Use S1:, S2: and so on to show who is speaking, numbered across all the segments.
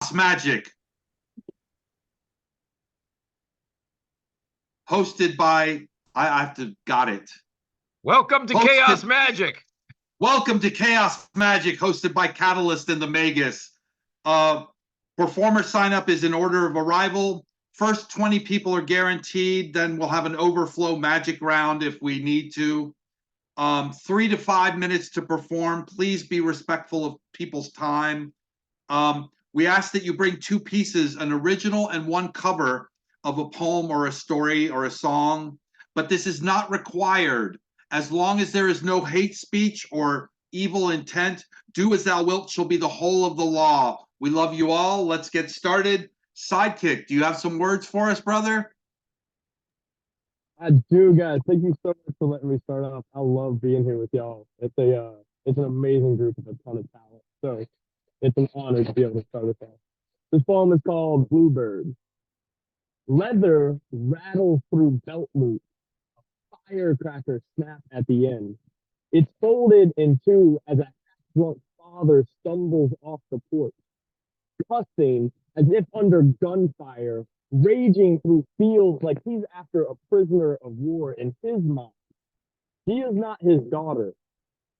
S1: Magick, hosted by I have to got it.
S2: Welcome to Chaos Magick.
S1: Welcome to Chaos Magick, hosted by Catalyst and the Magus. Performer sign up is in order of arrival. First 20 people are guaranteed. Then we'll have an overflow magic round if we need to. 3 to 5 minutes to perform. Please be respectful of people's time. We ask that you bring 2 pieces, an original and 1 cover of a poem or a story or a song, but this is not required. As long as there is no hate speech or evil intent, do as thou wilt shall be the whole of the law. We love you all. Let's get started. Sidekick, do you have some words for us, brother?
S3: I do, guys. Thank you so much for letting me start off. I love being here with y'all. It's an amazing group with a ton of talent. So it's an honor to be able to start us off. This poem is called Bluebird. Leather rattles through belt loops. A firecracker snaps at the end. It's folded in two as a drunk father stumbles off the porch, cussing as if under gunfire, raging through fields like he's after a prisoner of war in his mind. She is not his daughter,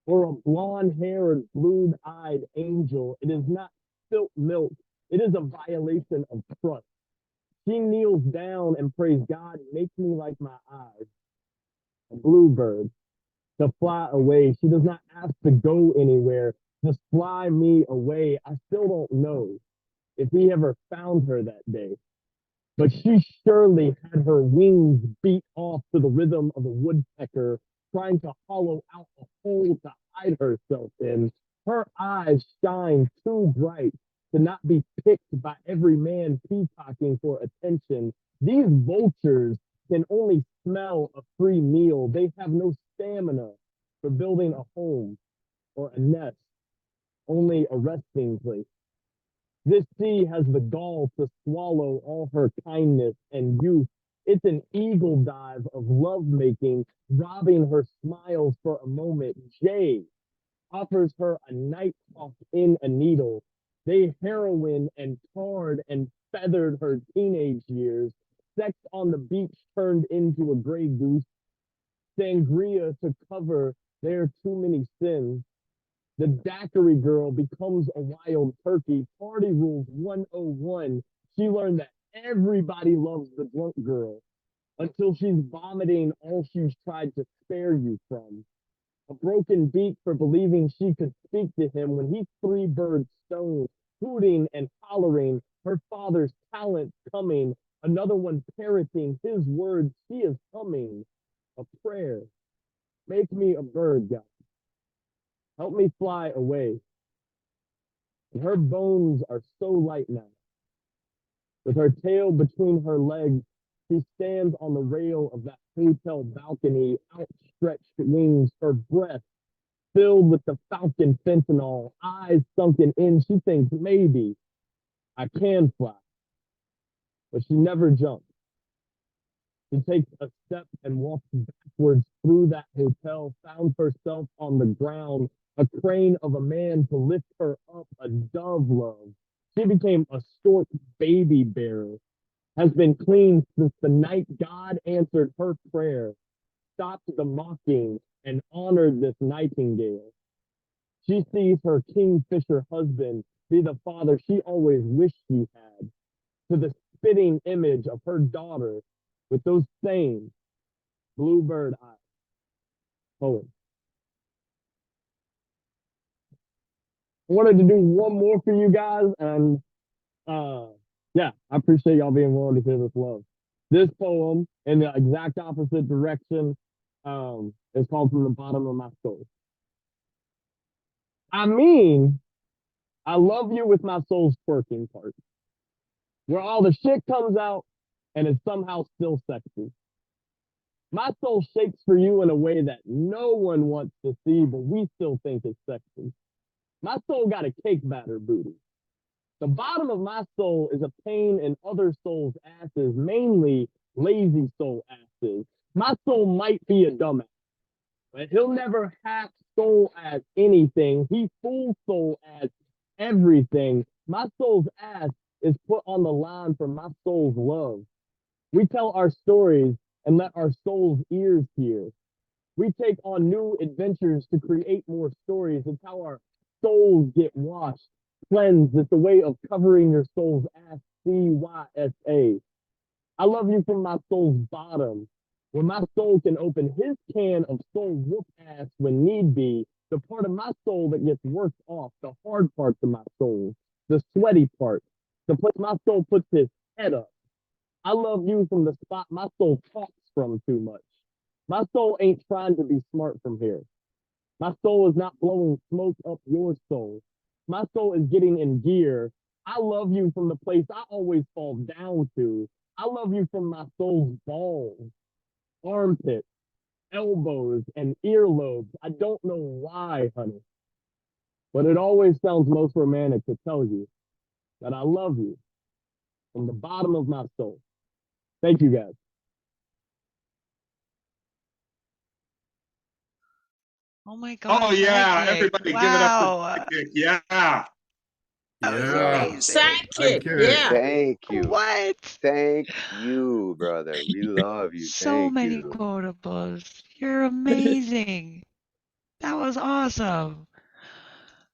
S3: or a blonde-haired, blue-eyed angel. It is not spilt milk. It is a violation of trust. She kneels down and prays, God, make me like my eyes. A bluebird, to fly away. She does not ask to go anywhere. Just fly me away. I still don't know if he ever found her that day. But she surely had her wings beat off to the rhythm of a woodpecker trying to hollow out a hole to hide herself in. Her eyes shine too bright to not be picked by every man peacocking for attention. These vultures can only smell a free meal. They have no stamina for building a home or a nest, only a resting place. This sea has the gall to swallow all her kindness and youth. It's an eagle dive of lovemaking, robbing her smiles for a moment. Jay offers her a night hawk in a needle. They heroin and tarred and feathered her teenage years. Sex on the beach turned into a gray goose. Sangria to cover their too many sins. The daiquiri girl becomes a wild turkey. Party rules 101. She learned that everybody loves the drunk girl until she's vomiting all she's tried to spare you from. A broken beak for believing she could speak to him when he's 3 birds stoned, hooting and hollering, her father's talent coming, another one parroting his words. She is humming a prayer. Make me a bird, God. Help me fly away. And her bones are so light now. With her tail between her legs, she stands on the rail of that hotel balcony, outstretched wings, her breath filled with the falcon fentanyl, eyes sunken in. She thinks, maybe I can fly. But she never jumps. She takes a step and walks backwards through that hotel, found herself on the ground, a crane of a man to lift her up, a dove love. She became a stork baby bearer, has been clean since the night God answered her prayer, stopped the mocking, and honored this nightingale. She sees her kingfisher husband be the father she always wished she had, to the spitting image of her daughter with those same bluebird eyes. Poem. I wanted to do one more for you guys, and yeah, I appreciate y'all being willing to hear this love. This poem, in the exact opposite direction, is called From the Bottom of My Soul. I mean, I love you with my soul's twerking part, where all the shit comes out and is somehow still sexy. My soul shakes for you in a way that no one wants to see, but we still think it's sexy. My soul got a cake batter booty. The bottom of my soul is a pain in other souls' asses, mainly lazy soul asses. My soul might be a dumbass, but he'll never half soul as anything. He full soul as everything. My soul's ass is put on the line for my soul's love. We tell our stories and let our soul's ears hear. We take on new adventures to create more stories. It's how our souls get washed, cleansed. It's a way of covering your soul's ass. CYSA. I love you from my soul's bottom. When my soul can open his can of soul whoop ass when need be, the part of my soul that gets worked off, the hard parts of my soul, the sweaty part, the place my soul puts his head up. I love you from the spot my soul talks from too much. My soul ain't trying to be smart from here. My soul is not blowing smoke up your soul. My soul is getting in gear. I love you from the place I always fall down to. I love you from my soul's balls, armpits, elbows, and earlobes. I don't know why, honey, but it always sounds most romantic to tell you that I love you from the bottom of my soul. Thank you, guys.
S4: Oh my God.
S1: Oh yeah,
S4: Sidekick.
S1: everybody
S4: Wow.
S1: give it up for Sidekick. Yeah.
S4: That was
S1: Yeah.
S4: amazing.
S5: Sidekick. Yeah.
S6: Thank you.
S4: What?
S6: Thank you, brother. We love you.
S4: So
S6: Thank
S4: many
S6: you.
S4: quotables. You're amazing. That was awesome.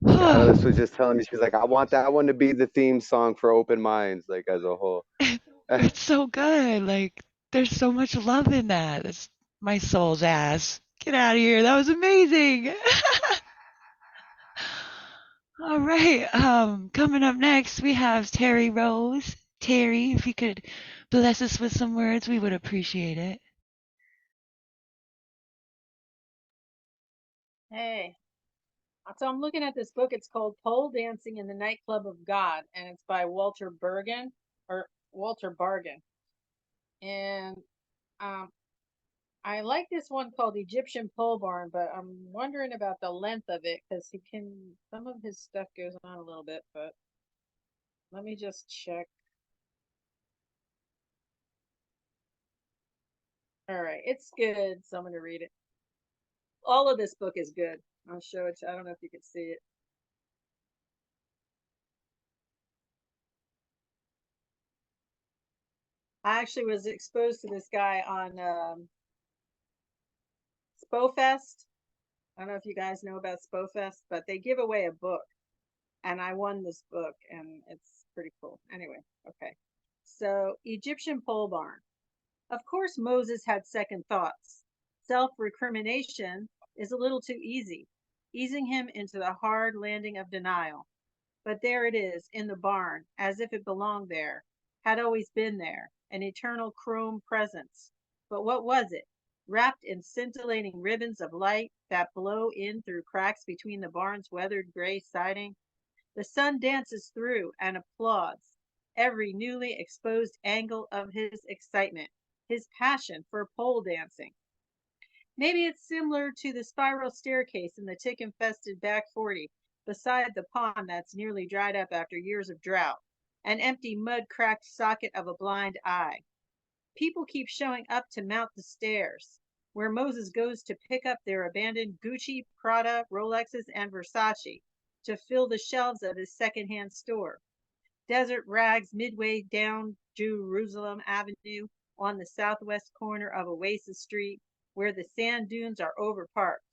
S6: Catalyst was just telling me, she's like, I want that one to be the theme song for Open Minds, like as a whole.
S4: It's so good. Like, there's so much love in that. It's my soul's ass. Get out of here. That was amazing. All right. Coming up next, we have Terri Rose. Terri, if you could bless us with some words, we would appreciate it.
S5: Hey. So I'm looking at this book. It's called Pole Dancing in the Nightclub of God, and it's by Walter Bargan. And I like this one called Egyptian Pole Barn, but I'm wondering about the length of it because some of his stuff goes on a little bit, but let me just check. All right, it's good, so I'm going to read it. All of this book is good. I'll show it to you. I don't know if you can see it. I actually was exposed to this guy on SpoFest. I don't know if you guys know about SpoFest, but they give away a book, and I won this book, and it's pretty cool. Anyway, okay. So, Egyptian Pole Barn. Of course, Moses had second thoughts. Self-recrimination is a little too easy, easing him into the hard landing of denial. But there it is, in the barn, as if it belonged there, had always been there, an eternal chrome presence. But what was it? Wrapped in scintillating ribbons of light that blow in through cracks between the barn's weathered gray siding. The sun dances through and applauds every newly exposed angle of his excitement, his passion for pole dancing. Maybe it's similar to the spiral staircase in the tick-infested back 40 beside the pond that's nearly dried up after years of drought, an empty mud-cracked socket of a blind eye. People keep showing up to mount the stairs, where Moses goes to pick up their abandoned Gucci, Prada, Rolexes, and Versace to fill the shelves of his secondhand store. Desert rags midway down Jerusalem Avenue on the southwest corner of Oasis Street, where the sand dunes are overparked.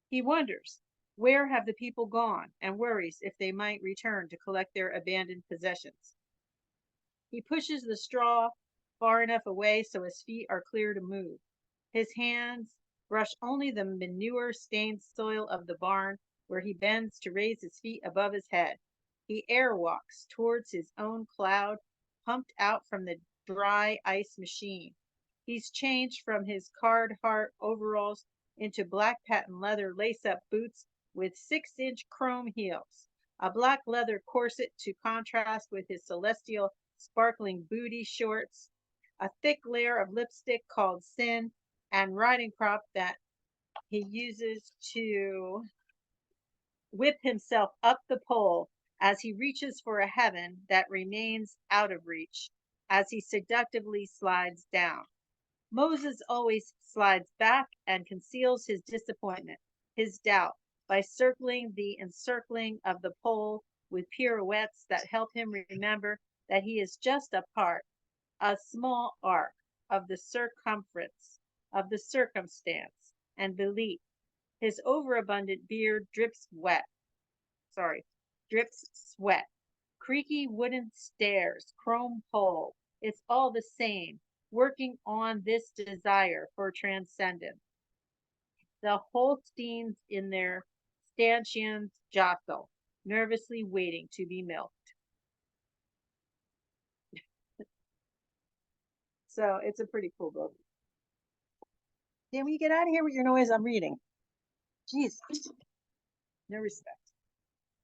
S5: He wonders, where have the people gone, and worries if they might return to collect their abandoned possessions. He pushes the straw far enough away so his feet are clear to move. His hands brush only the manure-stained soil of the barn where he bends to raise his feet above his head. He airwalks towards his own cloud, pumped out from the dry ice machine. He's changed from his Carhartt overalls into black patent leather lace-up boots with 6-inch chrome heels, a black leather corset to contrast with his celestial sparkling booty shorts, a thick layer of lipstick called Sin, and riding crop that he uses to whip himself up the pole as he reaches for a heaven that remains out of reach as he seductively slides down. Moses always slides back and conceals his disappointment, his doubt, by circling the encircling of the pole with pirouettes that help him remember that he is just a part, a small arc of the circumference, of the circumstance and belief. His overabundant beard drips sweat. Creaky wooden stairs, chrome pole. It's all the same, working on this desire for transcendence. The Holsteins in their stanchions jostle, nervously waiting to be milked. So it's a pretty cool book. Can we get out of here with your noise? I'm reading. Jeez. No respect.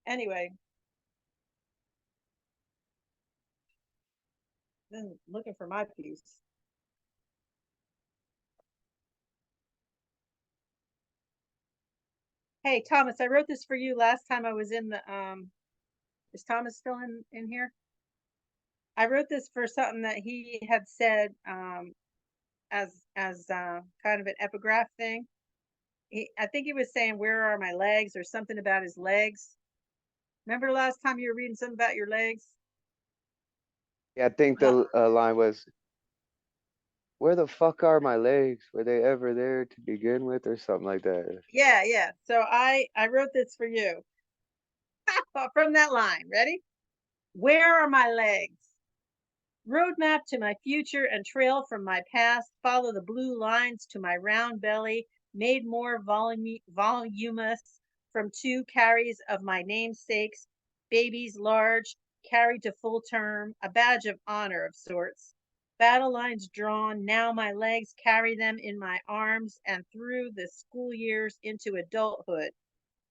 S5: Anyway. Then looking for my piece. Hey, Thomas, I wrote this for you last time I was in the, is Thomas still in here? I wrote this for something that he had said, as kind of an epigraph thing. I think he was saying, "Where are my legs?" or something about his legs. Remember last time you were reading something about your legs?
S6: Yeah, I think the line was, "Where the fuck are my legs? Were they ever there to begin with?" or something like that.
S5: Yeah. So I wrote this for you. From that line. Ready? Where are my legs? Roadmap to my future and trail from my past. Follow the blue lines to my round belly, made more voluminous from 2 carries of my namesakes, babies large, carried to full term, a badge of honor of sorts. Battle lines drawn, now my legs carry them in my arms and through the school years into adulthood.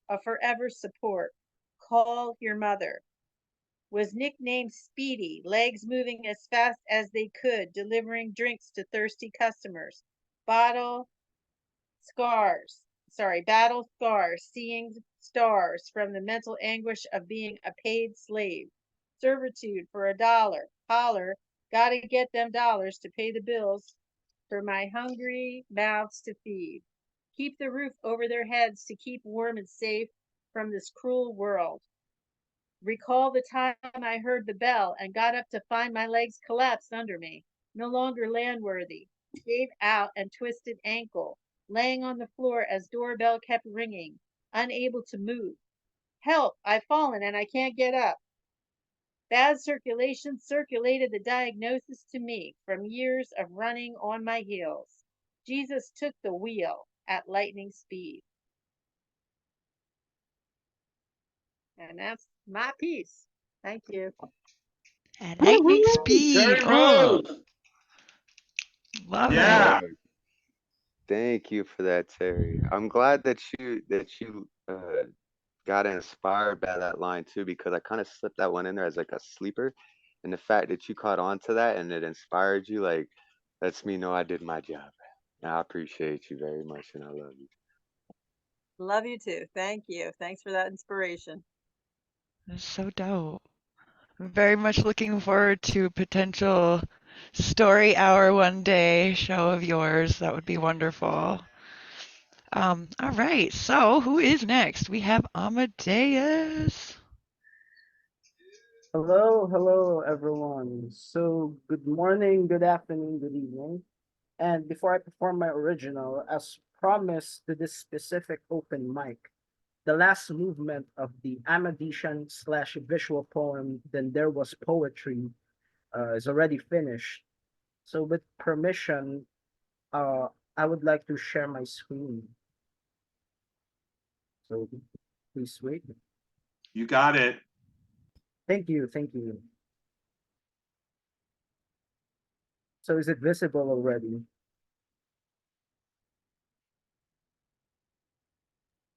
S5: A forever support. Call your mother. Was nicknamed Speedy, legs moving as fast as they could, delivering drinks to thirsty customers. Battle scars, seeing stars from the mental anguish of being a paid slave. Servitude for $1. Holler, gotta get them dollars to pay the bills for my hungry mouths to feed. Keep the roof over their heads to keep warm and safe from this cruel world. Recall the time I heard the bell and got up to find my legs collapsed under me, no longer landworthy, gave out and twisted ankle, laying on the floor as doorbell kept ringing, unable to move. Help, I've fallen and I can't get up. Bad circulation circulated the diagnosis to me from years of running on my heels. Jesus took the wheel at lightning speed. And that's my piece. Thank you.
S4: At lightning speed.
S2: Terri
S4: Oh,
S2: Rose.
S4: love
S1: Yeah.
S4: it.
S6: Thank you for that, Terry. I'm glad that you got inspired by that line too, because I kind of slipped that one in there as like a sleeper. And the fact that you caught on to that and it inspired you, like, lets me know I did my job. And I appreciate you very much and I love you.
S5: Love you too. Thank you. Thanks for that inspiration.
S4: That's so dope. I'm very much looking forward to a potential story hour one day show of yours. That would be wonderful. All right, so who is next? We have Amadeus.
S7: Hello, everyone. So, good morning, good afternoon, good evening. And before I perform my original, as promised to this specific open mic, the last movement of the Amadesian/visual poem, Then There Was Poetry, is already finished. So, with permission, I would like to share my screen. So, please wait.
S1: You got it.
S7: Thank you. So, is it visible already?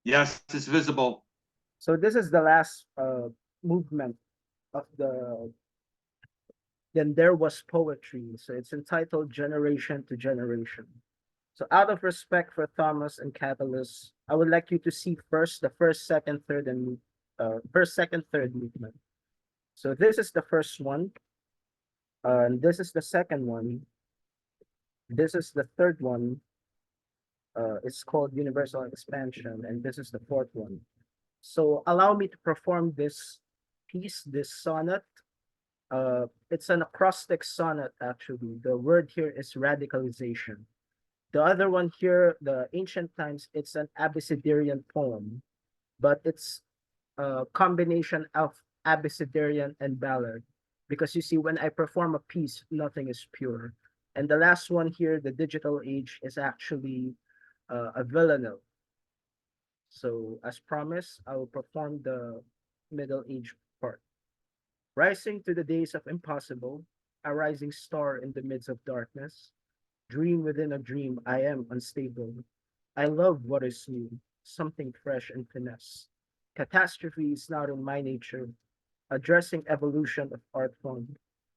S1: Yes, it's visible.
S7: So this is the last movement of the Then There Was Poetry. So it's entitled Generation to Generation. So out of respect for Thomas and Catalyst, I would like you to see first the first, second, third, and first, second, third movement. So this is the first one. And this is the second one. This is the third one. It's called Universal Expansion, and this is the fourth one. So allow me to perform this piece, this sonnet. It's an acrostic sonnet, actually. The word here is radicalization. The other one here, the ancient times, it's an Abecedarian poem, but it's a combination of Abecedarian and ballad. Because you see, when I perform a piece, nothing is pure. And the last one here, the digital age, is actually a villanelle. So as promised, I will perform the middle age part. Rising to the days of impossible, a rising star in the midst of darkness, dream within a dream, I am unstable. I love what is new, something fresh and finesse. Catastrophe is not in my nature, addressing evolution of art form,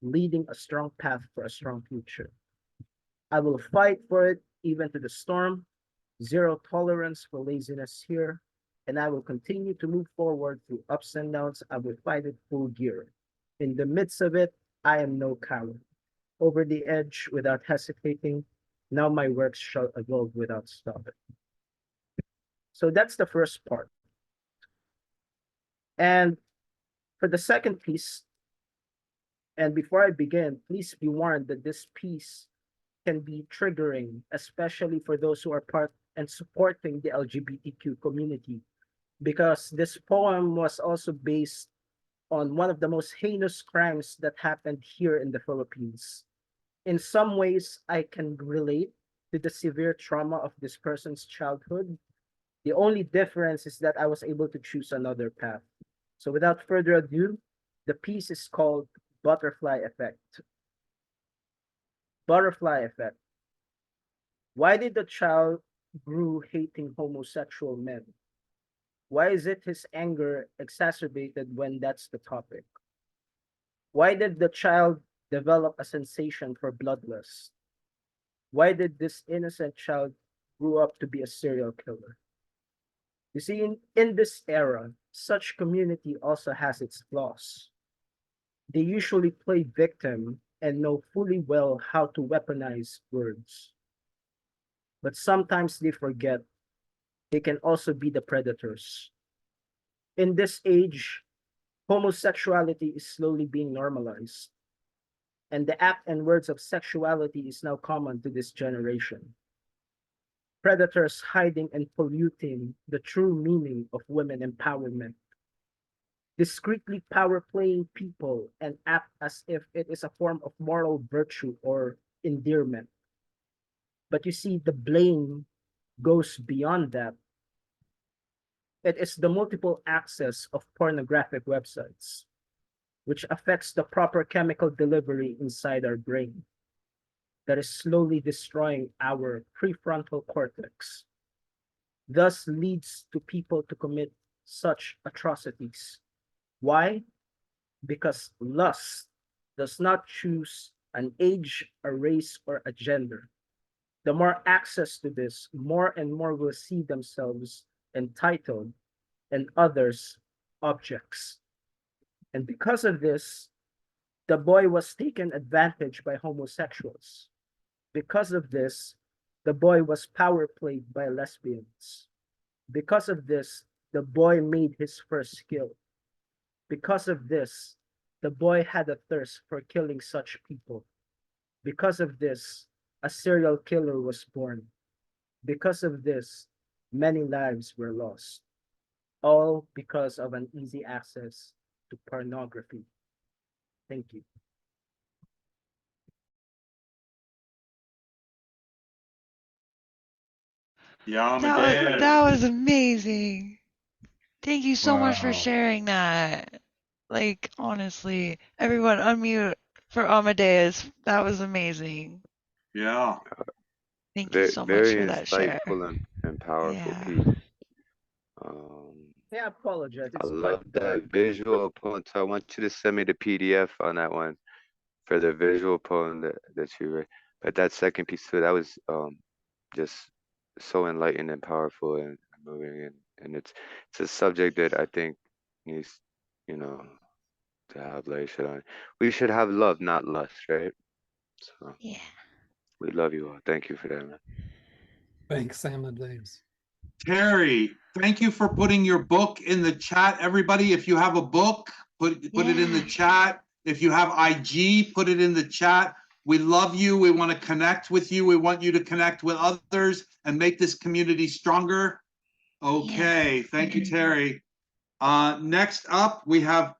S7: leading a strong path for a strong future. I will fight for it even to the storm, zero tolerance for laziness here, and I will continue to move forward through ups and downs. I will fight it full gear. In the midst of it, I am no coward. Over the edge without hesitating, now my works shall evolve without stopping. So that's the first part. And for the second piece, and before I begin, please be warned that this piece can be triggering, especially for those who are part and supporting the LGBTQ community, because this poem was also based on one of the most heinous crimes that happened here in the Philippines. In some ways, I can relate to the severe trauma of this person's childhood. The only difference is that I was able to choose another path. So without further ado, the piece is called Butterfly Effect. Butterfly Effect. Why did the child grew hating homosexual men? Why is it his anger exacerbated when that's the topic? Why did the child develop a sensation for bloodlust? Why did this innocent child grow up to be a serial killer? You see, in this era, such community also has its flaws. They usually play victim and know fully well how to weaponize words. But sometimes they forget they can also be the predators. In this age, homosexuality is slowly being normalized, and the act and words of sexuality is now common to this generation. Predators hiding and polluting the true meaning of women empowerment, discreetly power playing people and act as if it is a form of moral virtue or endearment. But you see, the blame goes beyond that. It is the multiple access of pornographic websites, which affects the proper chemical delivery inside our brain, that is slowly destroying our prefrontal cortex, thus leads to people to commit such atrocities. Why? Because lust does not choose an age, a race, or a gender. The more access to this, more and more will see themselves entitled and others objects. And because of this, the boy was taken advantage by homosexuals. Because of this, the boy was power played by lesbians. Because of this, the boy made his first kill. Because of this, the boy had a thirst for killing such people. Because of this, a serial killer was born. Because of this, many lives were lost. All because of an easy access to pornography. Thank you.
S1: Yeah, Amadeus.
S4: That was amazing. Thank you so much for
S2: Wow.
S4: sharing that. Like, honestly, everyone unmute for Amadeus. That was amazing.
S1: Yeah.
S4: Thank you
S6: Very,
S4: so much
S6: very
S4: for that share.
S6: insightful and powerful
S4: Yeah.
S6: piece.
S7: Yeah, I apologize.
S6: I
S7: It's
S6: love
S7: quite
S6: that
S7: dark.
S6: visual poem. So I want you to send me the PDF on that one for the visual poem that you read. But that second piece too, that was just so enlightening and powerful and moving, and it's a subject that I think needs, you know, to have leadership on. We should have love, not lust, right? So
S4: Yeah.
S6: we love you all. Thank you for that, man.
S8: Thanks, Amadeus.
S1: Terry, thank you for putting your book in the chat. Everybody, if you have a book, Put it in the chat. If you have IG, put it in the chat. We love you. We want to connect with you. We want you to connect with others and make this community stronger. Okay, thank you, Terry. Next up, we have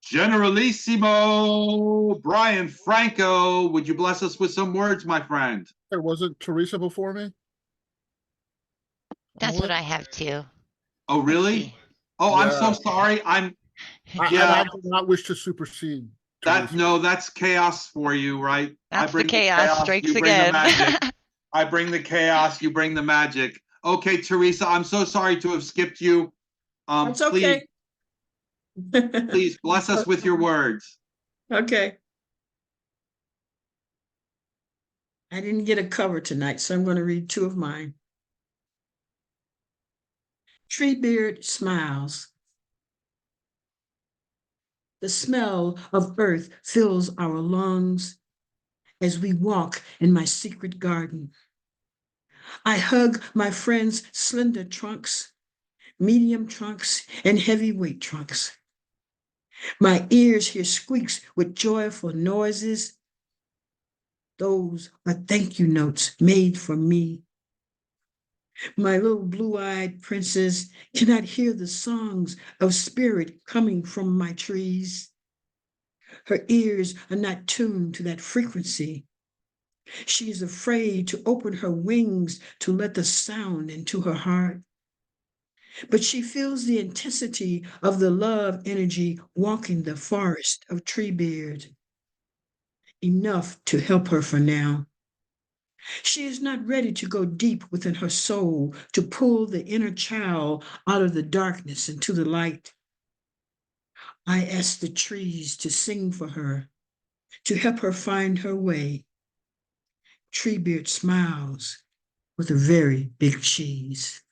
S1: Generalissimo Brian Franco. Would you bless us with some words, my friend?
S9: There wasn't Teresa before me?
S10: That's what I have too.
S1: Oh, really? Oh, I'm so sorry.
S9: I do not wish to supersede.
S1: That no, that's chaos for you, right?
S4: That's the chaos strikes
S1: you bring
S4: again.
S1: the magic. I bring the chaos, you bring the magic. Okay, Teresa, I'm so sorry to have skipped you.
S11: It's okay.
S1: Please bless us with your words.
S11: Okay. I didn't get a cover tonight, so I'm going to read two of mine. Treebeard smiles. The smell of earth fills our lungs as we walk in my secret garden. I hug my friends' slender trunks, medium trunks, and heavyweight trunks. My ears hear squeaks with joyful noises. Those are thank you notes made for me. My little blue-eyed princess cannot hear the songs of spirit coming from my trees. Her ears are not tuned to that frequency. She is afraid to open her wings to let the sound into her heart. But she feels the intensity of the love energy walking the forest of Treebeard. Enough to help her for now. She is not ready to go deep within her soul to pull the inner child out of the darkness into the light. I ask the trees to sing for her, to help her find her way. Treebeard smiles with a very big cheese.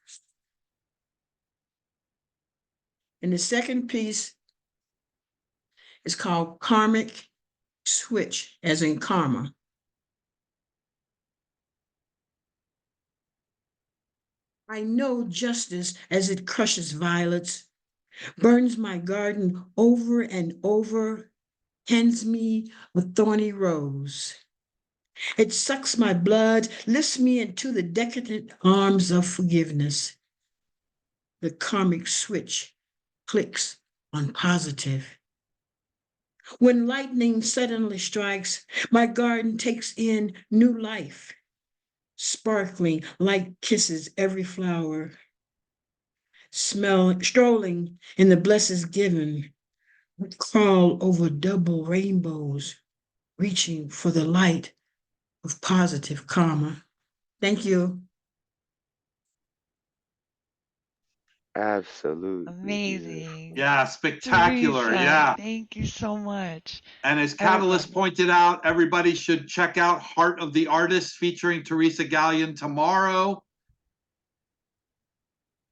S11: And the second piece is called Karmic Switch, as in karma. I know justice as it crushes violets, burns my garden over and over, hands me a thorny rose. It sucks my blood, lifts me into the decadent arms of forgiveness. The karmic switch clicks on positive. When lightning suddenly strikes, my garden takes in new life. Sparkling light kisses every flower. Strolling in the blessings given, crawl over double rainbows, reaching for the light of positive karma. Thank you.
S6: Absolutely.
S4: Amazing.
S1: Yeah, spectacular.
S4: Teresa,
S1: Yeah.
S4: thank you so much.
S1: And as Catalyst pointed out, everybody should check out Heart of the Artist featuring Teresa Gallion tomorrow.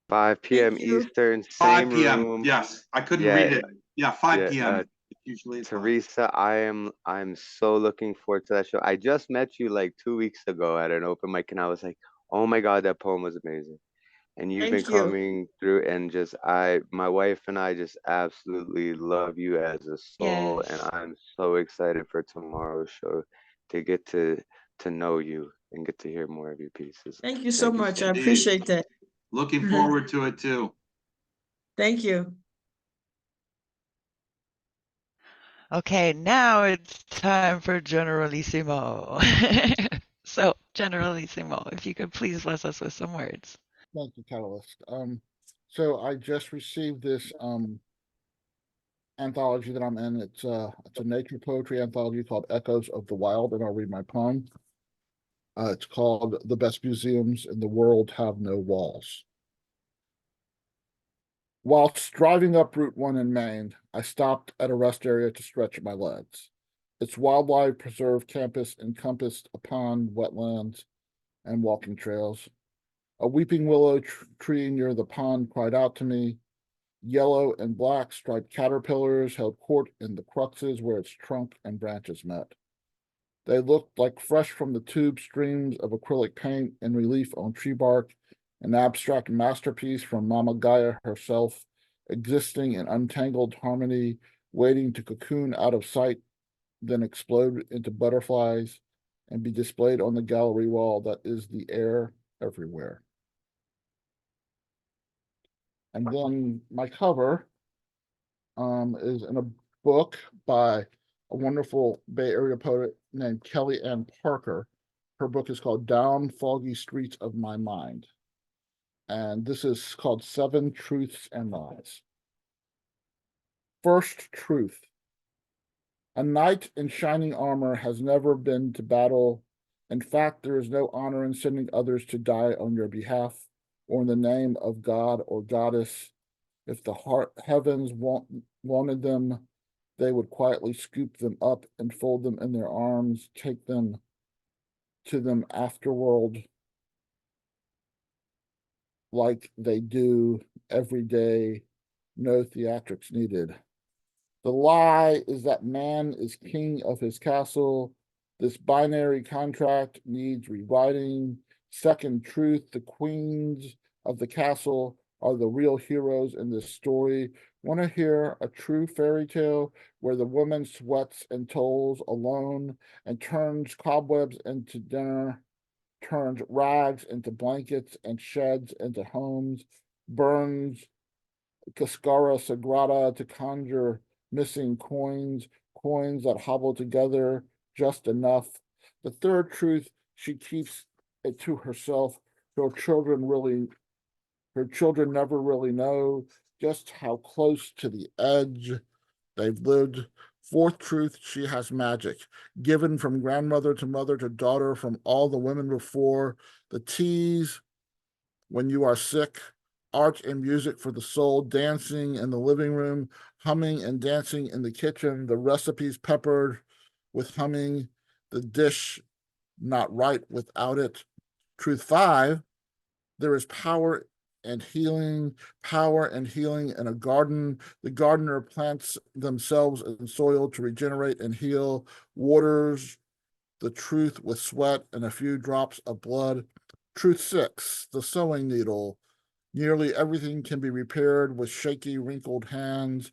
S6: 5 p.m. Eastern,
S1: 5
S6: same
S1: p.m.
S6: room.
S1: Yes, I couldn't read it. Yeah, 5 p.m. Usually it's
S6: Teresa, I'm so looking forward to that show. I just met you like 2 weeks ago at an open mic, and I was like, oh my God, that poem was amazing. And you've been coming through, and just my wife and I just absolutely love you as a soul, and I'm so excited for tomorrow's show to get to know you and get to hear more of your pieces.
S11: Thank you so much. I appreciate that.
S1: Looking forward to it too.
S11: Thank you.
S4: Okay, now it's time for Generalissimo. So, Generalissimo, if you could please bless us with some words.
S9: Thank you, Catalyst. So I just received this anthology that I'm in. It's a nature poetry anthology called Echoes of the Wild, and I'll read my poem. It's called The Best Museums in the World Have No Walls. Whilst driving up Route 1 in Maine, I stopped at a rest area to stretch my legs. Its wildlife preserve campus encompassed a pond, wetlands, and walking trails. A weeping willow tree near the pond cried out to me. Yellow and black striped caterpillars held court in the cruxes where its trunk and branches met. They looked like fresh from the tube streams of acrylic paint in relief on tree bark, an abstract masterpiece from Mama Gaia herself, existing in untangled harmony waiting to cocoon out of sight, then explode into butterflies and be displayed on the gallery wall that is the air everywhere. And then my cover is in a book by a wonderful Bay Area poet named Kelly Ann Parker. Her book is called Down Foggy Streets of My Mind. And this is called 7 Truths and Lies. First truth. A knight in shining armor has never been to battle. In fact, there is no honor in sending others to die on your behalf or in the name of God or goddess. If the heavens wanted them, they would quietly scoop them up and fold them in their arms, take them to them afterworld like they do every day. No theatrics needed. The lie is that man is king of his castle. This binary contract needs rewriting. Second truth, the queens of the castle are the real heroes in this story. Want to hear a true fairy tale where the woman sweats and tolls alone and turns cobwebs into dinner, turns rags into blankets and sheds into homes, burns Cascara Sagrada to conjure missing coins, coins that hobble together just enough. The third truth, she keeps it to herself. Her children never really know just how close to the edge they've lived. Fourth truth, she has magic, given from grandmother to mother to daughter from all the women before. The teas when you are sick, art and music for the soul, dancing in the living room, humming and dancing in the kitchen, the recipes peppered with humming, the dish not right without it. Truth 5, there is power and healing in a garden. The gardener plants themselves in soil to regenerate and heal, waters the truth with sweat and a few drops of blood. Truth 6, the sewing needle. Nearly everything can be repaired with shaky, wrinkled hands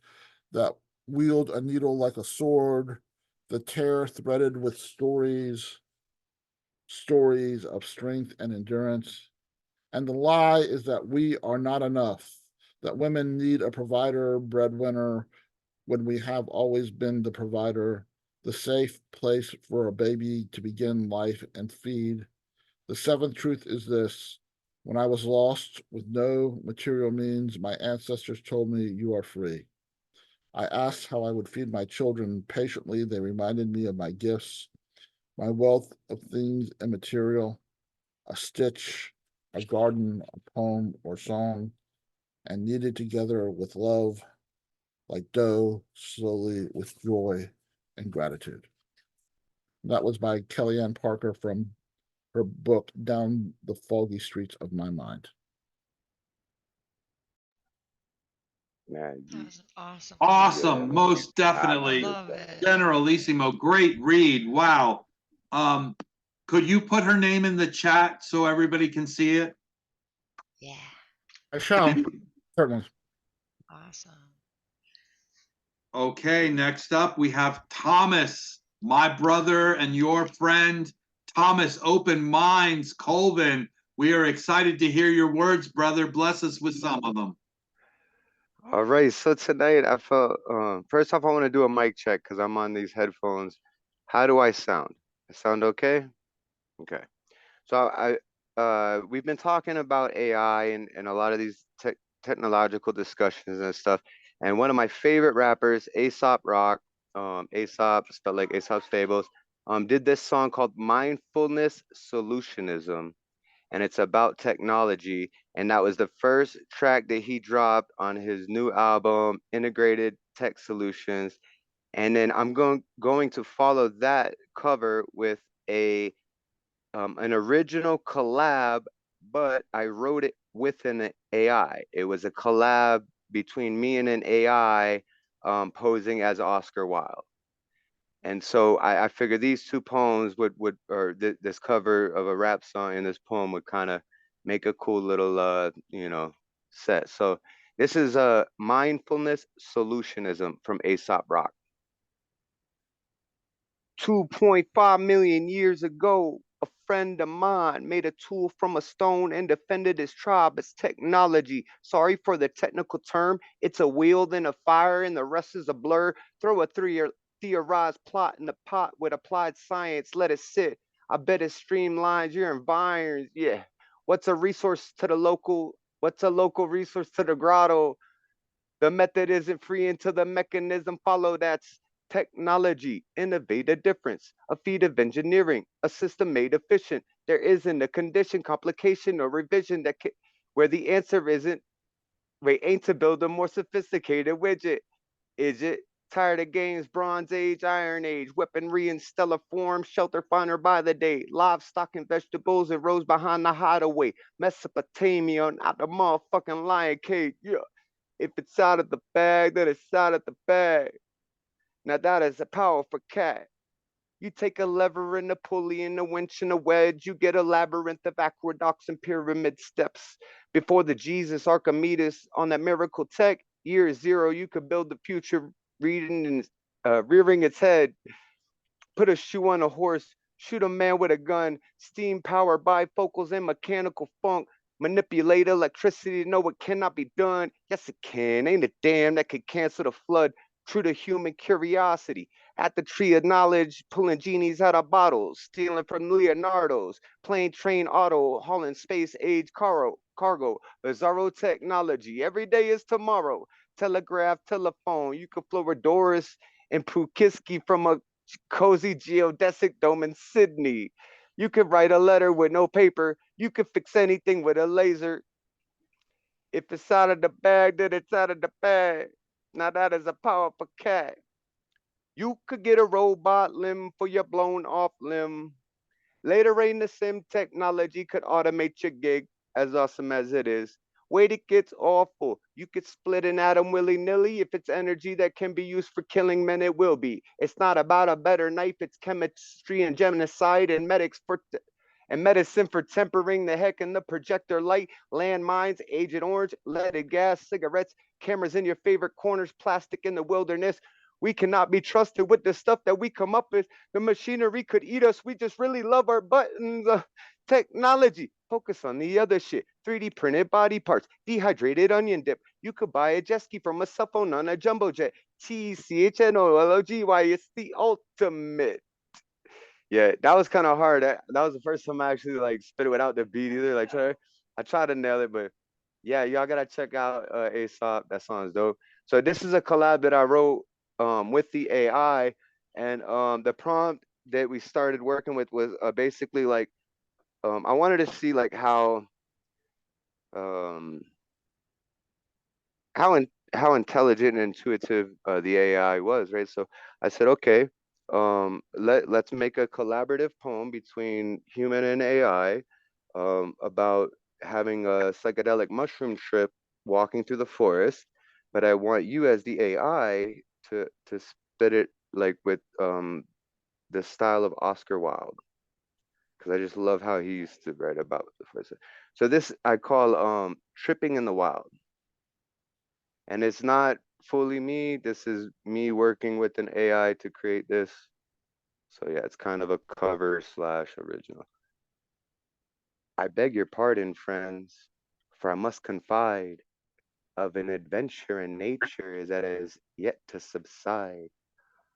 S9: that wield a needle like a sword. The tear threaded with stories of strength and endurance. And the lie is that we are not enough, that women need a provider, breadwinner, when we have always been the provider, the safe place for a baby to begin life and feed. The seventh truth is this. When I was lost with no material means, my ancestors told me, you are free. I asked how I would feed my children. Patiently, they reminded me of my gifts, my wealth of things immaterial, a stitch, a garden, a poem, or song, and kneaded together with love, like dough, slowly with joy and gratitude. That was by Kellyanne Parker from her book, Down the Foggy Streets of My Mind.
S6: Man,
S4: That was an awesome.
S1: Awesome,
S6: Yeah.
S1: most definitely.
S4: Love it.
S1: Generalissimo, great read. Wow. Could you put her name in the chat so everybody can see it?
S4: Yeah.
S9: I shall, certainly.
S4: Awesome.
S1: Okay, next up we have Thomas, my brother and your friend, Thomas Open Minds Colvin. We are excited to hear your words, brother. Bless us with some of them.
S6: All right, so tonight I felt first off I want to do a mic check because I'm on these headphones. How do I sound? I sound okay? Okay. So we've been talking about AI and a lot of these technological discussions and stuff. And one of my favorite rappers, Aesop Rock, Aesop spelled like Aesop's Fables, did this song called Mindfulness Solutionism, and it's about technology. And that was the first track that he dropped on his new album, Integrated Tech Solutions. And then I'm going to follow that cover with an original collab, but I wrote it with an AI. It was a collab between me and an AI posing as Oscar Wilde. And so I figured these two poems or this cover of a rap song and this poem would kind of make a cool little, set. So This is mindfulness solutionism from Aesop Rock. 2.5 million years ago, a friend of mine made a tool from a stone and defended his tribe as technology. Sorry for the technical term. It's a wheel, then a fire, and the rest is a blur. Throw a theorized plot in the pot with applied science. Let it sit. I bet it streamlines your environs. Yeah. What's a resource to the local? What's a local resource to the grotto? The method isn't free until the mechanism follow. That's technology. Innovate a difference. A feat of engineering. A system made efficient. There isn't a condition, complication, or revision where the answer ain't to build a more sophisticated widget. Is it? Tired of games, Bronze Age, Iron Age, weaponry in stellar form, shelter finder by the day, livestock and vegetables and rows behind the hideaway, Mesopotamia, not the motherfucking lion cage. Yeah. If it's out of the bag, then it's out of the bag. Now that is a powerful cat. You take a lever and a pulley and a winch and a wedge, you get a labyrinth of aqueducts and pyramid steps. Before the Jesus Archimedes on that miracle tech, year zero, you could build the future reading and rearing its head. Put a shoe on a horse, shoot a man with a gun, steam powered bifocals and mechanical funk, manipulate electricity, no, it cannot be done. Yes, it can. Ain't a damn that could cancel the flood. True to human curiosity. At the tree of knowledge, pulling genies out of bottles, stealing from Leonardo's, plane, train, auto, hauling space age cargo, bizarro technology. Every day is tomorrow. Telegraph, telephone. You could floor Doris and Pukiski from a cozy geodesic dome in Sydney. You could write a letter with no paper. You could fix anything with a laser. If it's out of the bag, then it's out of the bag. Now that is a powerful cat. You could get a robot limb for your blown off limb. Later in the sim, technology could automate your gig, as awesome as it is. Wait, it gets awful. You could split an atom willy-nilly. If it's energy that can be used for killing men, it will be. It's not about a better knife, it's chemistry and genocide and medicine for tempering the heck in the projector light, landmines, Agent Orange, leaded gas, cigarettes, cameras in your favorite corners, plastic in the wilderness. We cannot be trusted with the stuff that we come up with. The machinery could eat us. We just really love our buttons. Technology. Focus on the other shit. 3D printed body parts. Dehydrated onion dip. You could buy a jet ski from a cell phone on a jumbo jet. TCHNOLOGY. It's the ultimate. Yeah, that was kind of hard. That was the first time I actually like spit it without the beat either. Like I tried to nail it, but yeah, y'all gotta check out Aesop. That song's dope. So this is a collab that I wrote with the AI, and the prompt that we started working with was basically like I wanted to see like um how intelligent and intuitive the AI was, right? So I said, okay, let's make a collaborative poem between human and AI about having a psychedelic mushroom trip walking through the forest, but I want you as the AI to spit it like with the style of Oscar Wilde, because I just love how he used to write about the forest. So this I call tripping in the wild. And it's not fully me. This is me working with an AI to create this. So yeah, it's kind of a cover slash original. I beg your pardon, friends, for I must confide of an adventure in nature that is yet to subside,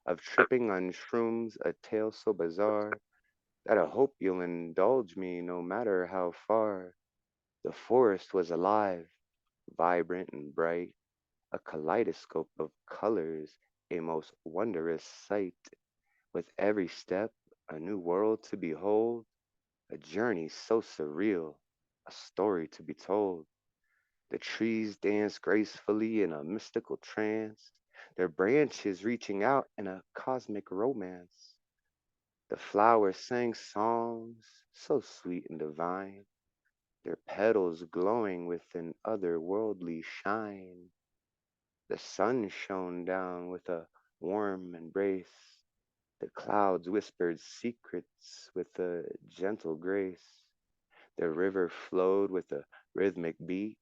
S6: of tripping on shrooms, a tale so bizarre that I hope you'll indulge me no matter how far. The forest was alive, vibrant and bright, a kaleidoscope of colors, a most wondrous sight. With every step, a new world to behold, a journey so surreal, a story to be told. The trees danced gracefully in a mystical trance, their branches reaching out in a cosmic romance. The flowers sang songs so sweet and divine, their petals glowing with an otherworldly shine. The sun shone down with a warm embrace. The clouds whispered secrets with a gentle grace. The river flowed with a rhythmic beat.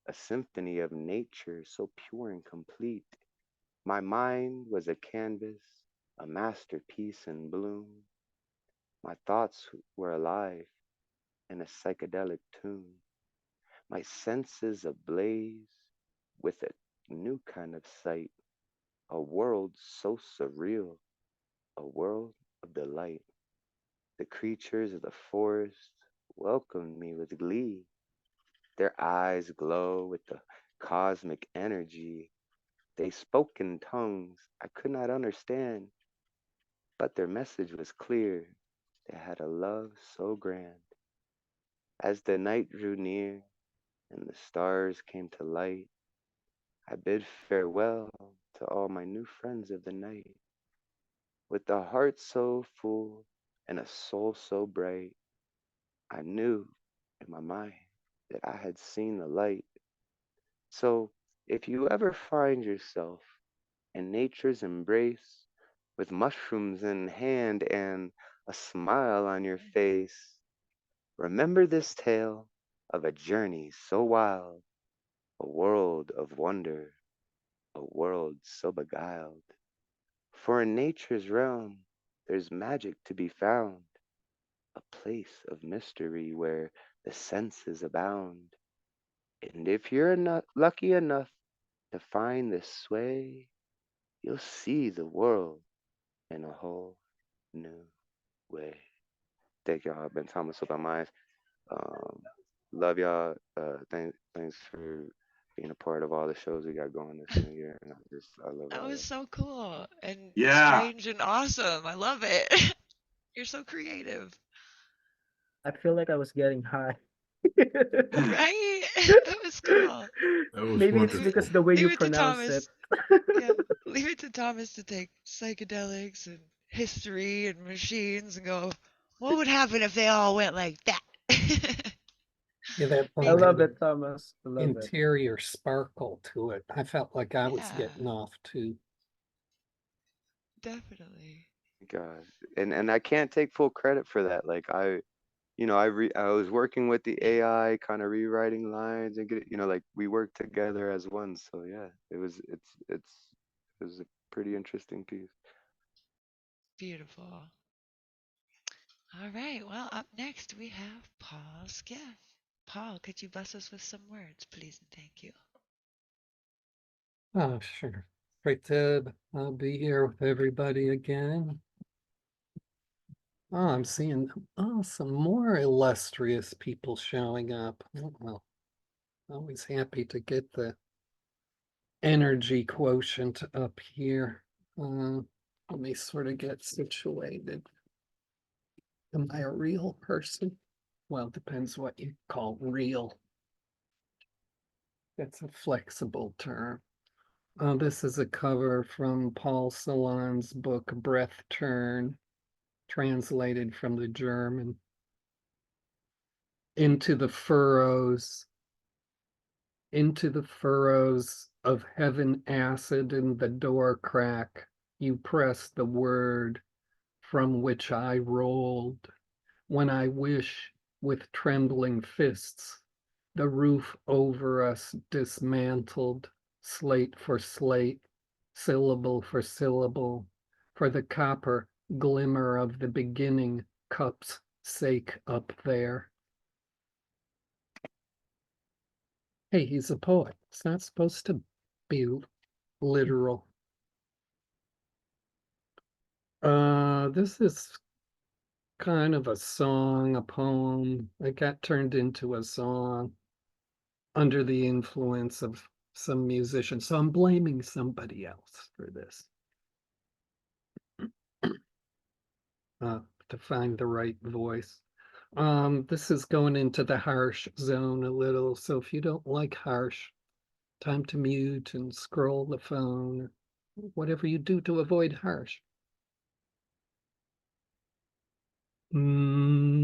S6: a symphony of nature so pure and complete. My mind was a canvas, a masterpiece in bloom. My thoughts were alive in a psychedelic tune. My senses ablaze with a new kind of sight, a world so surreal, a world of delight. The creatures of the forest welcomed me with glee. Their eyes glow with the cosmic energy. They spoke in tongues I could not understand, but their message was clear. They had a love so grand. As the night drew near and the stars came to light, I bid farewell to all my new friends of the night. With a heart so full and a soul so bright, I knew in my mind that I had seen the light. So if you ever find yourself in nature's embrace, with mushrooms in hand and a smile on your face, remember this tale of a journey so wild, a world of wonder, a world so beguiled. For in nature's realm, there's magic to be found, a place of mystery where the senses abound. And if you're not lucky enough to find this way, you'll see the world in a whole new way. Thank y'all. I've been Thomas with my minds. Love y'all. Thanks for being a part of all the shows we got going this new year. And I love
S4: That
S6: all
S4: was
S6: y'all.
S4: so cool and
S1: Yeah.
S4: strange and awesome. I love it. You're so creative.
S7: I feel like I was getting high.
S4: Right? It was cool.
S8: That was
S7: Maybe it's
S4: Leave
S8: wonderful.
S4: it,
S7: because the way
S4: leave
S7: you
S4: it to
S7: pronounce it.
S4: Thomas. Yeah, leave it to Thomas to take psychedelics and history and machines and go, what would happen if they all went like that?
S8: Yeah, that
S7: I
S8: one
S7: love
S8: had
S7: it,
S8: an
S7: Thomas. I love it.
S8: interior sparkle to it. I felt like I was
S4: Yeah,
S8: getting off too.
S4: definitely.
S6: God, and I can't take full credit for that. Like I was working with the AI, kind of rewriting lines and like we worked together as one. So yeah, it was a pretty interesting piece.
S4: Beautiful. All right, well, up next we have Paul Skiff. Paul, could you bless us with some words, please, and thank you.
S8: Oh, sure. Great to be here with everybody again. Oh, I'm seeing some more illustrious people showing up. Oh, well, always happy to get the energy quotient up here. Let me sort of get situated. Am I a real person? Well, depends what you call real. That's a flexible term. This is a cover from Paul Celan's book, Breath Turn, translated from the German. Into the furrows of heaven acid in the door crack, you press the word from which I rolled, when I wish with trembling fists, the roof over us dismantled, slate for slate, syllable for syllable, for the copper glimmer of the beginning cup's sake up there. Hey, he's a poet. It's not supposed to be literal. This is kind of a song, a poem. It got turned into a song under the influence of some musician. So I'm blaming somebody else for this. To find the right voice. This is going into the harsh zone a little. So if you don't like harsh, time to mute and scroll the phone, whatever you do to avoid harsh. Mm.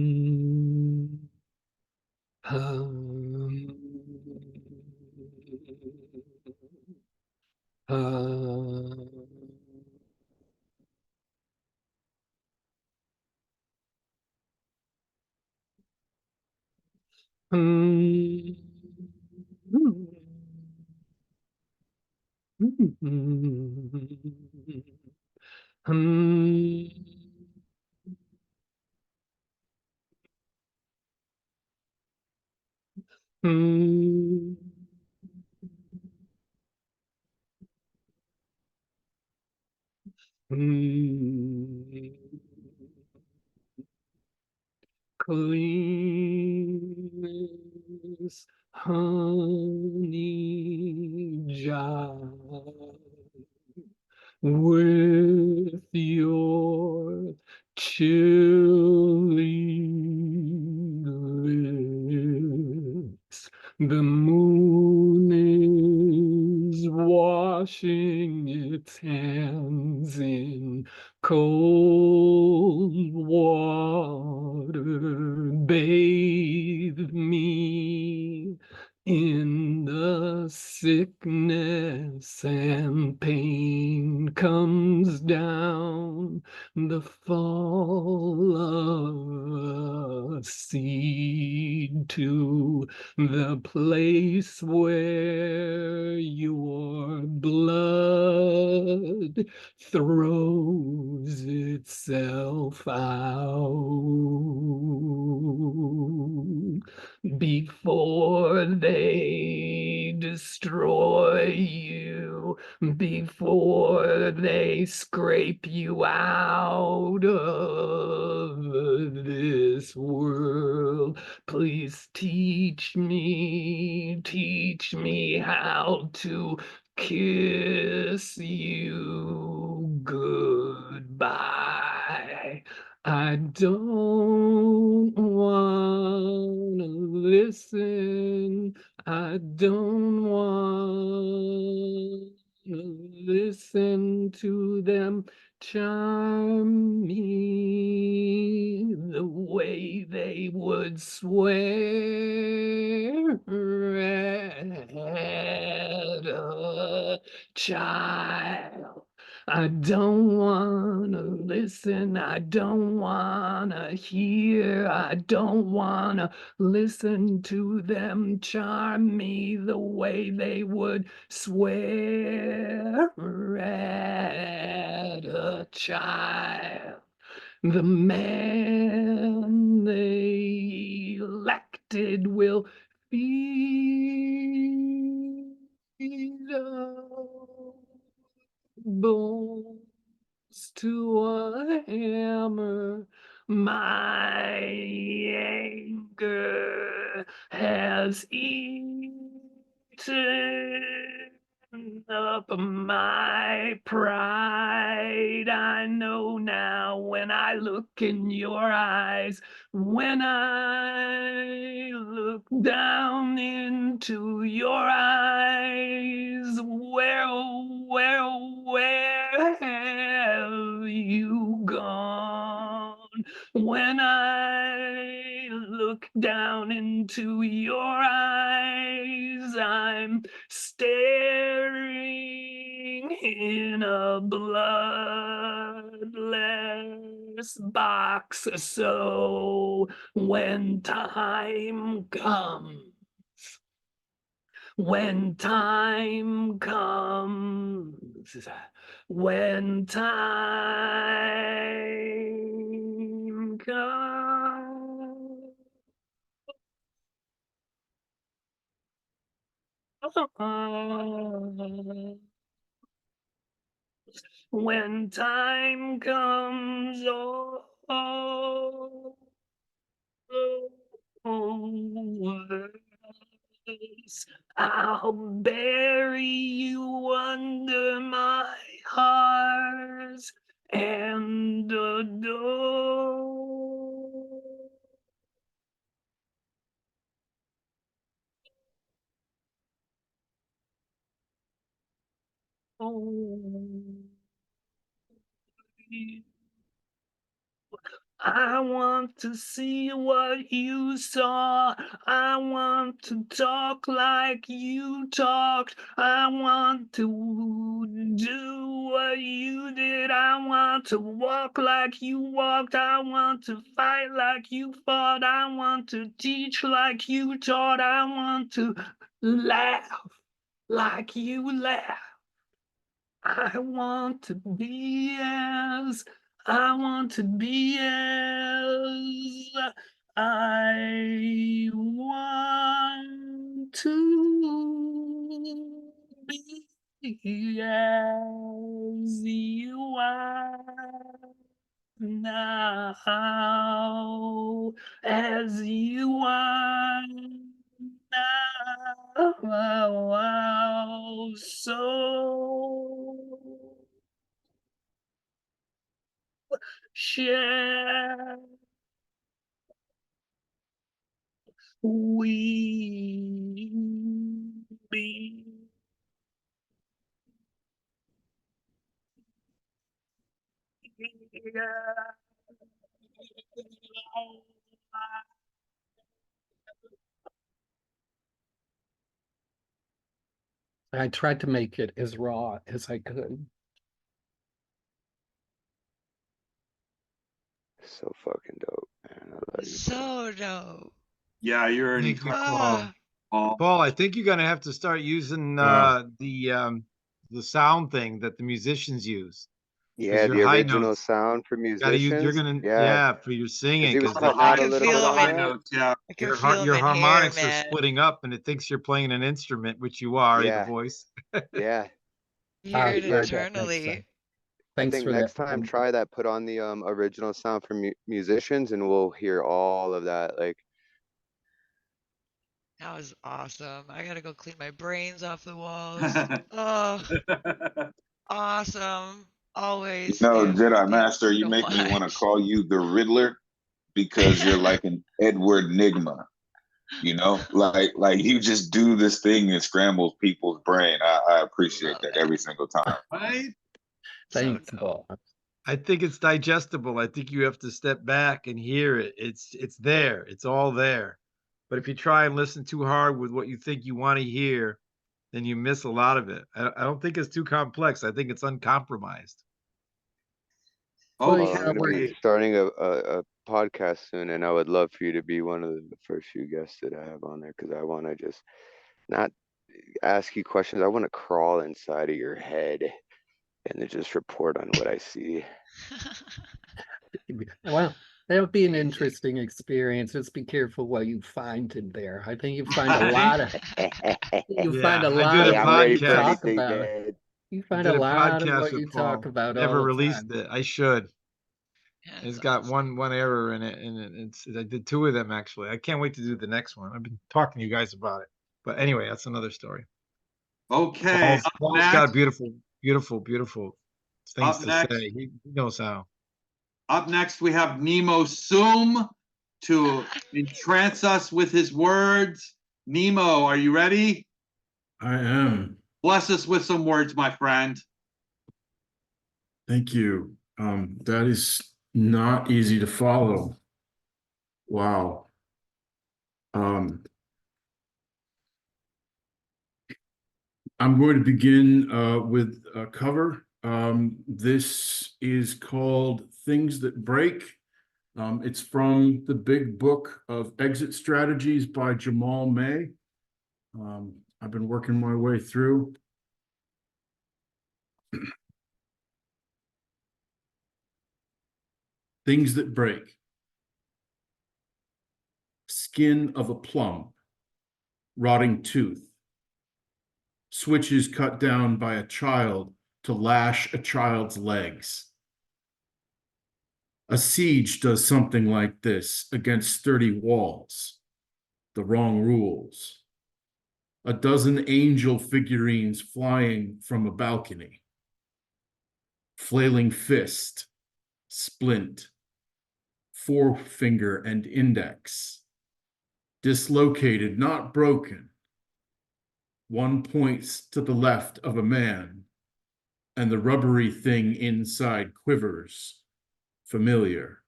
S8: Clean as honey jar with your chilly lips. The moon is washing its hands in cold water. Bathe me in the sickness and pain comes down the fall of a seed to the place where your blood throws itself out before they destroy you, before they scrape you out of this world. Please teach me how to kiss you goodbye. I don't wanna listen. I don't wanna listen to them charm me the way they would swear at a child. I don't wanna listen, I don't wanna hear, I don't wanna listen to them charm me the way they would swear at a child. The man they elected will feed on bones to a hammer. My anger has eaten up my pride. I know now when I look in your eyes, when I look down into your eyes, where have you gone? When I look down into your eyes, I'm staring in a bloodless box. So when time comes, when time comes, when time comes, when time comes, oh, I'll bury you under my heart and adore. I want to see what you saw. I want to talk like you talked. I want to do what you did. I want to walk like you walked. I want to fight like you fought. I want to teach like you taught. I want to laugh like you laughed. I want to be as, I want to be as, I want to be as you are now, as you are now, so shall we be. I tried to make it as raw as I could.
S6: So fucking dope, man. I love you, bro.
S4: So dope.
S1: Yeah, you're an
S2: Thank you,
S1: incredible
S4: Ah,
S2: Paul. Paul, I think you're gonna have to start using the sound thing that the musicians use. Because
S6: Yeah,
S2: your
S6: the
S2: high
S6: original
S2: notes
S6: sound for
S2: gotta use, you're
S6: musicians.
S2: gonna,
S6: Yeah,
S2: yeah, for your singing,
S6: he was
S2: because the
S6: cutting
S4: I
S6: out a
S4: can
S6: little
S4: feel
S6: bit
S4: them
S6: on
S1: high
S4: in.
S6: that.
S1: notes. Yeah.
S4: I can feel them
S2: your
S4: in here,
S2: harmonics are
S4: man.
S2: splitting up and it thinks you're playing an instrument, which you are, the
S6: Yeah,
S2: voice.
S6: yeah.
S4: Hear
S8: I'll
S4: it
S8: try
S6: Yeah,
S8: that next
S4: eternally.
S8: time.
S6: I
S8: Thanks
S6: think
S8: for that.
S6: next time try that. Put on the original sound for musicians, and we'll hear all of that. Like,
S4: That was awesome. I gotta go clean my brains off the walls. Oh, awesome.
S10: You
S4: Always,
S10: know,
S4: Skiff.
S10: Jedi
S4: Thank
S10: Master, you
S4: you so
S10: make me want to
S4: much.
S10: call you the Riddler because you're like an Edward Nigma. You know, like you just do this thing and scrambles people's brain. I appreciate
S4: Love
S10: that
S4: it.
S10: every single time.
S1: Right?
S4: So
S8: Thanks,
S4: dope.
S8: boss.
S2: I think it's digestible. I think you have to step back and hear it. It's there. It's all there. But if you try and listen too hard with what you think you want to hear, then you miss a lot of it. I don't think it's too complex. I think it's uncompromised.
S6: well, I'm gonna be
S1: Okay.
S6: starting a podcast soon, and I would love for you to be one of the first few guests that I have on there because I want to just not ask you questions. I want to crawl inside of your head and then just report on what I see.
S8: Well, that would be an
S4: Amazing.
S8: interesting experience. Just be careful what you find in there. I think you find a
S1: Right?
S8: lot of you find
S2: Yeah,
S8: a
S2: I did
S8: lot
S2: a
S6: Hey,
S8: of
S6: I'm
S8: what
S6: ready
S8: you
S6: for
S2: podcast.
S8: talk
S6: anything,
S8: about.
S6: man.
S8: You
S2: I
S8: find a
S2: did a
S8: lot of
S2: podcast
S8: what
S2: with
S8: you talk
S2: Paul.
S8: about all
S2: Never
S8: the
S2: released
S8: time.
S2: it. I should.
S4: That's
S2: It's got
S4: awesome.
S2: one error in it, and it's I did two of them actually. I can't wait to do the next one. I've been talking to you guys about it. But anyway, that's another story.
S1: Okay.
S2: Paul's got beautiful, beautiful, beautiful things
S1: Up
S2: to say.
S1: next,
S2: He knows how.
S1: up next, we have Nemo Sum to entrance us with his words. Nemo, are you ready?
S12: I am.
S1: Bless us with some words, my friend.
S12: Thank you. That is not easy to follow. Wow. I'm going to begin with a cover. This is called Things That Break. It's from the big book of exit strategies by Jamal May. I've been working my way through. Things that break. Skin of a plum, rotting tooth, switches cut down by a child to lash a child's legs. A siege does something like this against sturdy walls. The wrong rules. A dozen angel figurines flying from a balcony. Flailing fist, splint, forefinger and index. Dislocated, not broken. One points to the left of a man, and the rubbery thing inside quivers. Familiar.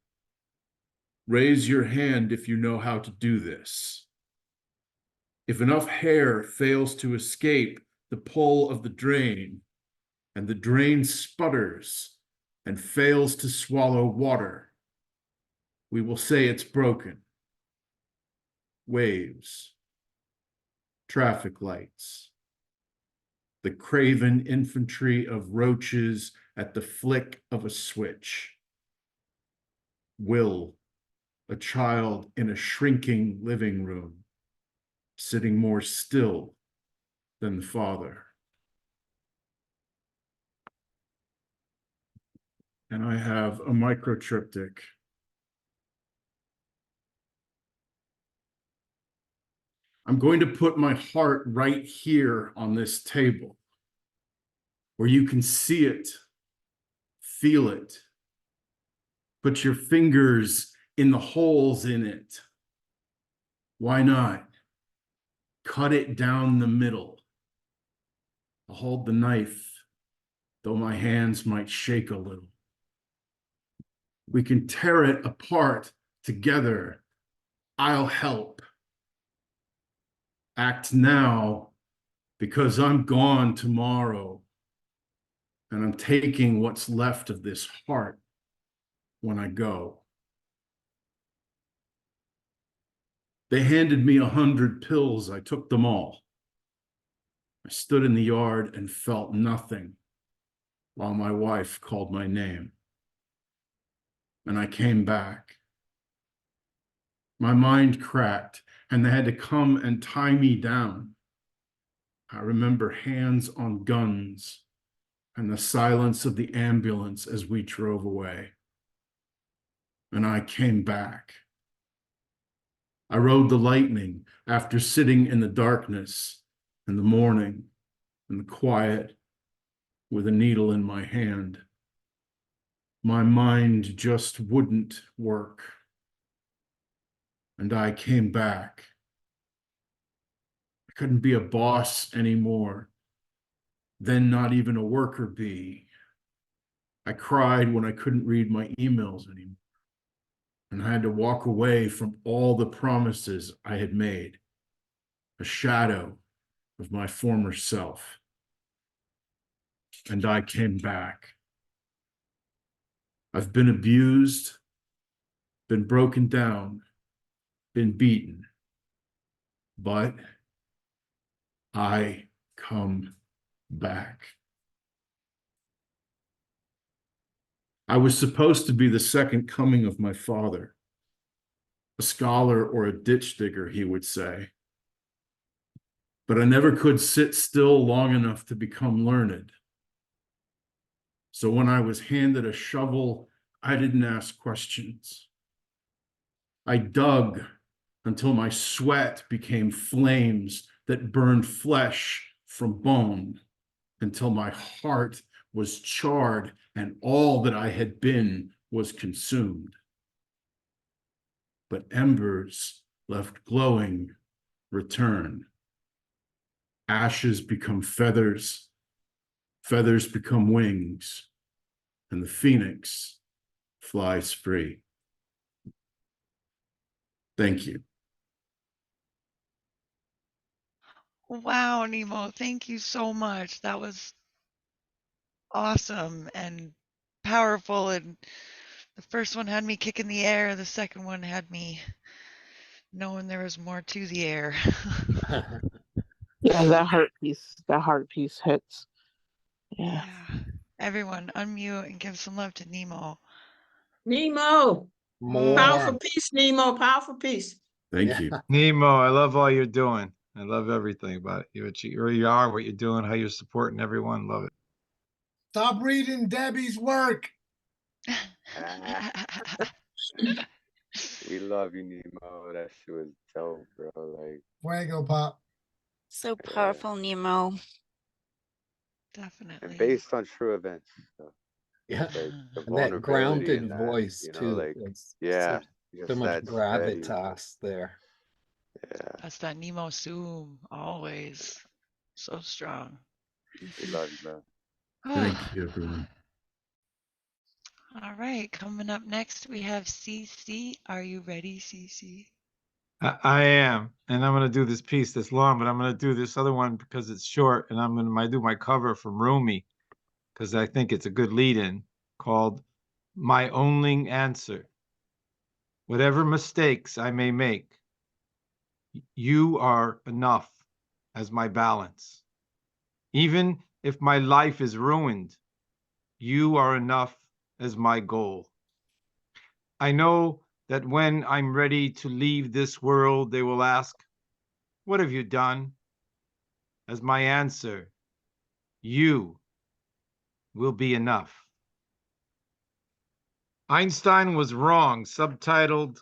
S12: Raise your hand if you know how to do this. If enough hair fails to escape the pull of the drain, and the drain sputters and fails to swallow water, we will say it's broken. Waves. Traffic lights. the craven infantry of roaches at the flick of a switch. Will, a child in a shrinking living room, sitting more still than the father. And I have a microtriptych. I'm going to put my heart right here on this table where you can see it, feel it. Put your fingers in the holes in it. Why not? Cut it down the middle. I'll hold the knife, though my hands might shake a little. We can tear it apart together. I'll help. Act now, because I'm gone tomorrow, and I'm taking what's left of this heart when I go. They handed me 100 pills. I took them all. I stood in the yard and felt nothing while my wife called my name. And I came back. My mind cracked, and they had to come and tie me down. I remember hands on guns and the silence of the ambulance as we drove away. And I came back. I rode the lightning after sitting in the darkness in the morning, in the quiet, with a needle in my hand. My mind just wouldn't work. And I came back. I couldn't be a boss anymore, then not even a worker bee. I cried when I couldn't read my emails anymore. And I had to walk away from all the promises I had made, a shadow of my former self. And I came back. I've been abused, been broken down, been beaten, but I come back. I was supposed to be the second coming of my father, a scholar or a ditch digger, he would say. But I never could sit still long enough to become learned. So when I was handed a shovel, I didn't ask questions. I dug until my sweat became flames that burned flesh from bone, until my heart was charred and all that I had been was consumed. But embers left glowing return. Ashes become feathers, feathers become wings, and the phoenix flies free. Thank you.
S4: Wow, Nemo, thank you so much. That was awesome and powerful. And the first one had me kicking the air. The second one had me knowing there was more to the air.
S13: Yeah, that heart piece hits. Yeah.
S4: Everyone, unmute and give some love to Nemo.
S11: Nemo,
S8: More.
S11: powerful piece, Nemo, powerful piece.
S12: Thank you.
S2: Nemo, I love all you're doing. I love everything about it. Where you are, what you're doing, how you're supporting everyone. Love it.
S14: Stop reading Debbie's work.
S6: We love you, Nemo. That shit was dope, bro. Like,
S14: Fuego Pop.
S15: So powerful, Nemo.
S4: Definitely.
S6: and based on true events. So,
S8: Yeah.
S6: like the
S8: And that
S6: vulnerability
S8: grounded
S6: in that,
S8: voice
S6: you know,
S8: too.
S6: like,
S8: It's
S6: yeah,
S8: so
S6: just
S8: much
S6: that steady.
S8: gravitas there.
S6: Yeah,
S4: That's that Nemo Sum, always. So strong.
S6: we love you, bro.
S12: Thank you, everyone.
S4: All right, coming up next, we have CC. Are you ready, CC?
S2: I am, and I'm going to do this piece that's long, but I'm going to do this other one because it's short, and I'm going to do my cover from Rumi because I think it's a good lead-in called My Only Answer. Whatever mistakes I may make, you are enough as my balance. Even if my life is ruined, you are enough as my goal. I know that when I'm ready to leave this world, they will ask, what have you done? As my answer, you will be enough. Einstein was wrong, subtitled,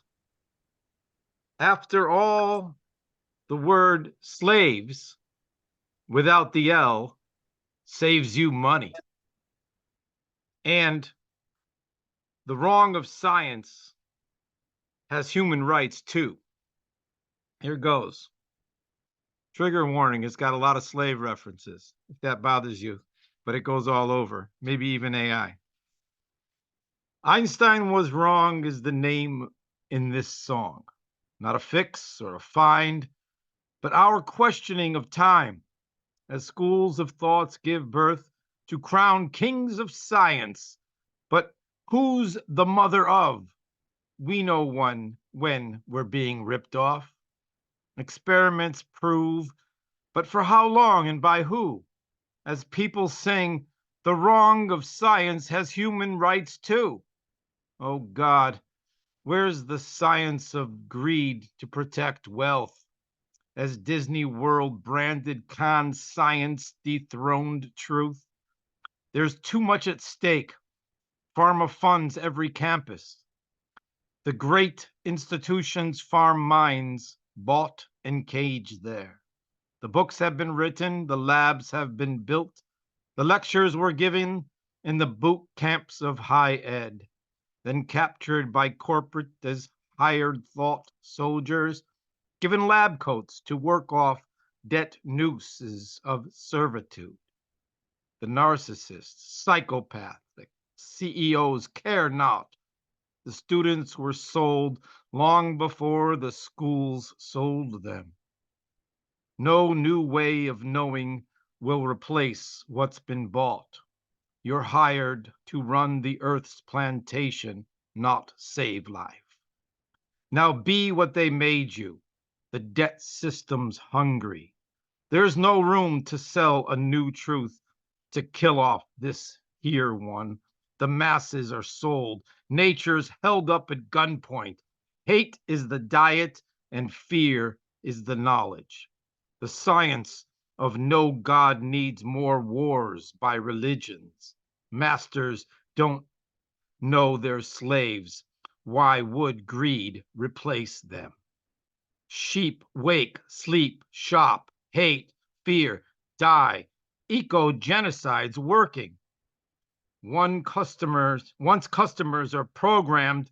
S2: After all, the word slaves without the L saves you money. And the wrong of science has human rights too. Here goes. Trigger warning, it's got a lot of slave references, if that bothers you, but it goes all over, maybe even AI. Einstein was wrong is the name in this song. Not a fix or a find, but our questioning of time as schools of thoughts give birth to crown kings of science. But who's the mother of? We know one when we're being ripped off. Experiments prove, but for how long and by who? As people sing, the wrong of science has human rights too. Oh God, where's the science of greed to protect wealth? As Disney World branded con science dethroned truth. There's too much at stake. Pharma funds every campus. The great institutions farm minds, bought and caged there. The books have been written, the labs have been built, the lectures were given in the boot camps of high ed, then captured by corporate as hired thought soldiers, given lab coats to work off debt nooses of servitude. The narcissists, psychopath, the CEOs care not. The students were sold long before the schools sold them. No new way of knowing will replace what's been bought. You're hired to run the earth's plantation, not save life. Now be what they made you. The debt system's hungry. There's no room to sell a new truth to kill off this here one. The masses are sold. Nature's held up at gunpoint. Hate is the diet and fear is the knowledge. The science of no God needs more wars by religions. Masters don't know their slaves. Why would greed replace them? Sheep wake, sleep, shop, hate, fear, die. Eco-genocide's working. Once customers are programmed,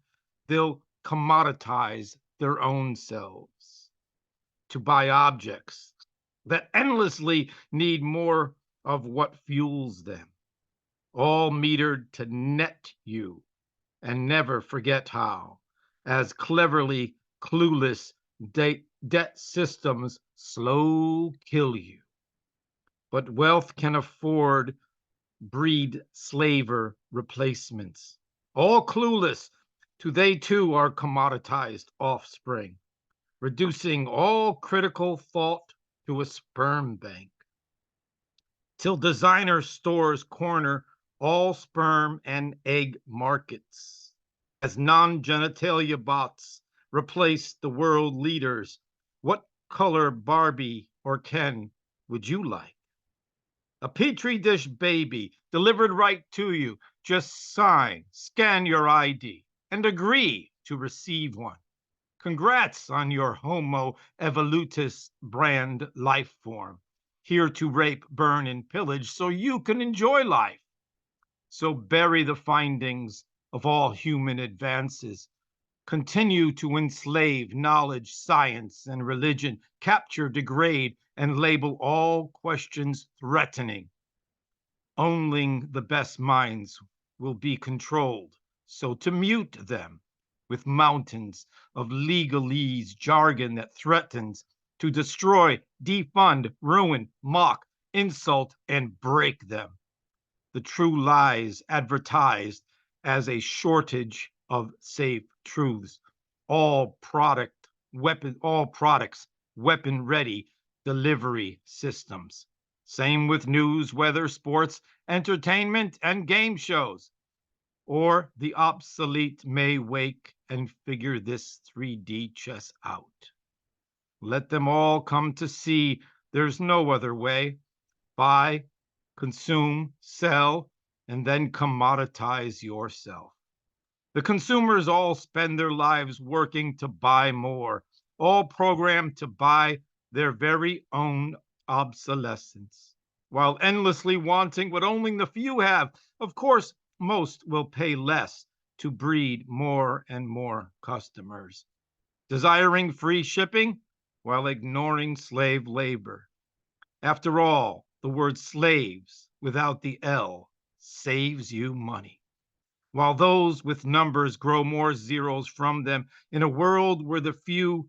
S2: they'll commoditize their own selves to buy objects that endlessly need more of what fuels them, all metered to net you and never forget how, as cleverly clueless debt systems slow kill you. But wealth can afford breed slaver replacements, all clueless to they too are commoditized offspring, reducing all critical thought to a sperm bank. Till designer stores corner all sperm and egg markets, as non-genitalia bots replace the world leaders. What color Barbie or Ken would you like? A petri dish baby delivered right to you. Just sign, scan your ID, and agree to receive one. Congrats on your Homo evolutus brand life form, here to rape, burn, and pillage so you can enjoy life. So bury the findings of all human advances. Continue to enslave knowledge, science, and religion, capture, degrade, and label all questions threatening. Only the best minds will be controlled. So to mute them with mountains of legalese jargon that threatens to destroy, defund, ruin, mock, insult, and break them. The true lies advertised as a shortage of safe truths. All products, weapon ready delivery systems. Same with news, weather, sports, entertainment, and game shows. Or the obsolete may wake and figure this 3D chess out. Let them all come to see there's no other way. Buy, consume, sell, and then commoditize yourself. The consumers all spend their lives working to buy more, all programmed to buy their very own obsolescence, while endlessly wanting what only the few have. Of course, most will pay less to breed more and more customers, desiring free shipping while ignoring slave labor. After all, the word slaves without the L saves you money, while those with numbers grow more zeros from them in a world where the few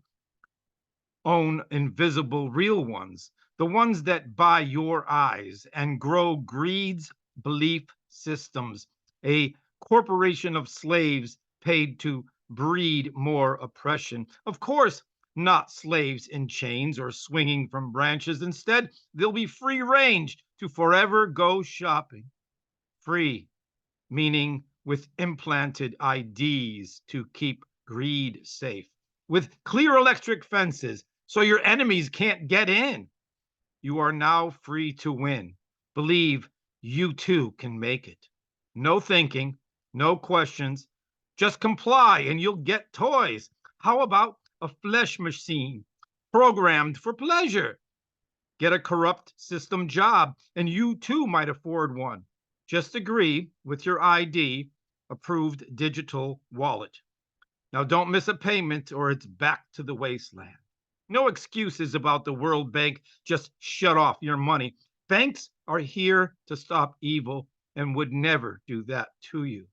S2: own invisible real ones, the ones that buy your eyes and grow greed's belief systems, a corporation of slaves paid to breed more oppression. Of course, not slaves in chains or swinging from branches. Instead, they'll be free range to forever go shopping. Free, meaning with implanted IDs to keep greed safe, with clear electric fences so your enemies can't get in. You are now free to win. Believe you too can make it. No thinking, no questions, just comply and you'll get toys. How about a flesh machine programmed for pleasure? Get a corrupt system job and you too might afford one. Just agree with your ID, approved digital wallet. Now don't miss a payment or it's back to the wasteland. No excuses about the World Bank. Just shut off your money. Banks are here to stop evil and would never do that to you.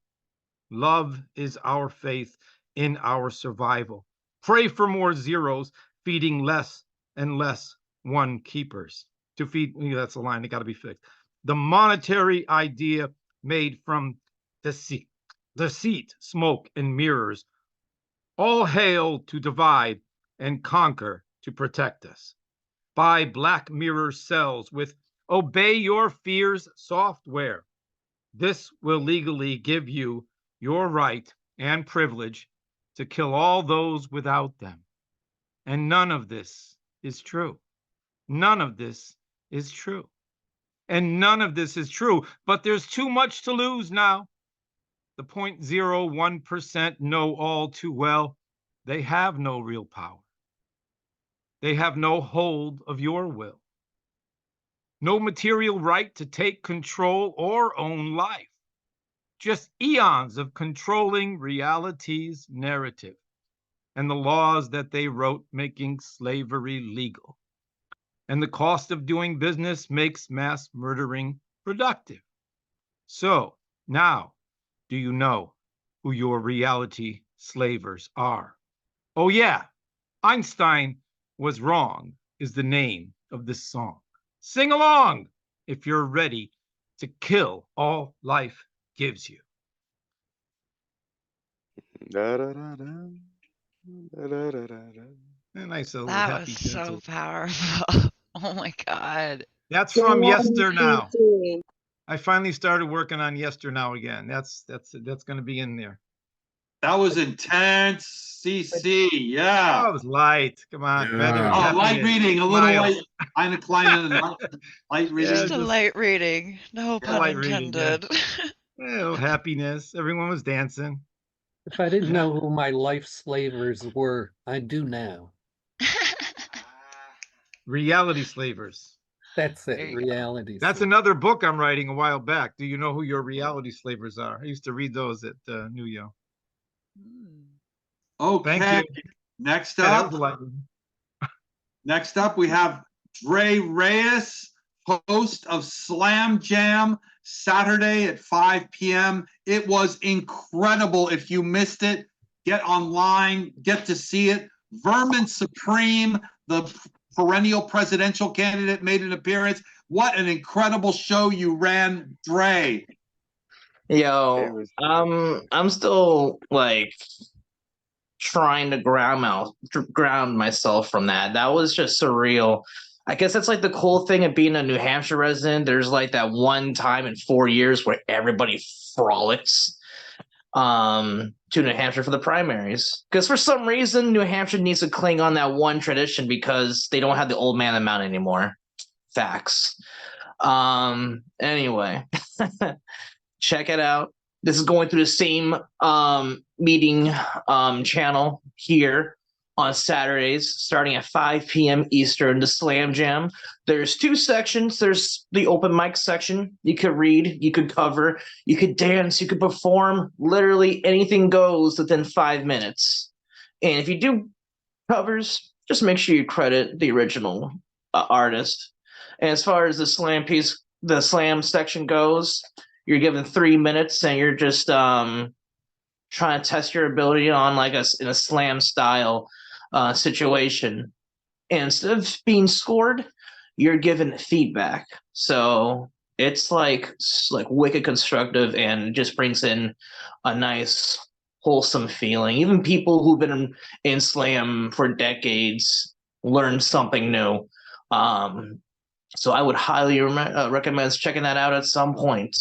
S2: Love is our faith in our survival. Pray for more zeros, feeding less and less one keepers. To feed, that's a line that got to be fixed. The monetary idea made from deceit, smoke, and mirrors. All hail to divide and conquer to protect us. Buy Black Mirror cells with Obey Your Fears software. This will legally give you your right and privilege to kill all those without them. And none of this is true. None of this is true. And none of this is true, but there's too much to lose now. The 0.01% know all too well they have no real power. They have no hold of your will, no material right to take control or own life, just eons of controlling reality's narrative and the laws that they wrote making slavery legal. And the cost of doing business makes mass murdering productive. So now, do you know who your reality slavers are? Oh yeah, Einstein was wrong is the name of this song. Sing along if you're ready to kill all life gives you.
S6: Da, da, da, da. Da, da, da, da, da.
S2: A nice little
S4: That
S2: happy,
S4: was so
S2: gentle.
S4: powerful. Oh my God.
S2: That's from Yester Now. I finally started working on Yester Now again. That's going to be in there.
S1: That was intense, CC. Yeah.
S2: Oh, it was light. Come on, feather.
S1: Oh, light
S2: happiness,
S1: reading, a little
S2: smile.
S1: light. Eine kleine light reading.
S4: Just a light reading. No pun
S2: light reading, yeah.
S4: intended.
S2: A little happiness. Everyone was dancing.
S8: If I didn't know who my life slavers were, I do now.
S2: Reality slavers.
S8: That's
S4: There
S8: it,
S4: you go.
S8: reality.
S2: That's
S8: slavers.
S2: another book I'm writing a while back. Do you know who your reality slavers are? I used to read those at New Yo.
S1: Okay.
S2: Thank you.
S1: Next
S2: Yeah, that
S1: up,
S2: was a lot of-
S1: next up, we have Dre Reyes, host of Slam Jam, Saturday at 5 p.m. It was incredible. If you missed it, get online, get to see it. Vermin Supreme, the perennial presidential candidate, made an appearance. What an incredible show you ran, Dre.
S6: Yo,
S16: I'm still like trying to ground myself from that. That was just surreal. I guess that's like the cool thing of being a New Hampshire resident. There's like that one time in 4 years where everybody frolics to New Hampshire for the primaries. Because for some reason, New Hampshire needs to cling on that one tradition because they don't have the old man amount anymore. Facts. Anyway, check it out. This is going through the same meeting channel here on Saturdays, starting at 5 p.m. Eastern, the Slam Jam. There's 2 sections. There's the open mic section. You could read, you could cover, you could dance, you could perform. Literally anything goes within 5 minutes. And if you do covers, just make sure you credit the original artist. And as far as the slam section goes, you're given 3 minutes and you're just trying to test your ability on like in a slam style situation. And instead of being scored, you're given feedback. So it's like wicked constructive and just brings in a nice wholesome feeling. Even people who've been in slam for decades learn something new. So I would highly recommend checking that out at some point.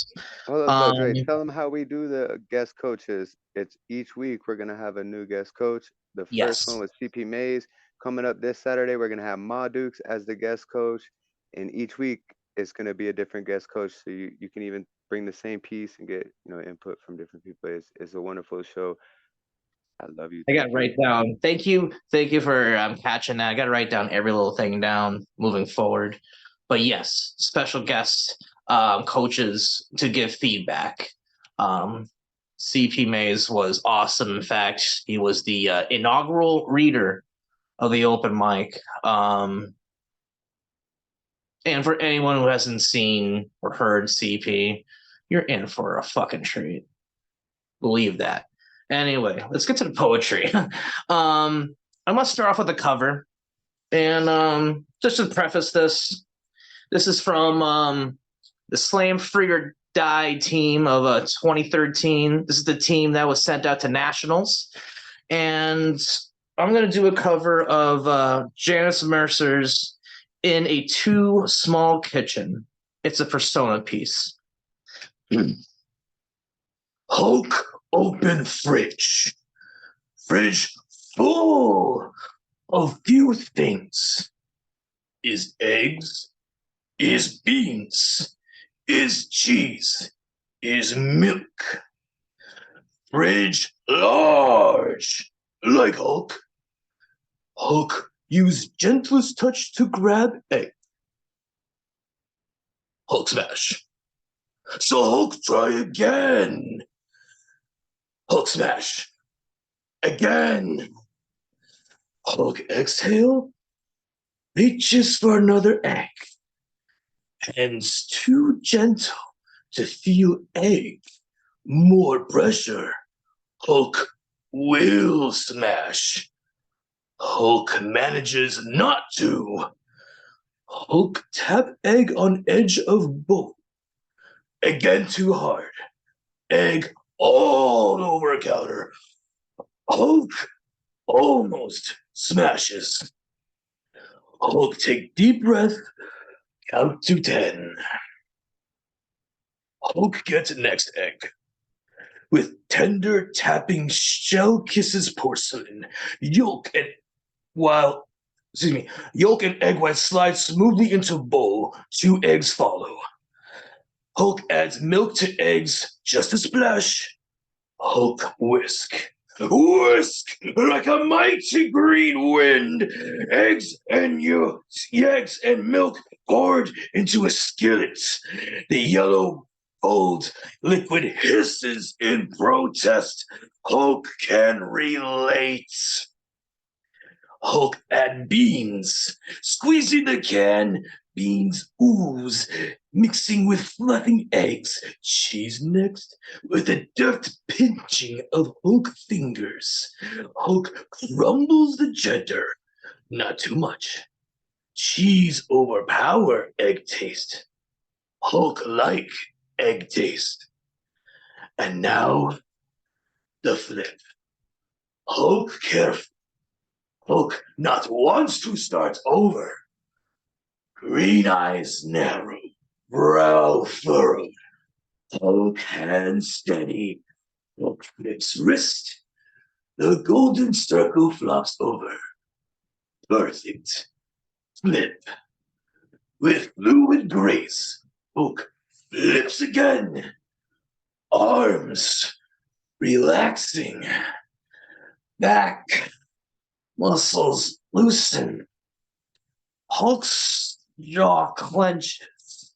S6: Hold up, Dre. Tell them how we do the guest coaches. It's each week we're gonna have a new guest coach. The first one was CP Mays. Coming up this Saturday, we're gonna have Ma Dukes as the guest coach, and each week it's gonna be a different guest coach. So you can even bring the same piece and get input from different people. It's a wonderful show. I love you.
S16: I got to write down. Thank you for catching that. I got to write down every little thing down moving forward. But yes, special guest coaches to give feedback. CP Mays was awesome. In fact, he was the inaugural reader of the open mic. And for anyone who hasn't seen or heard CP, you're in for a fucking treat. Believe that. Anyway, let's get to the poetry. I'm going to start off with the cover. And just to preface this is from the Slam Free or Die team of 2013. This is the team that was sent out to nationals. And I'm going to do a cover of Janice Mercer's In a Too Small Kitchen. It's a persona piece. Hulk open fridge. Fridge full of few things. Is eggs, is beans, is cheese, is milk. Fridge large, like Hulk. Hulk use gentlest touch to grab egg. Hulk smash. So Hulk try again. Hulk smash. Again. Hulk exhale. Reaches for another egg. Hands too gentle to feel egg. More pressure. Hulk will smash. Hulk manages not to. Hulk tap egg on edge of bowl. Again too hard. Egg all over counter. Hulk almost smashes. Hulk take deep breath. Count to 10. Hulk gets next egg. With tender tapping shell kisses porcelain. Yolk and egg white slide smoothly into bowl. 2 eggs follow. Hulk adds milk to eggs, just a splash. Hulk whisk. Whisk like a mighty green wind. Eggs and milk poured into a skillet. The yellow gold liquid hisses in protest. Hulk can relate. Hulk add beans. Squeezing the can, beans ooze, mixing with fluffing eggs. Cheese next, with a deft pinching of Hulk fingers. Hulk crumbles the cheddar, not too much. Cheese overpower egg taste. Hulk like egg taste. And now, the flip. Hulk careful. Hulk not wants to start over.
S17: green eyes narrow, brow furrowed, Hulk hand steady, Hulk flips wrist, the golden circle flops over. Perfect. Flip. With fluid grace, Hulk flips again. Arms relaxing. Back. Muscles loosen. Hulk's jaw clenches.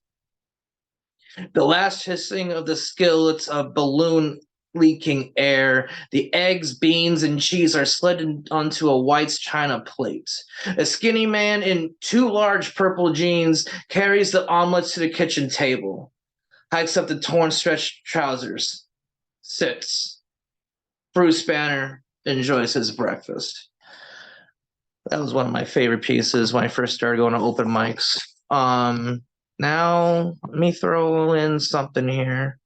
S17: The last hissing of the skillets of balloon leaking air. The eggs, beans, and cheese are slid onto a white china plate. A skinny man in 2 large purple jeans carries the omelets to the kitchen table, hikes up the torn stretched trousers, sits. Bruce Banner enjoys his breakfast. That was one of my favorite pieces when I first started going to open mics. Now let me throw in something here.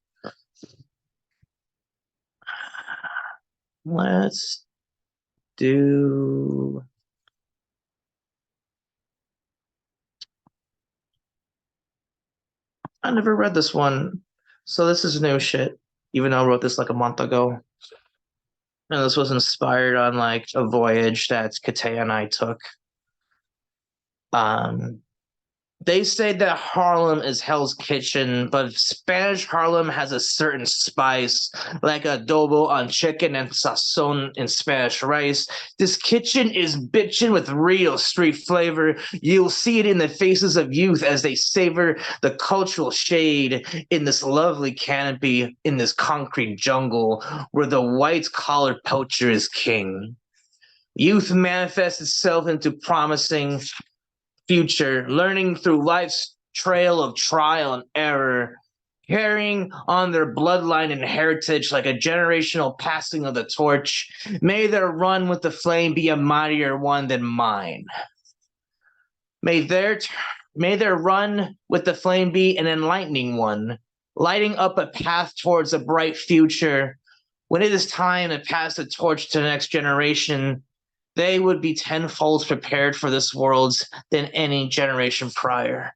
S17: Let's do. I never read this one, so this is new shit, even though I wrote this like a month ago. And this was inspired on like a voyage that Katea and I took. They say that Harlem is Hell's Kitchen, but Spanish Harlem has a certain spice, like adobo on chicken and sazon in Spanish rice. This kitchen is bitchin' with real street flavor. You'll see it in the faces of youth as they savor the cultural shade in this lovely canopy in this concrete jungle where the white-collar poacher is king. Youth manifests itself into promising future, learning through life's trail of trial and error, carrying on their bloodline and heritage like a generational passing of the torch. May their run with the flame be a mightier one than mine. May their run with the flame be an enlightening one, lighting up a path towards a bright future. When it is time to pass the torch to the next generation, they would be tenfold prepared for this world than any generation prior.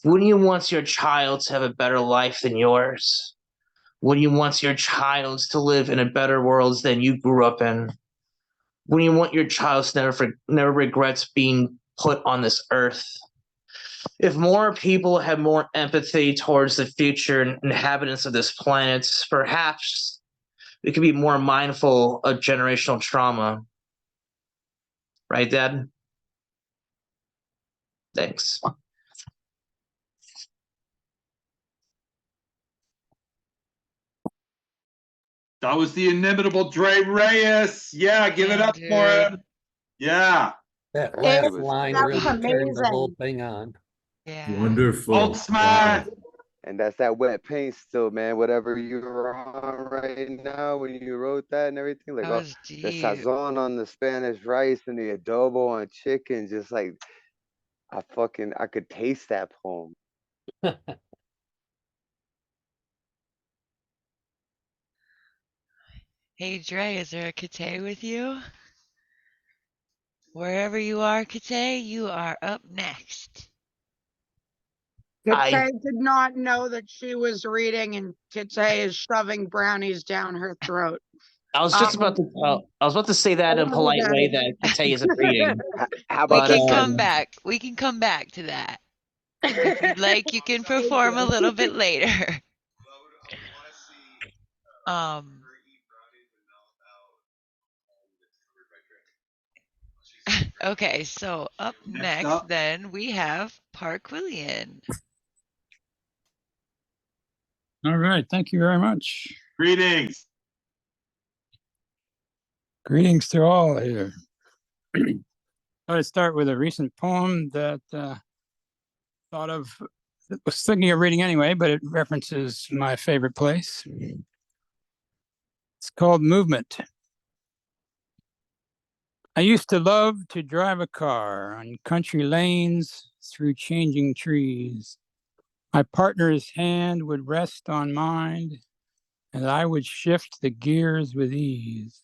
S17: Wouldn't you want your child to have a better life than yours? Wouldn't you want your child to live in a better world than you grew up in? Wouldn't you want your child to never regrets being put on this earth? If more people had more empathy towards the future inhabitants of this planet, perhaps we could be more mindful of generational trauma. Right, Dad? Thanks.
S1: That was the inimitable Dre Reyes. Yeah, give it up for him. Yeah.
S8: That last
S6: was
S8: line
S6: great.
S8: really
S5: That's
S8: turned the whole
S5: amazing.
S8: thing on.
S4: Yeah.
S12: Wonderful.
S1: Hulk smash.
S6: And that's that wet paint still, man. Whatever you were on right now when you wrote that and everything, like
S4: That was
S6: the
S4: deep.
S6: sazon on the Spanish rice and the adobo on chicken, just like I could taste that poem.
S4: Hey Dre, is there a Kate with you? Wherever you are, Kate, you are up next.
S18: Kitsay did not know that she was reading, and Kitsay is shoving brownies down her throat.
S16: I was just about to say that in a polite way that Kate isn't reading.
S6: How
S4: We
S6: about
S4: can come back. We can come back to that. If you'd like, you can perform a little bit later. Okay, so up next then we have Parquillian.
S19: All right, thank you very much.
S1: Greetings.
S19: Greetings to all here. I'll start with a recent poem that was thinking of reading anyway, but it references my favorite place. It's called Movement. I used to love to drive a car on country lanes through changing trees. My partner's hand would rest on mine, and I would shift the gears with ease.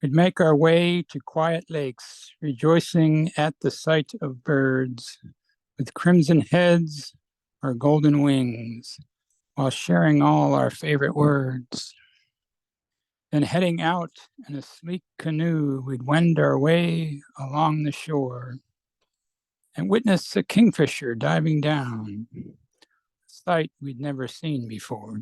S19: We'd make our way to quiet lakes, rejoicing at the sight of birds, with crimson heads or golden wings, while sharing all our favorite words. Then heading out in a sleek canoe, we'd wend our way along the shore and witness a kingfisher diving down, a sight we'd never seen before.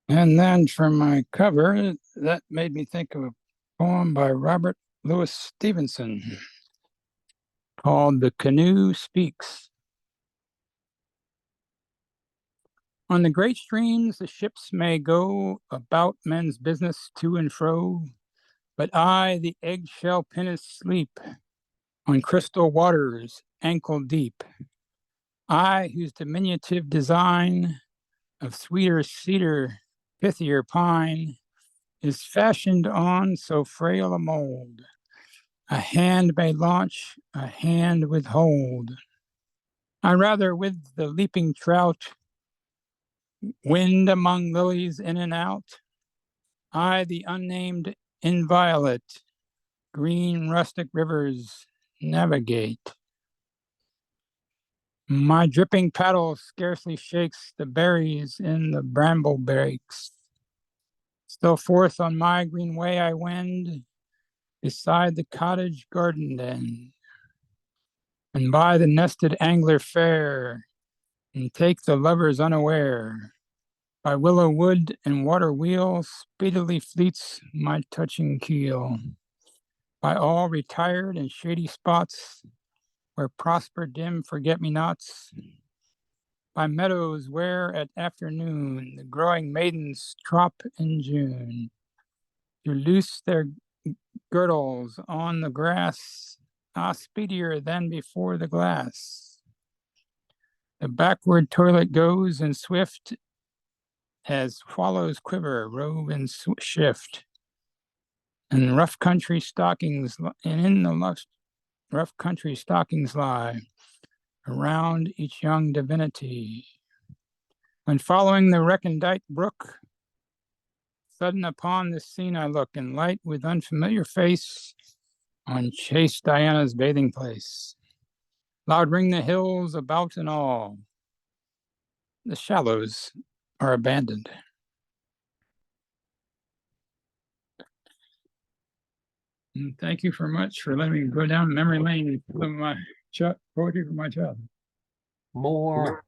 S19: And then for my cover, that made me think of a poem by Robert Louis Stevenson called The Canoe Speaks. On the great streams, the ships may go about men's business to and fro, but I, the eggshell pinnace, sleep on crystal waters ankle deep. I, whose diminutive design of sweeter cedar, pithier pine, is fashioned on so frail a mold. A hand may launch, a hand withhold. I rather with the leaping trout wind among lilies in and out. I, the unnamed inviolate, green rustic rivers navigate. My dripping paddle scarcely shakes the berries in the bramble brakes. Still forth on my green way I wend, beside the cottage garden end, and by the nested angler fair, and take the lovers unaware. By willow wood and water wheel speedily fleets my touching keel. By all retired and shady spots, where prosper dim forget-me-nots. By meadows where at afternoon the growing maidens trop in June, to loose their girdles on the grass, speedier than before the glass. The backward toilet goes and swift as swallows quiver, rove and shift. And rough country stockings, and in the rough country stockings lie around each young divinity. When following the recondite brook, sudden upon this scene I look, and light with unfamiliar face on chaste Diana's bathing place. Loud ring the hills about and all. The shallows are abandoned. And thank you very much for letting me go down memory lane with my poetry from my child.
S8: More.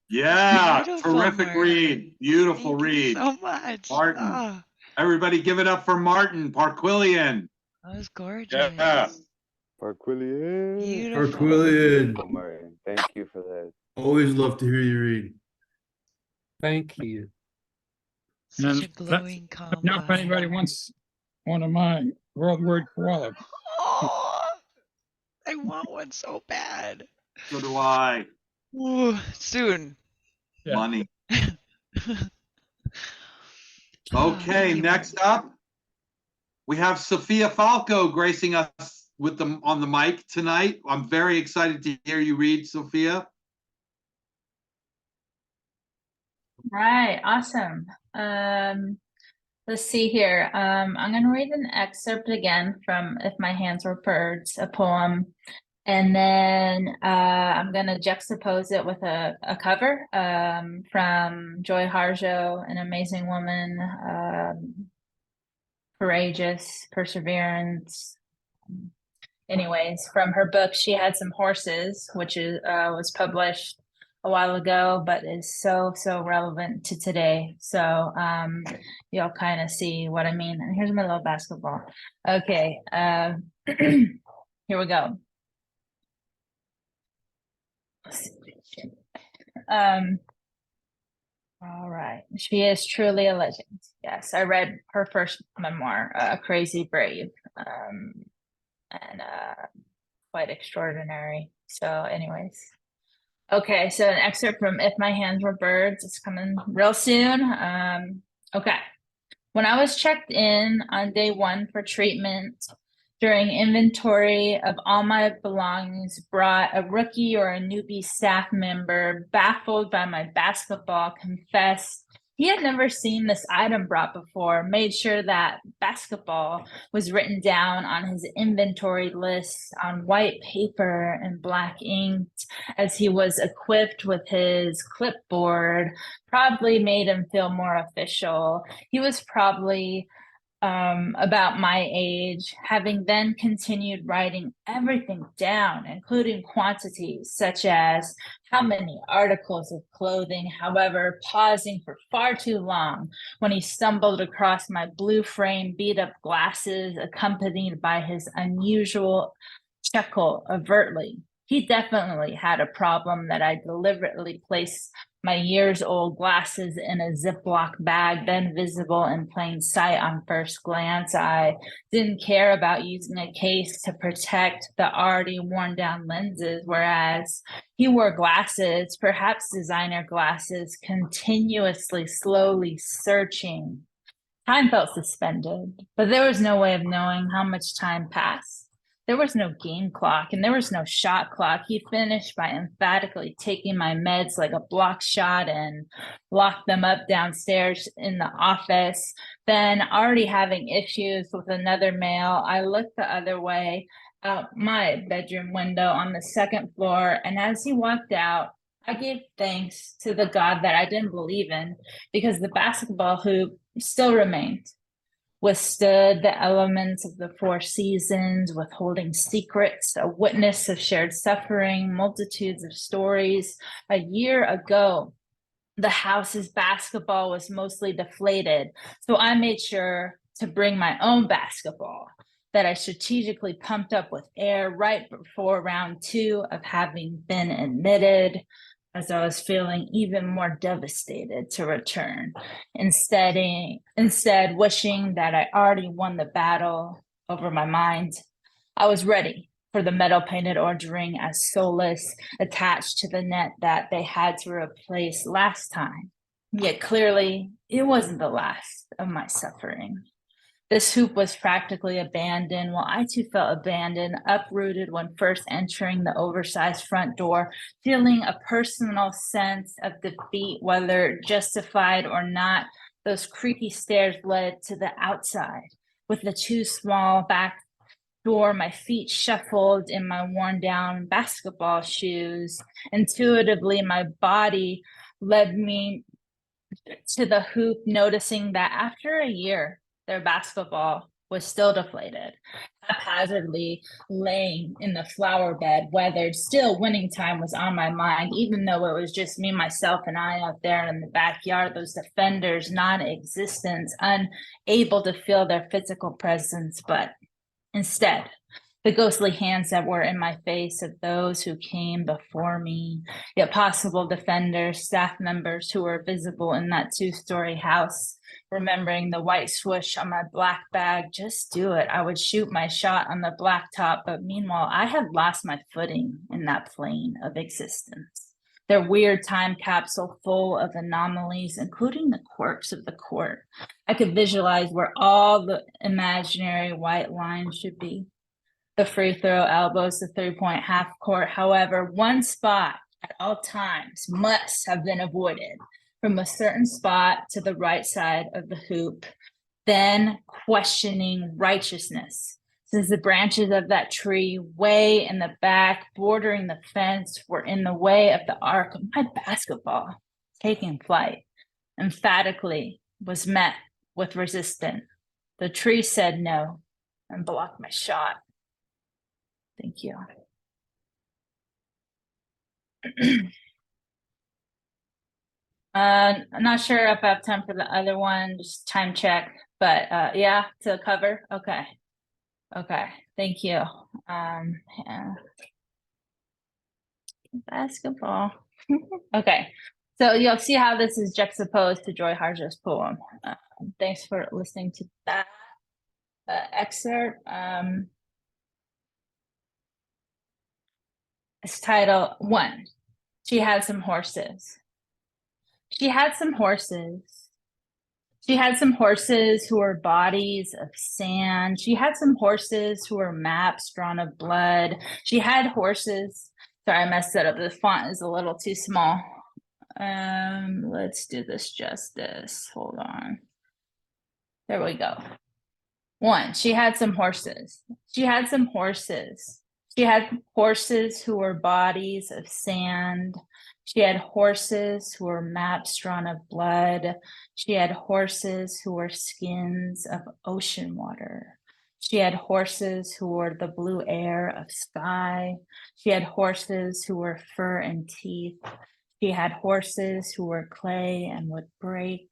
S1: Yeah,
S4: Beautiful,
S1: terrific
S4: Martin.
S1: read. Beautiful
S4: Thank you
S1: read.
S4: so much.
S1: Martin.
S4: Ah,
S1: Everybody give it up for Martin Parquillian.
S4: that was gorgeous.
S1: Yeah.
S6: Parquillian.
S4: Beautiful.
S12: Parquillian.
S6: Oh, Martin, thank you for that.
S12: Always love to hear you read.
S8: Thank you.
S4: Such a glowing
S19: Now, if anybody wants one of my world word koala.
S4: Oh, I want one so bad.
S1: So do I.
S4: Ooh, soon.
S19: Yeah.
S1: Money. Okay, next up, we have Sophia Falco gracing us with them on the mic tonight. I'm very excited to hear you read, Sophia.
S20: Right, awesome. Let's see here. I'm going to read an excerpt again from If My Hands Were Birds, a poem, and then I'm going to juxtapose it with a cover from Joy Harjo, an amazing woman, courageous, perseverance. Anyways, from her book, She Had Some Horses, which was published a while ago, but is so relevant to today. So you'll kind of see what I mean. And here's my little basketball. Okay, here we go. All right. She is truly a legend. Yes, I read her first memoir, Crazy Brave, and quite extraordinary. So anyways. Okay, so an excerpt from If My Hands Were Birds. It's coming real soon. Okay. When I was checked in on day 1 for treatment, during inventory of all my belongings, brought a rookie or a newbie staff member, baffled by my basketball, confessed He had never seen this item brought before, made sure that basketball was written down on his inventory list on white paper and black ink as he was equipped with his clipboard, probably made him feel more official. He was probably about my age, having then continued writing everything down, including quantities such as how many articles of clothing, however, pausing for far too long when he stumbled across my blue frame beat up glasses, accompanied by his unusual chuckle overtly. He definitely had a problem that I deliberately placed my years-old glasses in a Ziploc bag, then visible in plain sight on first glance. I didn't care about using a case to protect the already worn-down lenses, whereas he wore glasses, perhaps designer glasses, continuously, slowly searching. Time felt suspended, but there was no way of knowing how much time passed. There was no game clock and there was no shot clock. He finished by emphatically taking my meds like a block shot and locked them up downstairs in the office. Then, already having issues with another male, I looked the other way out my bedroom window on the second floor. And as he walked out, I gave thanks to the God that I didn't believe in, because the basketball hoop still remained. Withstood the elements of the 4 seasons, withholding secrets, a witness of shared suffering, multitudes of stories. A year ago, the house's basketball was mostly deflated, so I made sure to bring my own basketball that I strategically pumped up with air right before round 2 of having been admitted, as I was feeling even more devastated to return, instead wishing that I already won the battle over my mind. I was ready for the metal painted orange ring as solace attached to the net that they had to replace last time. Yet clearly, it wasn't the last of my suffering. This hoop was practically abandoned, while I too felt abandoned, uprooted when first entering the oversized front door, feeling a personal sense of defeat, whether justified or not. Those creaky stairs led to the outside. With the too small back door, my feet shuffled in my worn down basketball shoes. Intuitively, my body led me to the hoop, noticing that after a year, their basketball was still deflated, haphazardly laying in the flower bed, weathered. Still, winning time was on my mind, even though it was just me, myself, and I out there in the backyard, those defenders, non-existent, unable to feel their physical presence, but instead, the ghostly hands that were in my face of those who came before me, yet possible defenders, staff members who were visible in that 2-story house, remembering the white swoosh on my black bag. Just do it. I would shoot my shot on the blacktop, but meanwhile, I had lost my footing in that plane of existence. Their weird time capsule full of anomalies, including the quirks of the court. I could visualize where all the imaginary white lines should be. The free throw elbows, the 3-point half court. However, one spot at all times must have been avoided, from a certain spot to the right side of the hoop, then questioning righteousness, since the branches of that tree way in the back, bordering the fence, were in the way of the arc of my basketball taking flight. Emphatically was met with resistance. The tree said no and blocked my shot. Thank you. I'm not sure if I have time for the other one, just time check, but yeah, to cover. Okay. Thank you. Yeah. Basketball. Okay, so you'll see how this is juxtaposed to Joy Harjo's poem. Thanks for listening to that excerpt. It's titled 1. She had some horses. She had some horses. She had some horses who were bodies of sand. She had some horses who were maps drawn of blood. She had horses. Sorry, I messed that up. The font is a little too small. Let's do this justice. Hold on. There we go. 1, she had some horses. She had some horses. She had horses who were bodies of sand. She had horses who were maps drawn of blood. She had horses who were skins of ocean water. She had horses who were the blue air of sky. She had horses who were fur and teeth. She had horses who were clay and would break.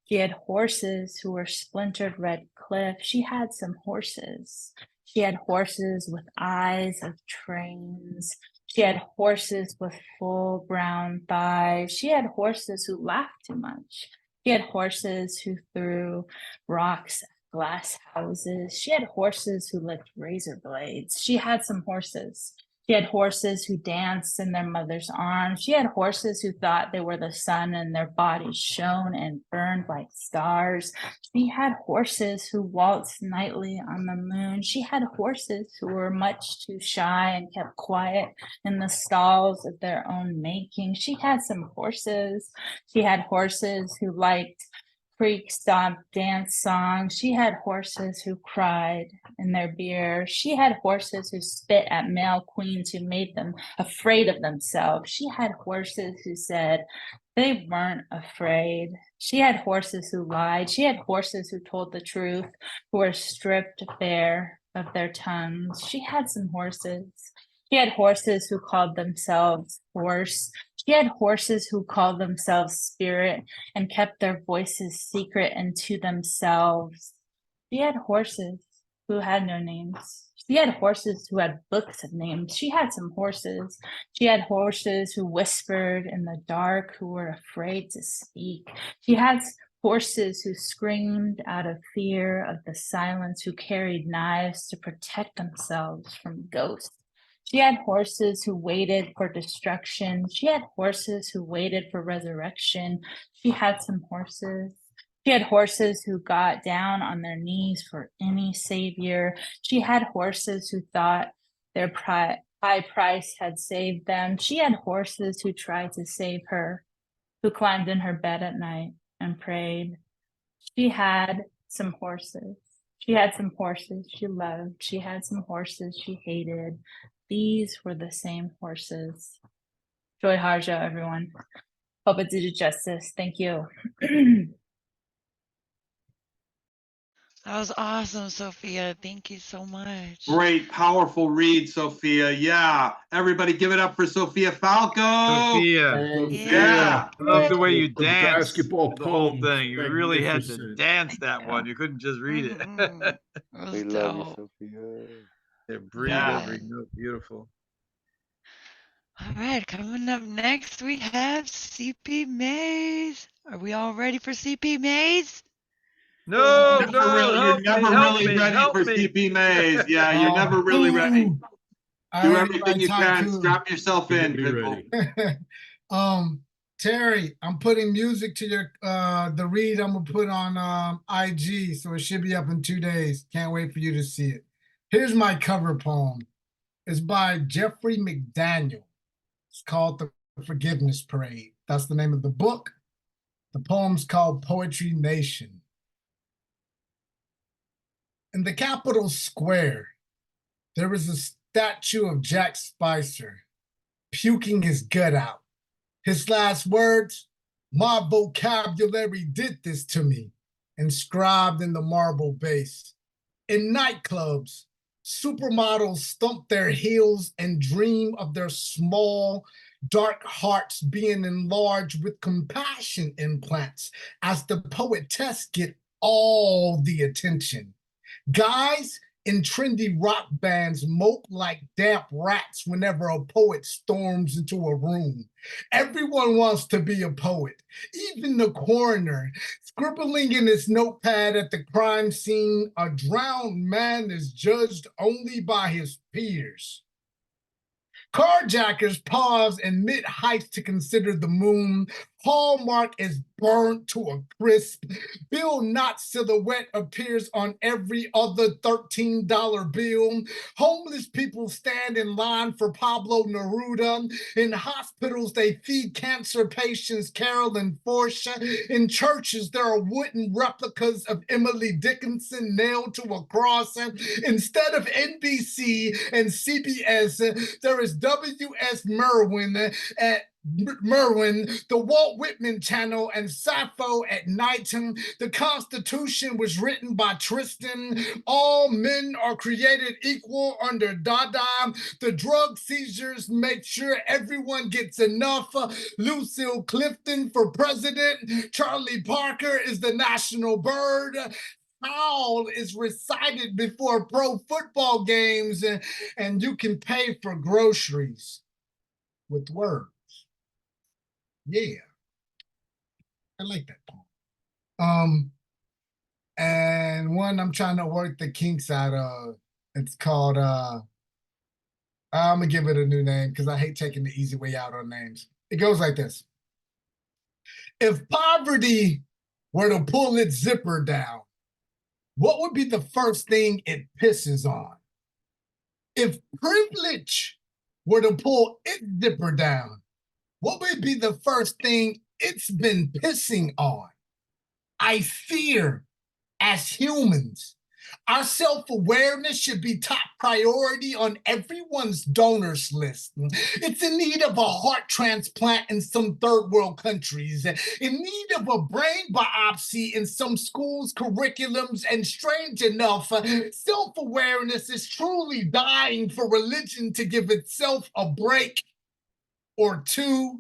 S20: She had horses who were splintered red cliff. She had some horses. She had horses with eyes of trains. She had horses with full brown thighs. She had horses who laughed too much. She had horses who threw rocks at glass houses. She had horses who licked razor blades. She had some horses. She had horses who danced in their mother's arms. She had horses who thought they were the sun and their bodies shone and burned like stars. She had horses who waltzed nightly on the moon. She had horses who were much too shy and kept quiet in the stalls of their own making. She had some horses. She had horses who liked creek stomp dance songs. She had horses who cried in their beer. She had horses who spit at male queens who made them afraid of themselves. She had horses who said they weren't afraid. She had horses who lied. She had horses who told the truth, who were stripped bare of their tongues. She had some horses. She had horses who called themselves horse. She had horses who called themselves spirit and kept their voices secret and to themselves. She had horses who had no names. She had horses who had books of names. She had some horses. She had horses who whispered in the dark, who were afraid to speak. She had horses who screamed out of fear of the silence, who carried knives to protect themselves from ghosts. She had horses who waited for destruction. She had horses who waited for resurrection. She had some horses. She had horses who got down on their knees for any savior. She had horses who thought their high price had saved them. She had horses who tried to save her, who climbed in her bed at night and prayed. She had some horses. She had some horses she loved. She had some horses she hated. These were the same horses. Joy Harjo, everyone. Hope it did it justice. Thank you.
S4: That was awesome, Sophia. Thank you so much.
S1: Great, powerful read, Sophia. Yeah. Everybody give it up for Sophia Falco.
S2: Sophia.
S1: Yeah.
S2: I love the way you
S12: The
S2: danced
S12: basketball
S2: the whole
S12: poem.
S2: thing. You really had to
S12: Magnificent.
S2: dance that one. You couldn't just read it.
S4: That was
S6: We love you,
S4: dope.
S6: Sophia.
S2: Yeah, breathe
S1: Yeah.
S2: every note. Beautiful.
S4: All right, coming up next, we have CP Mays. Are we all ready for CP Mays?
S2: No,
S1: You're
S2: no,
S1: never really ready for CP Mays. Yeah, you're never really ready.
S14: Ooh. All
S1: Do
S14: right,
S1: everything you
S14: my
S1: can.
S14: tycoon.
S1: Strap yourself in.
S12: Be ready.
S14: Terry, I'm putting music to your the read I'm gonna put on IG, so it should be up in 2 days. Can't wait for you to see it. Here's my cover poem. It's by Jeffrey McDaniel. It's called The Forgiveness Parade. That's the name of the book. The poem's called Poetry Nation. In the Capitol Square, there is a statue of Jack Spicer, puking his gut out. His last words, "My vocabulary did this to me," inscribed in the marble base. In nightclubs, supermodels stump their heels and dream of their small, dark hearts being enlarged with compassion implants as the poetess get all the attention. Guys in trendy rock bands mope like damp rats whenever a poet storms into a room. Everyone wants to be a poet, even the coroner. Scribbling in his notepad at the crime scene, a drowned man is judged only by his peers. Carjackers pause in mid-heights to consider the moon. Hallmark is burned to a crisp. Bill Knott's silhouette appears on every other $13 bill. Homeless people stand in line for Pablo Neruda. In hospitals, they feed cancer patients Carol and Portia. In churches, there are wooden replicas of Emily Dickinson nailed to a cross. Instead of NBC and CBS, there is W.S. Merwin, the Walt Whitman channel, and Sappho at night. The Constitution was written by Tristan. All men are created equal under Dada. The drug seizures make sure everyone gets enough. Lucille Clifton for president. Charlie Parker is the national bird. Howl is recited before pro football games, and you can pay for groceries with words. Yeah, I like that poem. And one I'm trying to work the kinks out of. It's called I'm gonna give it a new name because I hate taking the easy way out on names. It goes like this. If poverty were to pull its zipper down, what would be the first thing it pisses on? If privilege were to pull its zipper down, what would be the first thing it's been pissing on? I fear, as humans, our self-awareness should be top priority on everyone's donors list. It's in need of a heart transplant in some third world countries, in need of a brain biopsy in some schools' curriculums, and strange enough, self-awareness is truly dying for religion to give itself a break or two.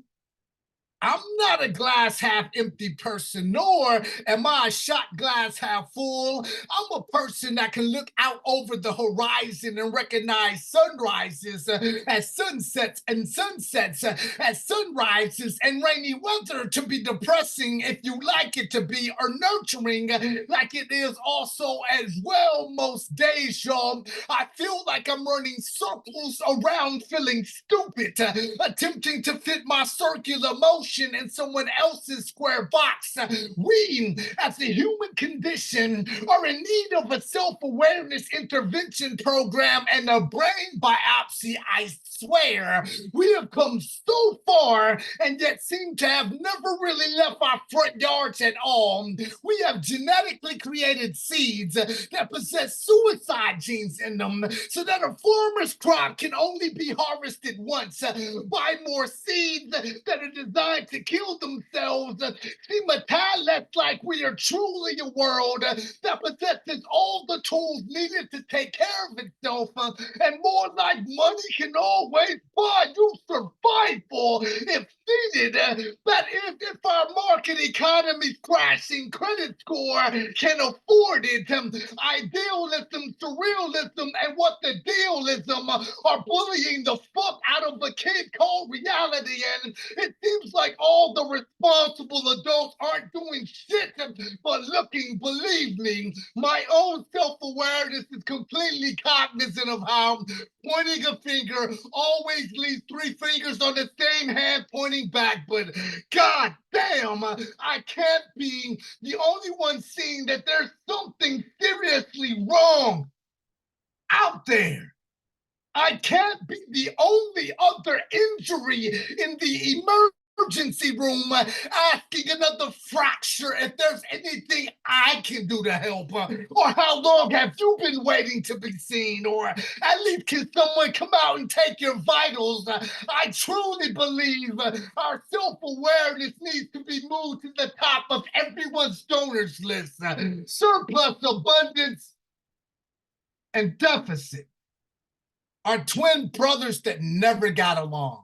S14: I'm not a glass half empty person, nor am I a shot glass half full. I'm a person that can look out over the horizon and recognize sunrises as sunsets and sunsets as sunrises, and rainy weather to be depressing if you like it to be, or nurturing like it is also as well. Most days, y'all, I feel like I'm running circles around feeling stupid, attempting to fit my circular motion in someone else's square box. We, as the human condition, are in need of a self-awareness intervention program and a brain biopsy, I swear. We have come so far and yet seem to have never really left our front yards at all. We have genetically created seeds that possess suicide genes in them so that a farmer's crop can only be harvested once. Buy more seeds that are designed to kill themselves seem a tad less like we are truly a world that possesses all the tools needed to take care of itself, and more like money can always buy you survival if needed. That if our market economy's crashing credit score can afford it, idealism, surrealism, and what the dealism are bullying the fuck out of a kid called reality, and it seems like all the responsible adults aren't doing shit but looking. Believe me, my own self-awareness is completely cognizant of how pointing a finger always leaves three fingers on the same hand pointing back, but god damn, I can't be the only one seeing that there's something seriously wrong out there. I can't be the only other injury in the emergency room asking another fracture if there's anything I can do to help. Or how long have you been waiting to be seen? Or at least can someone come out and take your vitals? I truly believe our self-awareness needs to be moved to the top of everyone's donors list. Surplus, abundance, and deficit are twin brothers that never got along.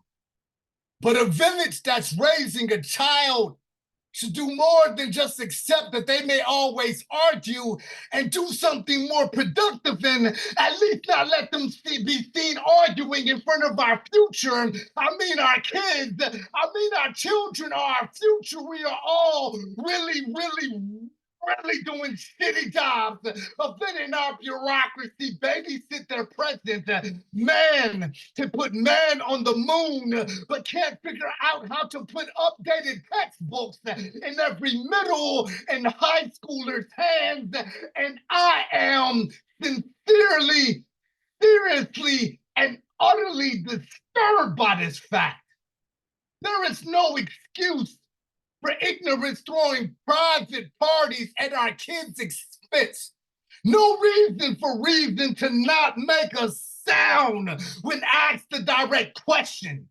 S14: But a village that's raising a child should do more than just accept that they may always argue and do something more productive, and at least not let them be seen arguing in front of our future. I mean our kids, I mean our children are our future. We are all really, really really doing shitty jobs of letting our bureaucracy babysit their president. Man can put man on the moon, but can't figure out how to put updated textbooks in every middle and high schooler's hands. And I am sincerely, seriously, and utterly disturbed by this fact. There is no excuse for ignorance throwing private parties at our kids' expense. No reason for reason to not make a sound when asked the direct question.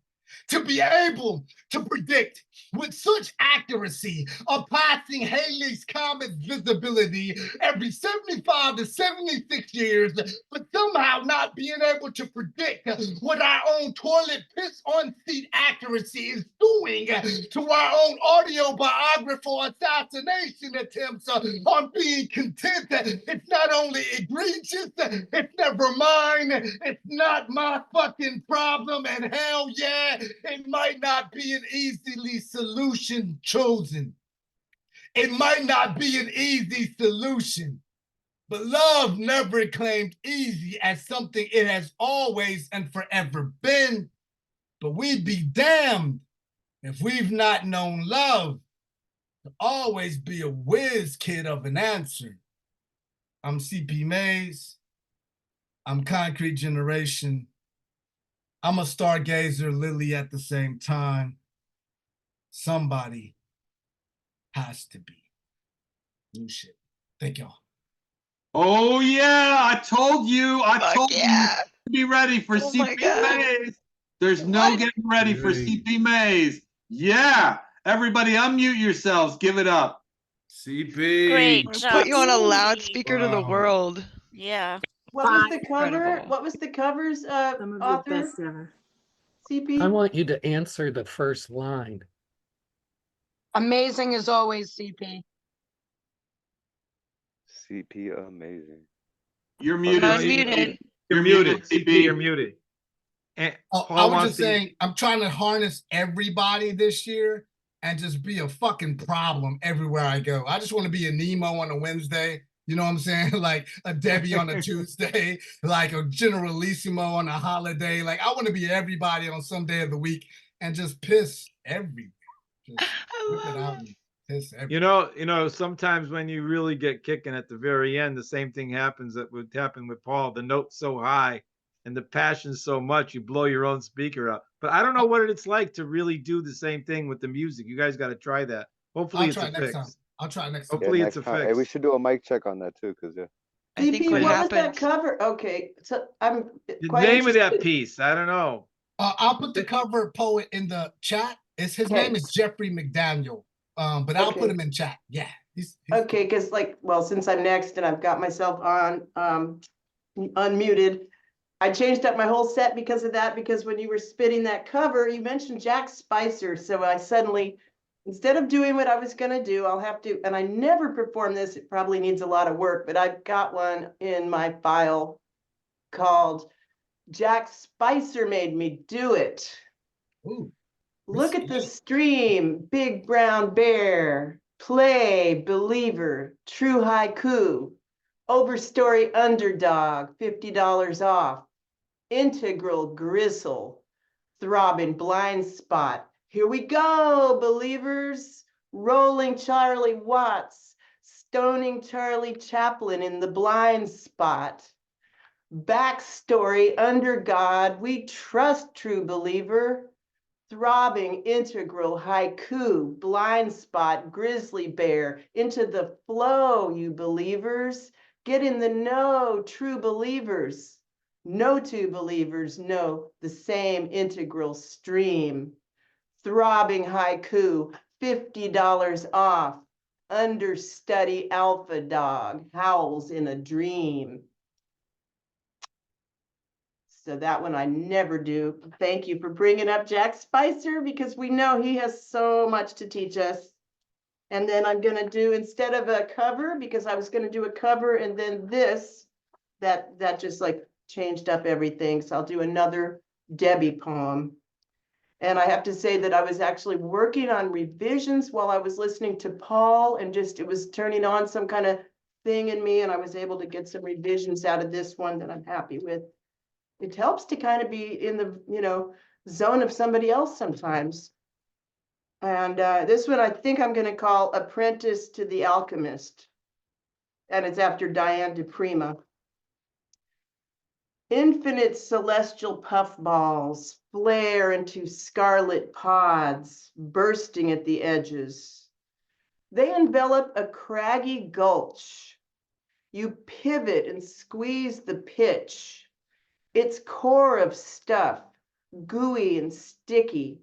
S14: To be able to predict with such accuracy a passing Halley's Comet's visibility every 75 to 76 years, but somehow not being able to predict what our own toilet piss on seat accuracy is doing to our own autobiographical assassination attempts on being content. It's not only egregious, it's never mine, it's not my fucking problem, and hell yeah, it might not be an easily solution chosen. It might not be an easy solution, but love never claimed easy as something it has always and forever been. But we'd be damned if we've not known love to always be a whiz kid of an answer. I'm CP Mays. I'm Concrete Generation. I'm a stargazer Lily at the same time. Somebody has to be. New shit. Thank y'all.
S1: Oh yeah, I told you. I told you to be ready for
S4: Oh my
S1: CP
S4: God.
S1: Mays. There's no getting ready for CP Mays. Yeah, everybody unmute yourselves. Give it up.
S12: CP.
S15: Great
S4: Put
S15: job.
S4: you on a loudspeaker to the
S12: Wow.
S4: world.
S15: Yeah.
S5: What was the cover?
S4: Incredible.
S5: What was the cover's
S11: Some of the
S5: author?
S11: best ever.
S5: CP?
S8: I want you to answer the first line.
S18: Amazing as always, CP.
S6: CP amazing.
S1: You're
S2: You
S1: muted.
S2: know,
S4: Unmuted.
S2: You're muted. CP, you're muted. And
S14: I
S2: Paul
S14: was
S2: wants
S14: just
S2: to.
S14: saying, I'm trying to harness everybody this year and just be a fucking problem everywhere I go. I just want to be a Nemo on a Wednesday. You know what I'm saying? Like a Debby on a Tuesday, like a Generalissimo on a holiday. Like I want to be everybody on some day of the week and just piss everywhere. Just whip it out and piss everywhere.
S2: You know, sometimes when you really get kicking at the very end, the same thing happens that would happen with Paul. The note's so high and the passion's so much, you blow your own speaker out. But I don't know what it's like to really do the same thing with the music. You guys got to try that. Hopefully
S14: I'll
S2: it's
S14: try
S2: a
S14: it next
S2: fix.
S14: time. I'll try it next time.
S2: Hopefully
S6: Yeah,
S2: it's a
S6: next time.
S2: fix.
S6: Hey, we should do a mic check on that too, because
S4: I think
S5: CP,
S4: what
S5: what was that
S4: happens.
S5: cover? Okay, so I'm
S2: The
S5: quite
S2: name of that
S5: interested.
S2: piece, I don't know.
S14: I'll put the cover poet in the chat. His name is Jeffrey McDaniel. But I'll put him in chat. Yeah. He's
S5: Okay, because well, since I'm next and I've got myself on unmuted, I changed up my whole set because of that, because when you were spitting that cover, you mentioned Jack Spicer. So I suddenly, instead of doing what I was gonna do, I'll have to, and I never perform this, it probably needs a lot of work, but I've got one in my file called Jack Spicer Made Me Do It.
S14: Ooh.
S5: Look at the stream, big brown bear, play, believer, true haiku, overstory underdog, $50 off, integral gristle, throbbing blind spot. Here we go, believers, rolling Charlie Watts, stoning Charlie Chaplin in the blind spot. Backstory under God, we trust true believer. Throbbing integral haiku, blind spot, grizzly bear, into the flow, you believers. Get in the know, true believers. No two believers know the same integral stream. Throbbing haiku, $50 off. Understudy alpha dog, howls in a dream. So that one I never do. Thank you for bringing up Jack Spicer, because we know he has so much to teach us. And then I'm gonna do, instead of a cover, because I was gonna do a cover and then this, that just like changed up everything. So I'll do another Debby poem.
S21: And I have to say that I was actually working on revisions while I was listening to Paul, and just, it was turning on some kind of thing in me, and I was able to get some revisions out of this one that I'm happy with. It helps to kind of be in the, zone of somebody else sometimes. And this one I think I'm going to call Apprentice to the Alchemist. And it's after Diane de Prima. Infinite celestial puffballs flare into scarlet pods, bursting at the edges. They envelop a craggy gulch. You pivot and squeeze the pitch. Its core of stuff, gooey and sticky.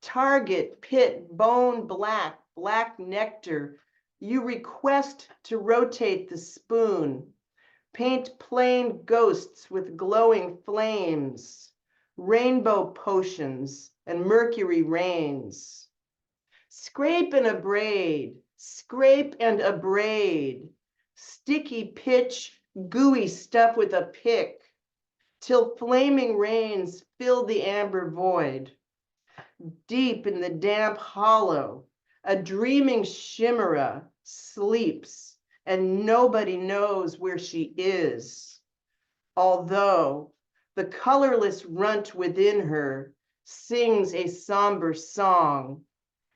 S21: Target, pit, bone, black nectar. You request to rotate the spoon. Paint plain ghosts with glowing flames, rainbow potions and mercury rains. Scrape and abrade, sticky pitch, gooey stuff with a pick, till flaming rains fill the amber void. Deep in the damp hollow, a dreaming chimera sleeps, and nobody knows where she is. Although the colorless runt within her sings a somber song,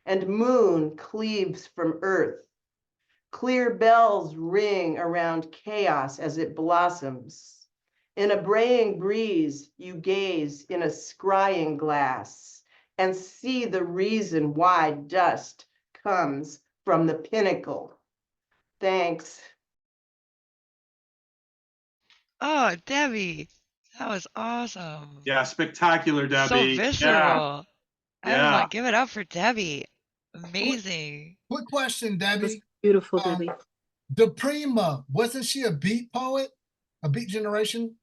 S21: and moon cleaves from earth. Clear bells ring around chaos as it blossoms. In a braying breeze, you gaze in a scrying glass and see the reason why dust comes from the pinnacle. Thanks.
S4: Oh, Debbie, that was awesome.
S1: Yeah, spectacular,
S4: So
S1: Debbie.
S4: visceral.
S1: Yeah.
S4: Give it up for Debbie. Amazing.
S14: Quick question, Debbie.
S13: Beautiful, Debbie.
S14: De Prima, wasn't she a beat poet? A beat generation?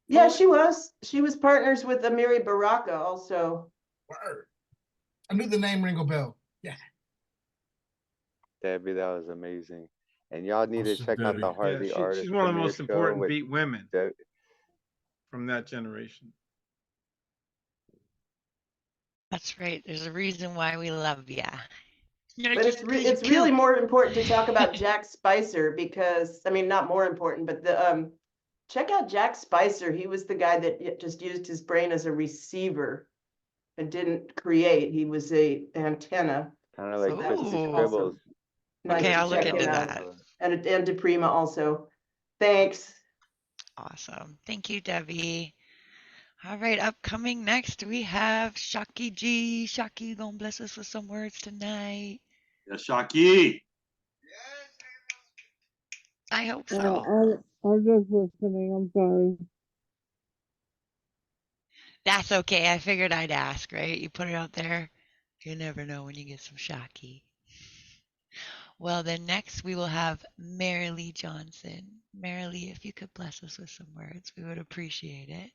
S21: Yeah, she was. She was partners with Amiri Baraka also.
S14: Word. I knew the name ring a bell. Yeah.
S6: Debbie, that was amazing. And y'all need to check out the Heart of the Artist
S2: she's one of the
S6: premiere
S2: most
S6: show
S2: important
S6: with
S2: beat women
S6: Deb-
S2: from that generation.
S4: That's right. There's a reason why we love ya.
S21: But it's really more important to talk about Jack Spicer because, I mean, not more important, but check out Jack Spicer. He was the guy that just used his brain as a receiver and didn't create. He was a antenna.
S6: kind of like
S21: that was
S6: Christy
S21: awesome.
S6: Scribbles.
S21: Nice
S4: Okay,
S21: to
S4: I'll look
S21: check
S4: into
S21: him out.
S4: that.
S21: And De Prima also. Thanks.
S4: Awesome. Thank you, Debbie. All right, upcoming next, we have Shaki G. Shaki, you gonna bless us with some words tonight?
S1: Yeah, Shaki.
S4: I hope
S22: Yeah,
S4: so.
S22: I'm just listening. I'm sorry.
S4: That's okay. I figured I'd ask, right? You put it out there. You never know when you get some Shaki. Well, then next we will have Merilee Johnson. Merilee, if you could bless us with some words, we would appreciate it.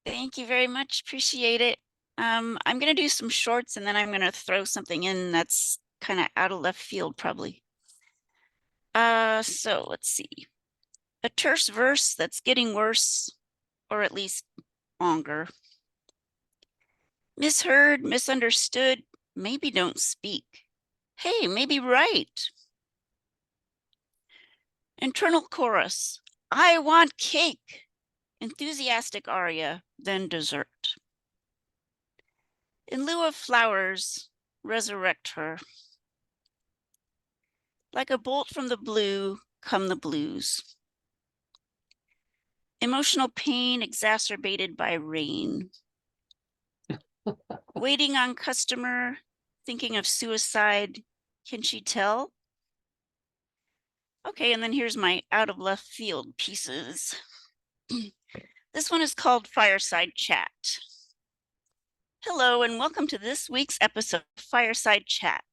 S15: Thank you very much. Appreciate it. I'm going to do some shorts and then I'm going to throw something in that's kind of out of left field, probably. So let's see. A terse verse that's getting worse, or at least longer. Misheard, misunderstood, maybe don't speak. Hey, maybe right. Internal chorus. I want cake. Enthusiastic aria, then dessert. In lieu of flowers, resurrect her. Like a bolt from the blue, come the blues. Emotional pain exacerbated by rain. Waiting on customer, thinking of suicide. Can she tell? Okay, and then here's my out of left field pieces. This one is called Fireside Chat. Hello, and welcome to this week's episode of Fireside Chat.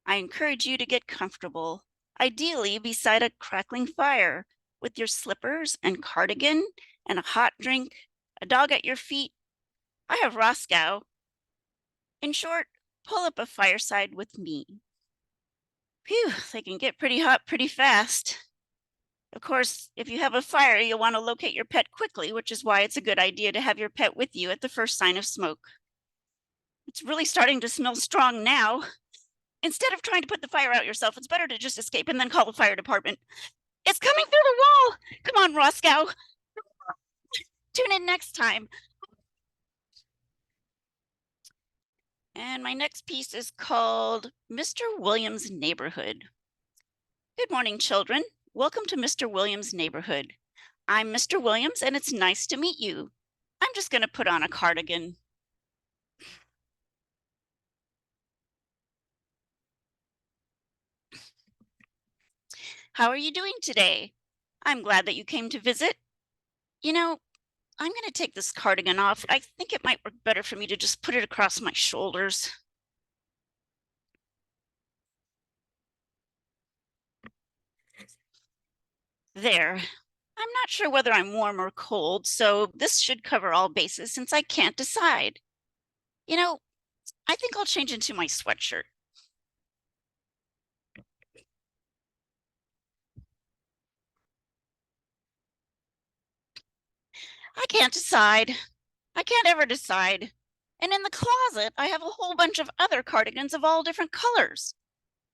S15: I encourage you to get comfortable, ideally beside a crackling fire, with your slippers and cardigan and a hot drink, a dog at your feet. I have Roscoe. In short, pull up a fireside with me. Phew, they can get pretty hot pretty fast. Of course, if you have a fire, you'll want to locate your pet quickly, which is why it's a good idea to have your pet with you at the first sign of smoke. It's really starting to smell strong now. Instead of trying to put the fire out yourself, it's better to just escape and then call the fire department. It's coming through the wall! Come on, Roscoe. Tune in next time. And my next piece is called Mr. Williams' Neighborhood. Good morning, children. Welcome to Mr. Williams' Neighborhood. I'm Mr. Williams, and it's nice to meet you. I'm just going to put on a cardigan. How are you doing today? I'm glad that you came to visit. You know, I'm going to take this cardigan off. I think it might work better for me to just put it across my shoulders. There. I'm not sure whether I'm warm or cold, so this should cover all bases since I can't decide. You know, I think I'll change into my sweatshirt. I can't decide. I can't ever decide. And in the closet, I have a whole bunch of other cardigans of all different colors.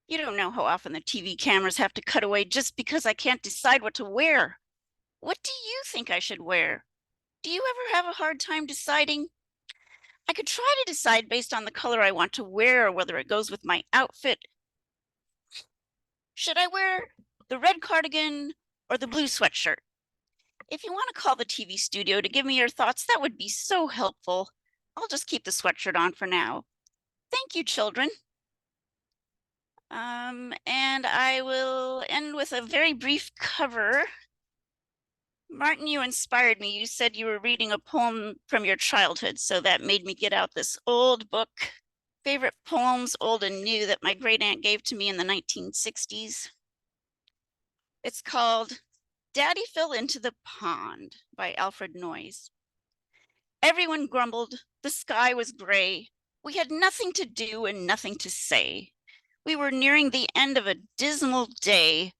S15: You don't know how often the TV cameras have to cut away just because I can't decide what to wear. What do you think I should wear? Do you ever have a hard time deciding? I could try to decide based on the color I want to wear or whether it goes with my outfit. Should I wear the red cardigan or the blue sweatshirt? If you want to call the TV studio to give me your thoughts, that would be so helpful. I'll just keep the sweatshirt on for now. Thank you, children. And I will end with a very brief cover. Martin, you inspired me. You said you were reading a poem from your childhood, so that made me get out this old book, Favorite Poems, Old and New, that my great aunt gave to me in the 1960s. It's called Daddy Fell into the Pond by Alfred Noyes. Everyone grumbled. The sky was gray. We had nothing to do and nothing to say. We were nearing the end of a dismal day,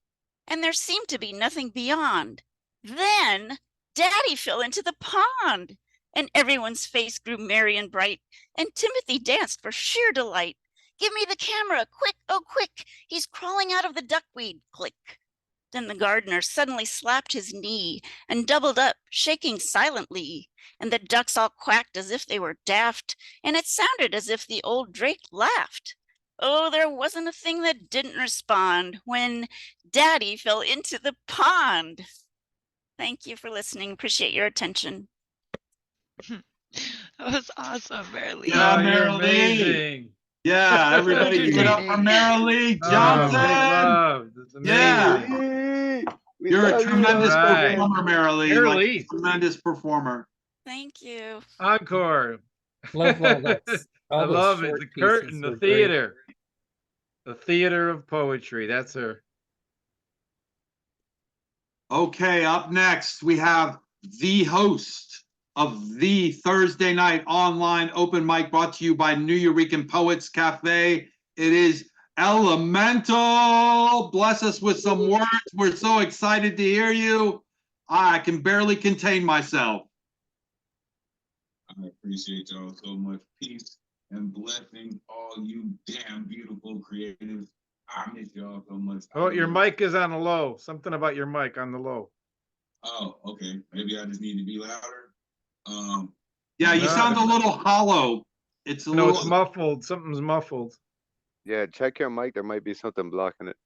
S15: and there seemed to be nothing beyond. Then Daddy fell into the pond, and everyone's face grew merry and bright, and Timothy danced for sheer delight. Give me the camera, quick, oh quick, he's crawling out of the duckweed, click. Then the gardener suddenly slapped his knee and doubled up, shaking silently, and the ducks all quacked as if they were daft, and it sounded as if the old drake laughed. Oh, there wasn't a thing that didn't respond when Daddy fell into the pond. Thank you for listening. Appreciate your attention.
S4: That was awesome, Merilee.
S1: Yeah,
S2: You're
S1: Merilee.
S2: amazing.
S1: Yeah, everybody give it up for Merilee Johnson.
S2: Big love. That's amazing.
S1: Yeah. You're a tremendous performer, Merilee. Like, tremendous performer.
S15: Thank you.
S2: Encore.
S8: Love all that.
S2: I love it. The curtain, the theater. The theater of poetry. That's her.
S1: Okay, up next, we have the host of the Thursday night online open mic brought to you by New Eurekan Poets Cafe. It is Elemental. Bless us with some words. We're so excited to hear you. I can barely contain myself.
S10: I appreciate y'all so much. Peace and blessings, all you damn beautiful creatives. I miss y'all so much.
S2: Oh, your mic is on the low. Something about your mic on the low.
S10: Oh, okay. Maybe I just need to be louder.
S1: Yeah, you sound a little hollow. It's a
S2: No,
S1: little
S2: it's muffled. Something's muffled.
S6: Yeah, check your mic. There might be something blocking it.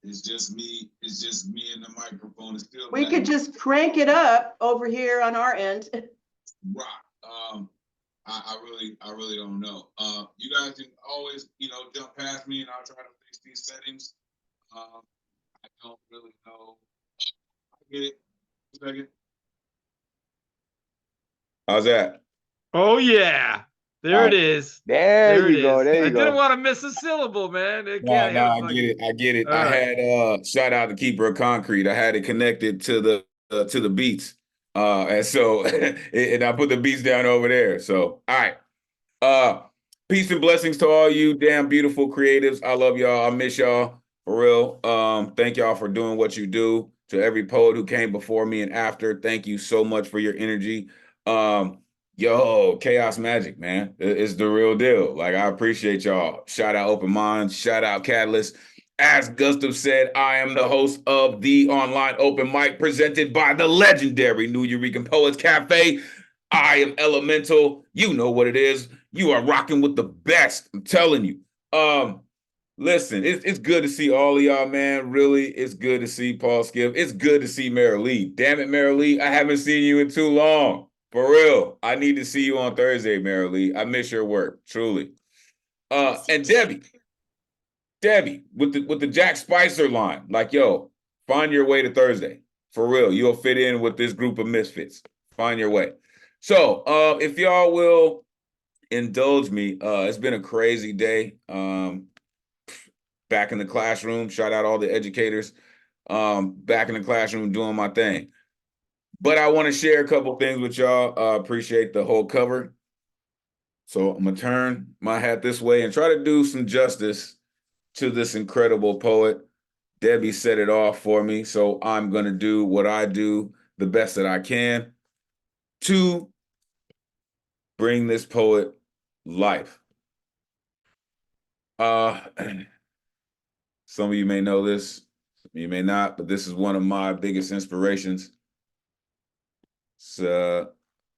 S10: It's just me. It's just me and the microphone. It's still
S21: We could just crank it up over here on our end.
S10: rock. I really don't know. You guys can always, jump past me and I'll try to fix these settings. I don't really know. I get it. A second. How's that?
S2: Oh yeah. There it is.
S6: There you go. There you
S2: I
S6: go.
S2: didn't want to miss a syllable, man.
S10: I get it. I get it. I had shout out to Keeper of Concrete. I had it connected to the beats. And so and I put the beats down over there. So all right. Peace and blessings to all you damn beautiful creatives. I love y'all. I miss y'all
S3: For real. Thank y'all for doing what you do. To every poet who came before me and after, thank you so much for your energy. Yo, Chaos Magic, man. It's the real deal. Like, I appreciate y'all. Shout out Open Minds. Shout out Catalyst. As Gustav said, I am the host of the online open mic presented by the legendary New Eureka Poets Cafe. I am Elemental. You know what it is. You are rocking with the best. I'm telling you. Listen, it's good to see all of y'all, man. Really, it's good to see Paul Skiff. It's good to see Merilee. Damn it, Merilee, I haven't seen you in too long. For real. I need to see you on Thursday, Merilee. I miss your work, truly. And Debbie, with the Jack Spicer line, like, yo, find your way to Thursday. For real, you'll fit in with this group of misfits. Find your way. So, if y'all will indulge me, it's been a crazy day. Back in the classroom, shout out all the educators. Back in the classroom doing my thing. But I want to share a couple things with y'all. Appreciate the whole cover. So I'm gonna turn my hat this way and try to do some justice to this incredible poet. Debbie set it off for me, so I'm gonna do what I do the best that I can to bring this poet life. Some of you may know this, some of you may not, but this is one of my biggest inspirations. It's a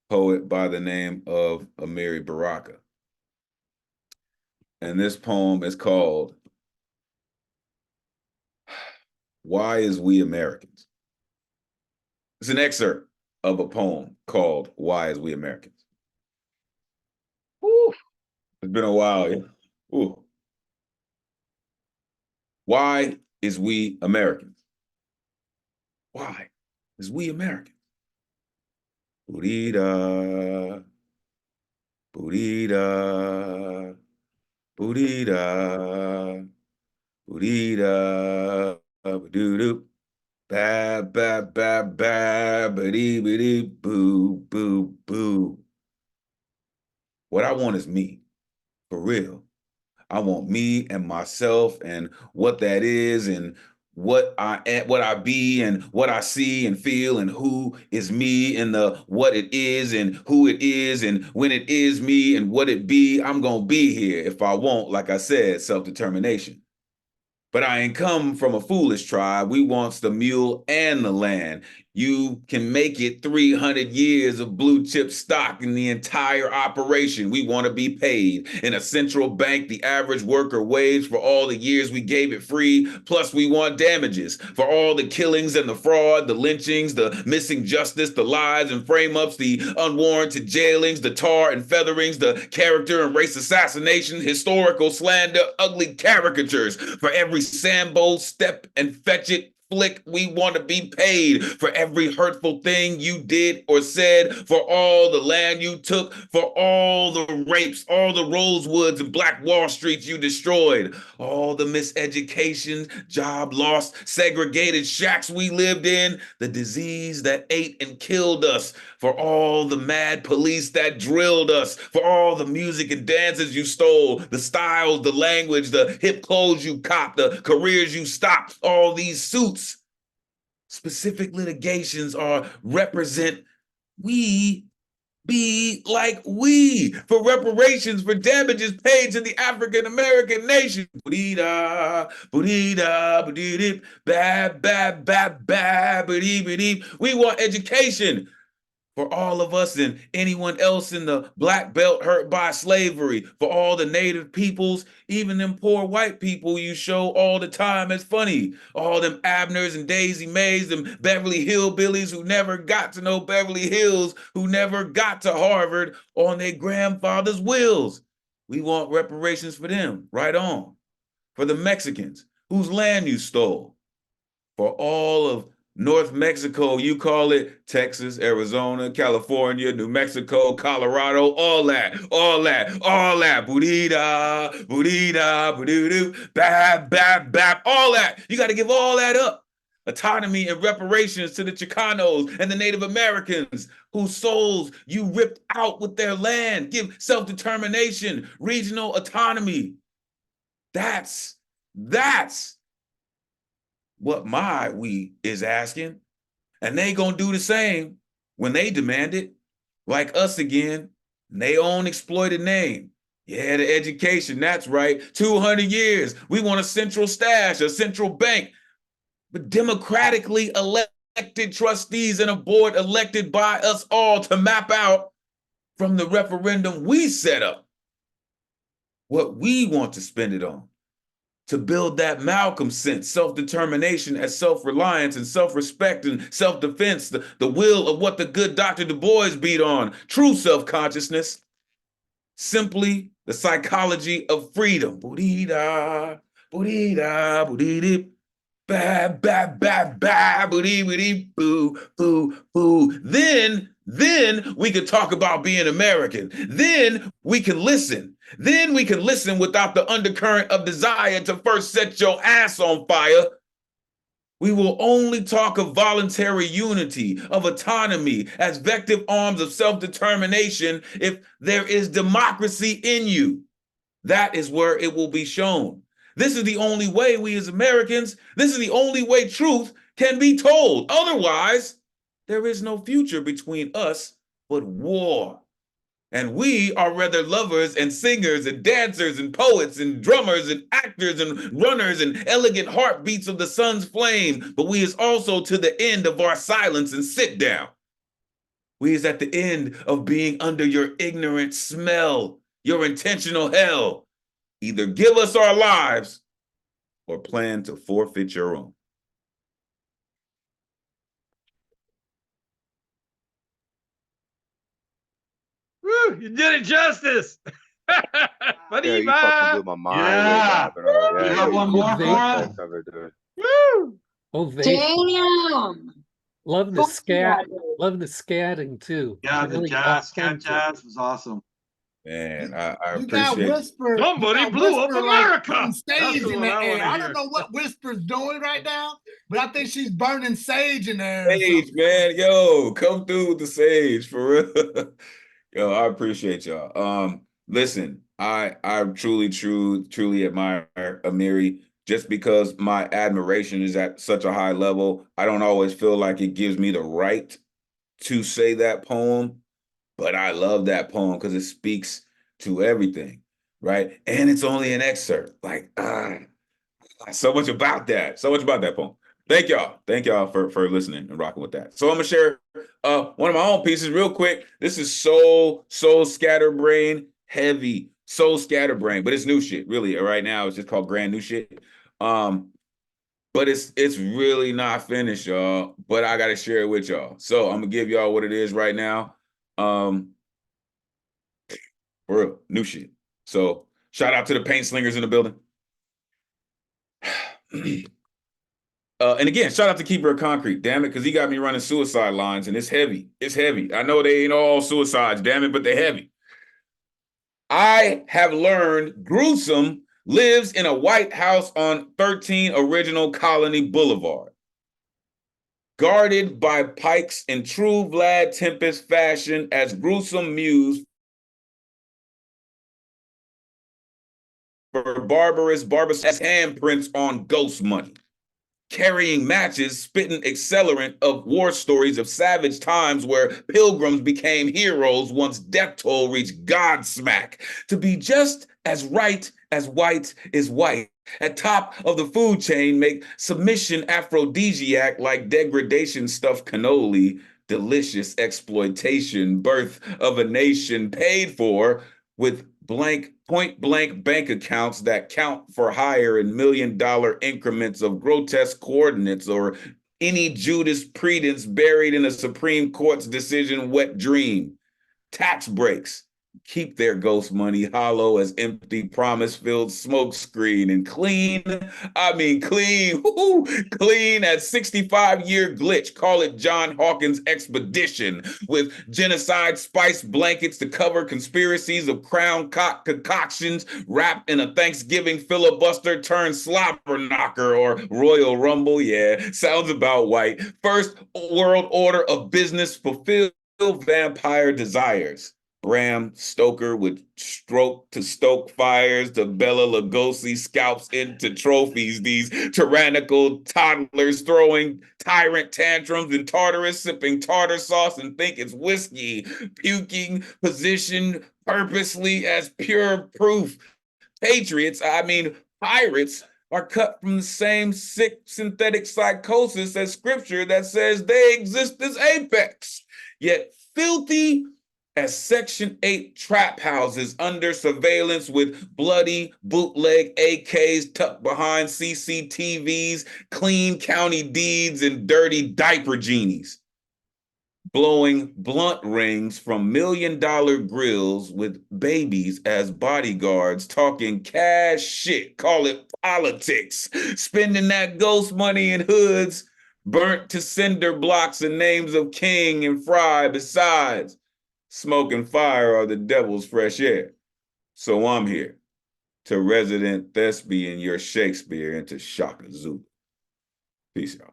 S3: poet by the name of Amiri Baraka. And this poem is called Why Is We Americans? It's an excerpt of a poem called Why Is We Americans? Woo. It's been a while, yeah. Ooh. Why is we Americans? Why is we Americans? Boodita, boodita, boodita, boodita, doo-doo, bab, bab, bab, bab, ba-dee, boo, boo, boo. What I want is me, for real. I want me and myself and what that is and what I be and what I see and feel and who is me and the what it is and who it is and when it is me and what it be. I'm gonna be here if I want, like I said, self-determination. But I ain't come from a foolish tribe. We wants the mule and the land. You can make it 300 years of blue chip stock in the entire operation. We want to be paid in a central bank, the average worker wage for all the years we gave it free. Plus we want damages for all the killings and the fraud, the lynchings, the missing justice, the lies and frame ups, the unwarranted jailings, the tar and featherings, the character and race assassination, historical slander, ugly caricatures. For every Sambo step and fetch it flick, we want to be paid for every hurtful thing you did or said, for all the land you took, for all the rapes, all the Rosewoods and Black Wall Streets you destroyed, all the miseducation, job loss, segregated shacks we lived in, the disease that ate and killed us, for all the mad police that drilled us, for all the music and dances you stole, the styles, the language, the hip clothes you copped, the careers you stopped, all these suits. Specific litigations are represent we be like we for reparations for damages paid to the African American nation. Boodida, boodida, boodidip, bab, bab, bab, bab, boodidip. We want education for all of us and anyone else in the black belt hurt by slavery, for all the native peoples, even them poor white people you show all the time as funny, all them Abners and Daisy Mays, them Beverly Hillbillies who never got to know Beverly Hills, who never got to Harvard on their grandfather's wills. We want reparations for them, right on. For the Mexicans whose land you stole, for all of North Mexico, you call it Texas, Arizona, California, New Mexico, Colorado, all that. Boodida, boodida, boodoo, bab, bab, bab, all that. You got to give all that up. Autonomy and reparations to the Chicanos and the Native Americans whose souls you ripped out with their land. Give self-determination, regional autonomy. That's what my we is asking. And they gonna do the same when they demand it. Like us again, they own exploited name. Yeah, the education, that's right. 200 years. We want a central stash, a central bank. But democratically elected trustees and a board elected by us all to map out from the referendum we set up what we want to spend it on, to build that Malcolm sense, self-determination as self-reliance and self-respect and self-defense, the will of what the good Dr. Du Bois beat on, true self-consciousness, simply the psychology of freedom. Boo-dee-da, boo-dee-da, boo-dee-dee, ba ba ba ba, boo-dee-boo-dee, boo, boo, boo. Then we could talk about being American. Then we can listen. Then we can listen without the undercurrent of desire to first set your ass on fire. We will only talk of voluntary unity, of autonomy as vective arms of self-determination if there is democracy in you. That is where it will be shown. This is the only way we as Americans, this is the only way truth can be told. Otherwise, there is no future between us but war. And we are rather lovers and singers and dancers and poets and drummers and actors and runners and elegant heartbeats of the sun's flame. But we is also to the end of our silence and sit down. We is at the end of being under your ignorant smell, your intentional hell. Either give us our lives or plan to forfeit your own.
S2: Woo, you did it justice.
S6: Yeah, you fucking blew my mind.
S1: Yeah.
S6: Yeah,
S1: You have one more for us?
S2: Woo!
S8: Ovation. Love the
S21: Fuck
S8: scat.
S21: yeah.
S8: Love the scatting too.
S1: Yeah, the
S8: Really
S1: jazz, scat
S8: authentic.
S1: jazz was awesome.
S3: Man, I
S14: You got
S3: appreciate
S14: Whisper.
S2: Somebody
S14: you got
S2: blew up
S14: Whisper, like,
S2: America.
S14: putting
S2: That's
S14: sage
S2: the
S14: in
S2: one
S14: the
S2: I
S14: air.
S2: wanna
S14: I
S2: hear.
S14: don't know what Whisper's doing right now, but I think she's burning sage in there. Or
S3: Sage,
S14: something.
S3: man. Yo, come through with the sage for real. Yo, I appreciate y'all. Listen, I truly admire Amiri just because my admiration is at such a high level. I don't always feel like it gives me the right to say that poem, but I love that poem because it speaks to everything, right? And it's only an excerpt. Like, so much about that. So much about that poem. Thank y'all for listening and rocking with that. So I'm gonna share one of my own pieces real quick. This is soul scatterbrain heavy, soul scatterbrain, but it's new shit. Really, right now it's just called Grand New Shit. But it's really not finished, y'all. But I gotta share it with y'all. So I'm gonna give y'all what it is right now. For real, new shit. So shout out to the paint slingers in the building. And again, shout out to Keeper of Concrete, damn it, because he got me running suicide lines, and it's heavy. It's heavy. I know they ain't all suicides, damn it, but they're heavy. I have learned Gruesome lives in a White House on 13 Original Colony Boulevard, guarded by pikes in true Vlad Tempest fashion as Gruesome muse for barbarous handprints on ghost money, carrying matches, spitting accelerant of war stories of savage times where pilgrims became heroes once death toll reached Godsmack. To be just as right as white is white. At top of the food chain, make submission aphrodisiac like degradation stuffed cannoli, delicious exploitation, birth of a nation paid for with point blank bank accounts that count for hire in $1 million increments of grotesque coordinates, or any Judas Predence buried in a Supreme Court's decision wet dream. Tax breaks keep their ghost money hollow as empty promise-filled smokescreen, and clean, I mean clean, clean as 65-year glitch. Call it John Hawkins expedition with genocide spice blankets to cover conspiracies of crown cock concoctions wrapped in a Thanksgiving filibuster turned slobber knocker or Royal Rumble. Yeah, sounds about white. First world order of business fulfill vampire desires. Bram Stoker with stroke to stoke fires to Bela Lugosi scalps into trophies. These tyrannical toddlers throwing tyrant tantrums in Tartarus, sipping tartar sauce and think it's whiskey, puking position purposely as pure proof. Patriots, I mean pirates, are cut from the same sick synthetic psychosis as scripture that says they exist as apex. Yet filthy as Section 8 trap houses under surveillance with bloody bootleg AKs tucked behind CCTVs, clean county deeds, and dirty diaper genies. Blowing blunt rings from $1 million grills with babies as bodyguards, talking cash shit, call it politics, spending that ghost money in hoods, burnt to cinder blocks and names of King and Fry besides. Smoke and fire are the devil's fresh air. So I'm here to resident thespian your Shakespeare into Shaka Zulu. Peace out.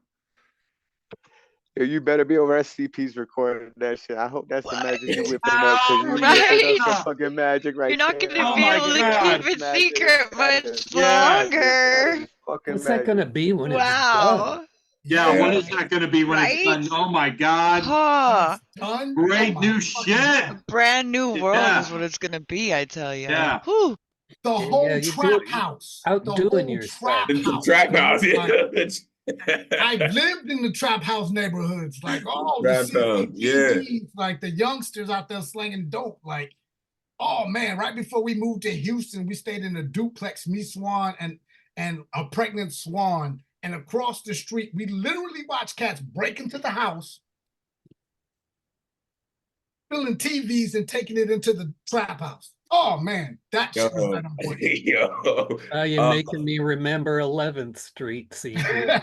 S6: Yo, you better be over at CP's recording that shit. I hope that's the magic you whipping up, because
S1: Oh,
S6: you whipping up
S4: Right?
S6: some fucking magic right
S4: You're not
S6: there.
S4: going to
S1: Oh
S4: be
S1: my
S4: able to
S1: God.
S4: keep it
S6: Magic.
S4: secret
S6: That
S4: much
S6: is
S1: Yes.
S6: magic. That
S4: longer.
S6: is fucking
S8: What's that
S6: magic.
S8: gonna be when it's done?
S4: Wow.
S1: Yeah, what
S6: Yeah.
S1: is that going to be when it's
S4: Right?
S1: done? Oh my God.
S4: Huh.
S14: Done.
S1: Great
S14: Oh my
S1: new
S14: fucking
S1: shit.
S14: God.
S4: Brand new world
S1: Yeah.
S4: is what it's going to be, I tell you.
S1: Yeah.
S4: Whew.
S14: The
S8: Yeah,
S14: whole
S8: you
S14: trap
S8: do
S14: house. The
S8: outdoing
S14: whole
S8: yourself.
S14: trap house.
S3: Trap
S14: you know,
S3: house, yeah.
S14: like, I've lived in the trap house neighborhoods. Like, oh, the
S3: Trap house, yeah.
S14: CCTVs, like the youngsters out there slinging dope. Like, oh man, right before we moved to Houston, we stayed in a duplex, me, Swan, and a pregnant Swan. And across the street, we literally watched cats break into the house, filling TVs and taking it into the trap house. Oh man, that shit was right on point.
S3: Yo.
S8: You're making me remember 11th Street, CP.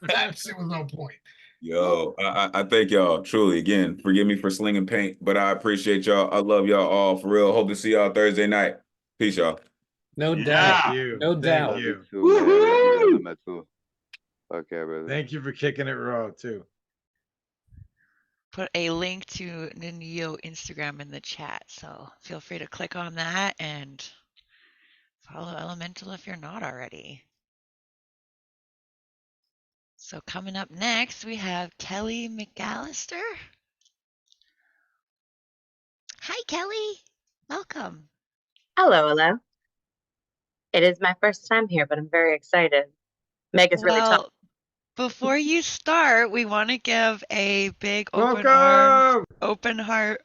S14: That shit was on point.
S3: Yo, I thank y'all truly. Again, forgive me for slinging paint, but I appreciate y'all. I love y'all all for real. Hope to see y'all Thursday night. Peace, y'all.
S8: No
S1: Yeah.
S8: doubt.
S2: Thank you.
S8: No
S2: Thank
S8: doubt.
S6: Love you
S2: you.
S6: too, man. I love you
S1: Woohoo!
S6: down there too. Okay, brother.
S2: Thank you for kicking it raw too.
S4: Put a link to the Neo Instagram in the chat, so feel free to click on that and follow Elemental if you're not already. So coming up next, we have Kelly McAllister. Hi, Kelly. Welcome.
S7: Hello, hello. It is my first time here, but I'm very excited. Meg is really tough.
S4: Well, before you start, we want to give a big open arms, open heart,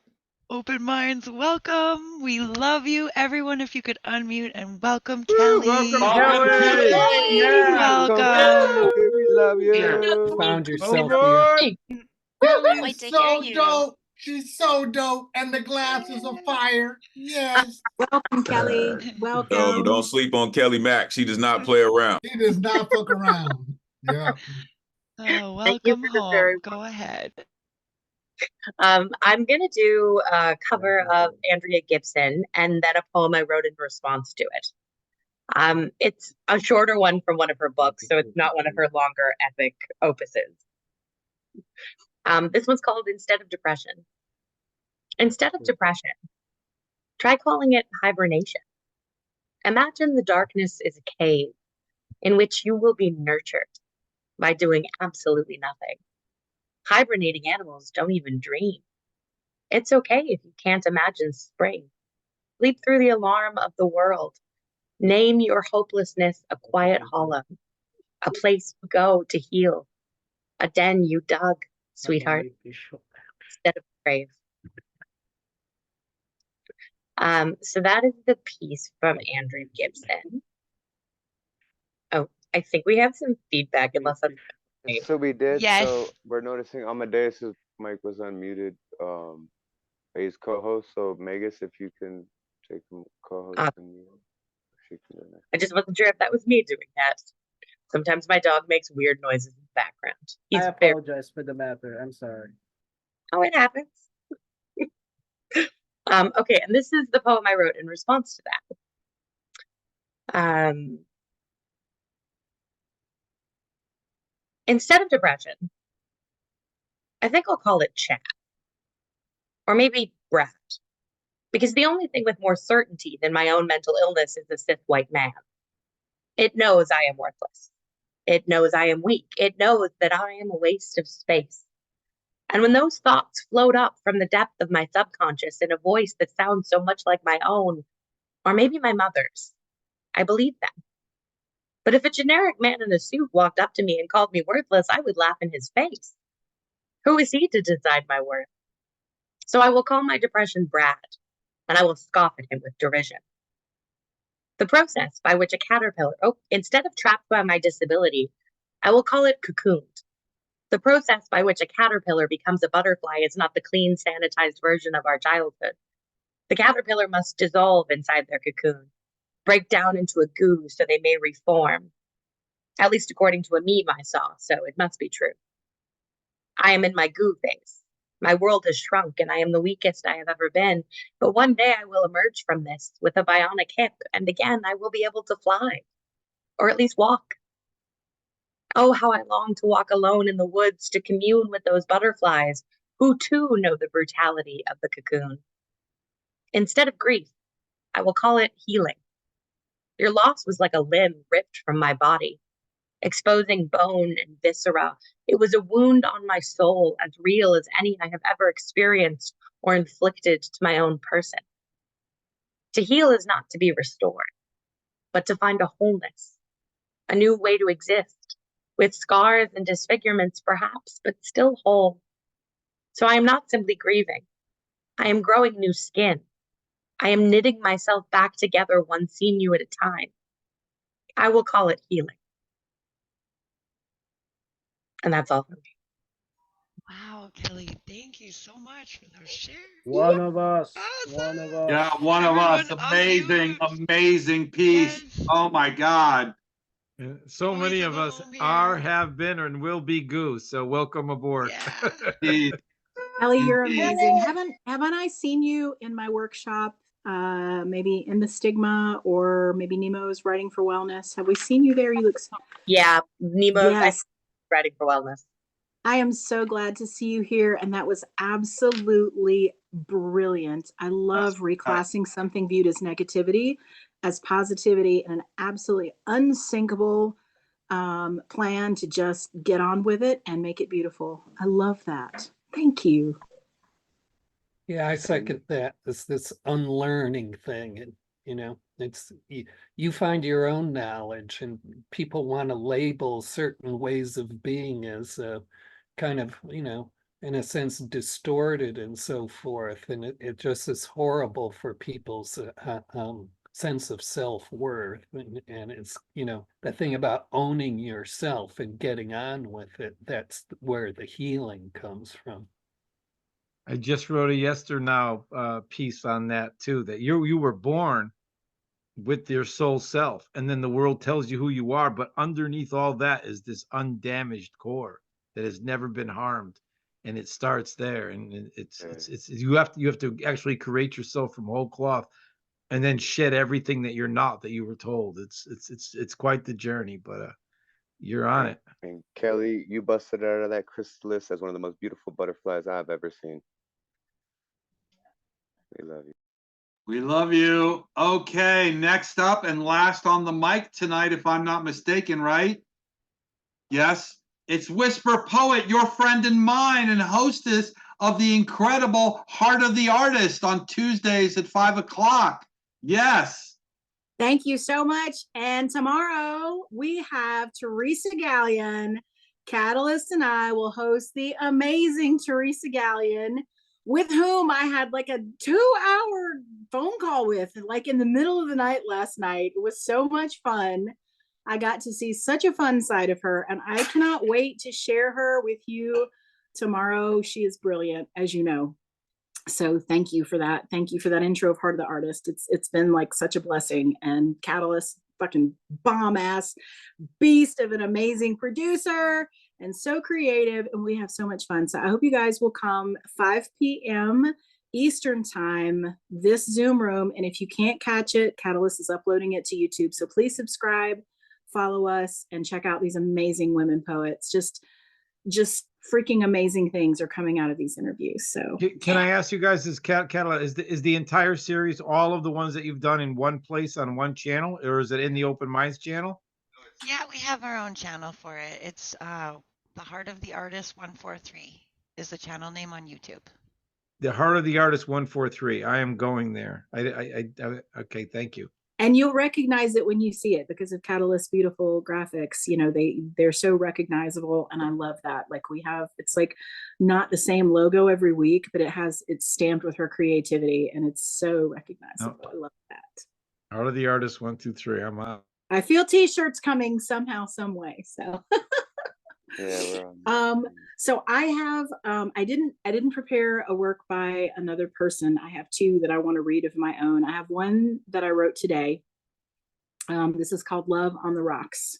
S4: open minds welcome. We love you, everyone. If you could unmute and welcome Kelly.
S2: Welcome,
S1: Welcome,
S2: Kelly.
S1: Kelly. Yeah.
S4: Welcome.
S6: We love you.
S8: Found yourself
S2: Boy.
S8: here.
S14: Kelly
S15: Wait
S14: is
S15: to hear
S14: so
S15: you.
S14: dope. She's so dope. And the glasses are fire. Yes.
S9: Welcome, Kelly.
S3: Yo,
S9: Welcome.
S3: don't sleep on Kelly Mack. She does not play around.
S14: He does not fuck around. Yeah.
S4: Oh,
S7: Thank you
S4: welcome
S7: for the very
S4: home. Go ahead.
S7: I'm going to do a cover of Andrea Gibson and then a poem I wrote in response to it. It's a shorter one from one of her books, so it's not one of her longer epic opuses. This one's called Instead of Depression. Instead of depression, try calling it hibernation. Imagine the darkness is a cave in which you will be nurtured by doing absolutely nothing. Hibernating animals don't even dream. It's okay if you can't imagine spring. Leap through the alarm of the world. Name your hopelessness a quiet hollow, a place you go to heal, a den you dug, sweetheart, instead of a grave. So that is the piece from Andrew Gibson. Oh, I think we have some feedback, unless I'm
S6: So we did.
S4: Yes.
S6: So we're noticing Amadeus's mic was unmuted. He's co-host. So Megas, if you can take him co-host, and she can do that.
S7: I just wasn't sure if that was me doing that. Sometimes my dog makes weird noises in the background. He's
S23: I apologize for the matter. I'm sorry.
S7: Oh, it happens. Okay, and this is the poem I wrote in response to that. Instead of depression, I think I'll call it chat. Or maybe breath. Because the only thing with more certainty than my own mental illness is a Sith white man. It knows I am worthless. It knows I am weak. It knows that I am a waste of space. And when those thoughts float up from the depth of my subconscious in a voice that sounds so much like my own, or maybe my mother's, I believe them. But if a generic man in a suit walked up to me and called me worthless, I would laugh in his face. Who is he to decide my worth? So I will call my depression Brad, and I will scoff at him with derision. The process by which a caterpillar, instead of trapped by my disability, I will call it cocooned. The process by which a caterpillar becomes a butterfly is not the clean, sanitized version of our childhood. The caterpillar must dissolve inside their cocoon, break down into a goo so they may reform. At least according to a meme I saw, so it must be true. I am in my goo phase. My world has shrunk and I am the weakest I have ever been, but one day I will emerge from this with a bionic hip, and again I will be able to fly, or at least walk. Oh, how I long to walk alone in the woods to commune with those butterflies who too know the brutality of the cocoon. Instead of grief, I will call it healing. Your loss was like a limb ripped from my body, exposing bone and viscera. It was a wound on my soul as real as any I have ever experienced or inflicted to my own person. To heal is not to be restored, but to find a wholeness, a new way to exist, with scars and disfigurements perhaps, but still whole. So I am not simply grieving. I am growing new skin. I am knitting myself back together one sinew at a time. I will call it healing. And that's all for me.
S4: Wow, Kelly, thank you so much for those shares.
S23: One of us. One of us.
S1: Yeah, one of us. Amazing, amazing piece. Oh my God.
S2: So many of us are, have been, and will be goose. So welcome aboard.
S9: Kelly, you're amazing. Haven't I seen you in my workshop? Maybe in the Stigma, or maybe Nemo's Writing for Wellness. Have we seen you there? You look so...
S7: Yeah, Nemo's
S9: Yes.
S7: Writing for Wellness.
S9: I am so glad to see you here, and that was absolutely brilliant. I love reclassing something viewed as negativity as positivity, and an absolutely unsinkable plan to just get on with it and make it beautiful. I love that. Thank you.
S8: Yeah, I second that. This unlearning thing, and it's you find your own knowledge, and people want to label certain ways of being as kind of, in a sense, distorted and so forth, and it just is horrible for people's sense of self-worth, and it's the thing about owning yourself and getting on with it. That's where the healing comes from.
S2: I just wrote a Yester Now piece on that too, that you were born with your soul self, and then the world tells you who you are, but underneath all that is this undamaged core that has never been harmed, and it starts there, and it's you have to actually create yourself from whole cloth, and then shed everything that you're not, that you were told. It's quite the journey, but you're on it.
S6: And Kelly, you busted out of that chrysalis as one of the most beautiful butterflies I've ever seen. We love you.
S1: We love you. Okay, next up and last on the mic tonight, if I'm not mistaken, right? Yes, it's Whisper Poet, your friend and mine, and hostess of the incredible Heart of the Artist on Tuesdays at 5 o'clock. Yes.
S9: Thank you so much. And tomorrow we have Teresa Gallion. Catalyst and I will host the amazing Teresa Gallion, with whom I had like a 2-hour phone call with, like in the middle of the night last night. It was so much fun. I got to see such a fun side of her, and I cannot wait to share her with you tomorrow. She is brilliant, as you know. So thank you for that. Thank you for that intro of Heart of the Artist. It's been like such a blessing. And Catalyst, fucking bomb ass beast of an amazing producer and so creative, and we have so much fun. So I hope you guys will come 5 p.m. Eastern time, this Zoom room. And if you can't catch it, Catalyst is uploading it to YouTube. So please subscribe, follow us, and check out these amazing women poets. Just freaking amazing things are coming out of these interviews. So
S2: Can I ask you guys, is the entire series, all of the ones that you've done in one place on one channel, or is it in the Open Minds channel?
S4: Yeah, we have our own channel for it. It's The Heart of the Artist 143 is the channel name on YouTube.
S2: The Heart of the Artist 143. I am going there. Okay, thank you.
S9: and you'll recognize it when you see it because of Catalyst's beautiful graphics. You know, they're so recognizable, and I love that. Like we have, it's like not the same logo every week, but it's stamped with her creativity, and it's so recognizable. I love that.
S2: Heart of the Artist 123. I'm out.
S9: I feel t-shirts coming somehow, some way. So
S6: Yeah,
S9: so I have I didn't prepare a work by another person. I have two that I want to read of my own. I have one that I wrote today. This is called Love on the Rocks.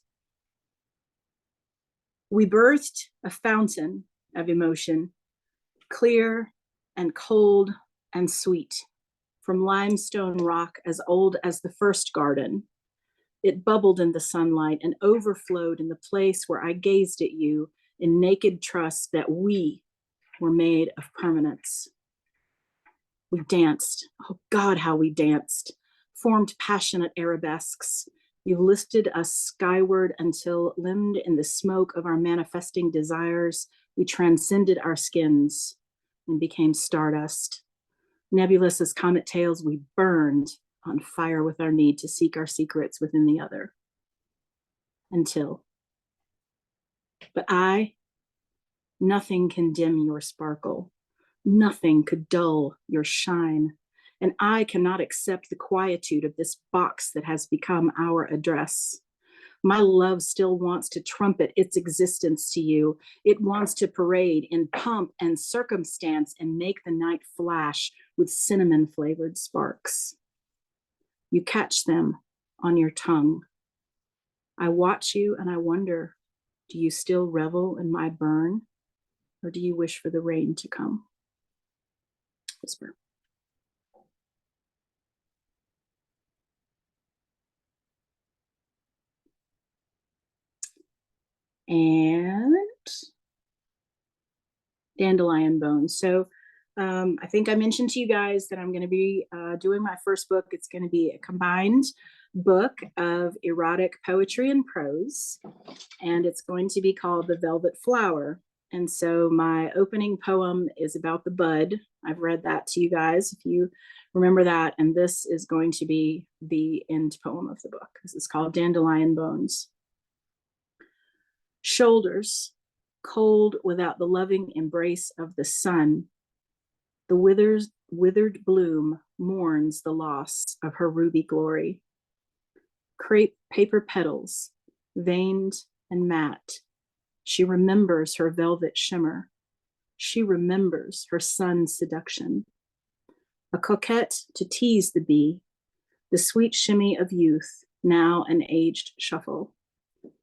S9: We birthed a fountain of emotion, clear and cold and sweet, from limestone rock as old as the first garden. It bubbled in the sunlight and overflowed in the place where I gazed at you in naked trust that we were made of permanence. We danced. Oh God, how we danced. Formed passionate arabesques. You lifted us skyward until, limbed in the smoke of our manifesting desires, we transcended our skins and became stardust. Nebulous as comet tails, we burned on fire with our need to seek our secrets within the other. But nothing can dim your sparkle. Nothing could dull your shine. And I cannot accept the quietude of this box that has become our address. My love still wants to trumpet its existence to you. It wants to parade in pomp and circumstance and make the night flash with cinnamon-flavored sparks. You catch them on your tongue. I watch you and I wonder, do you still revel in my burn, or do you wish for the rain to come? Whisper. And Dandelion Bones. So I think I mentioned to you guys that I'm going to be doing my first book. It's going to be a combined book of erotic poetry and prose, and it's going to be called The Velvet Flower. And so my opening poem is about the bud. I've read that to you guys, if you remember that. And this is going to be the end poem of the book. This is called Dandelion Bones. Shoulders, cold without the loving embrace of the sun. The withered bloom mourns the loss of her ruby glory. Crepe paper petals, veined and matte. She remembers her velvet shimmer. She remembers her sun's seduction. A coquette to tease the bee, the sweet shimmy of youth, now an aged shuffle.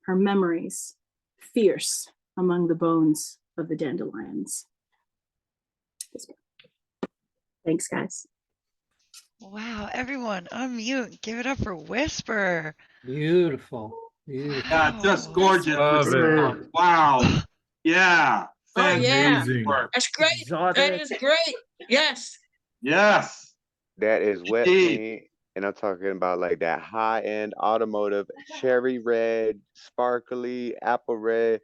S9: Her memories, fierce among the bones of the dandelions. Thanks, guys.
S4: Wow, everyone, unmute. Give it up for Whisper.
S8: Beautiful. Beautiful.
S1: Yeah, just gorgeous.
S2: Love it.
S1: Wow. Yeah.
S13: Oh yeah,
S12: Amazing.
S13: that's great. That is great. Yes.
S1: Yes.
S6: That is wet
S1: Indeed.
S6: paint, and I'm talking about like that high-end automotive cherry red, sparkly, apple red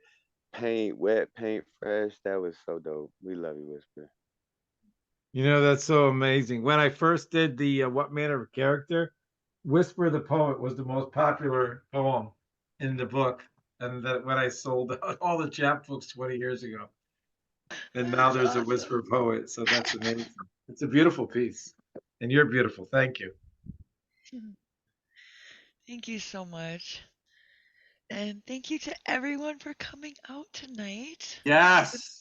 S6: paint, wet paint, fresh. That was so dope. We love you, Whisper.
S2: You know, that's so amazing. When I first did the What Manner of Character, Whisper the Poet was the most popular poem in the book. And that when I sold out all the chapbooks 20 years ago. And now there's a Whisper Poet. So that's amazing. It's a beautiful piece. And you're beautiful. Thank you.
S4: Thank you so much. And thank you to everyone for coming out tonight.
S1: Yes.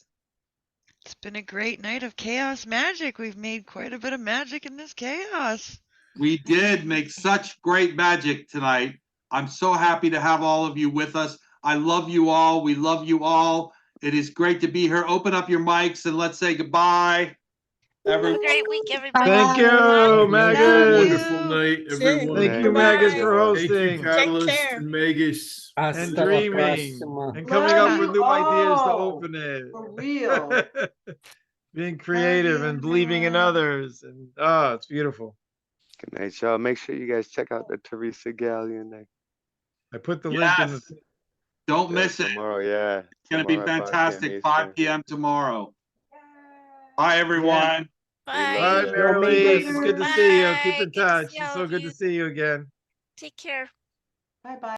S4: It's been a great night of chaos magic. We've made quite a bit of magic in this chaos.
S1: We did make such great magic tonight. I'm so happy to have all of you with us. I love you all. We love you all. It is great to be here. Open up your mics and let's say goodbye.
S15: Have a
S1: Everyone,
S15: great week, everybody.
S2: Thank you,
S12: Have a
S2: Magus.
S12: wonderful night, everyone.
S2: Thank you,
S6: Good night,
S2: Magus, for
S6: everyone.
S12: Thank you,
S2: hosting
S12: Catalyst
S7: care.
S12: and Magus.
S2: and
S8: Hasta la
S2: dreaming
S8: próxima.
S2: and coming up
S21: Love
S2: with
S21: you
S2: new ideas to
S21: all.
S2: open it.
S21: For real.
S2: Being creative
S21: you,
S2: and believing in
S21: everyone.
S2: others. And oh, it's beautiful.
S6: Good night, y'all. Make sure you guys check out the Teresa Gallion there.
S2: I put the link in the
S1: yes, don't
S6: Yeah,
S1: miss it.
S6: tomorrow, yeah.
S1: It's gonna be
S6: Tomorrow at 5 p.m.
S1: fantastic. 5
S6: Eastern.
S1: p.m. tomorrow. Bye, everyone.
S6: We love
S2: Bye,
S6: you.
S8: Yo,
S2: Merilee. It's good to see you. Keep
S15: Bye.
S2: in
S15: Good to
S2: touch.
S15: see
S2: It's
S15: all
S2: so
S15: of
S2: good
S15: you.
S2: to see you again.
S15: Take care.
S21: Bye bye.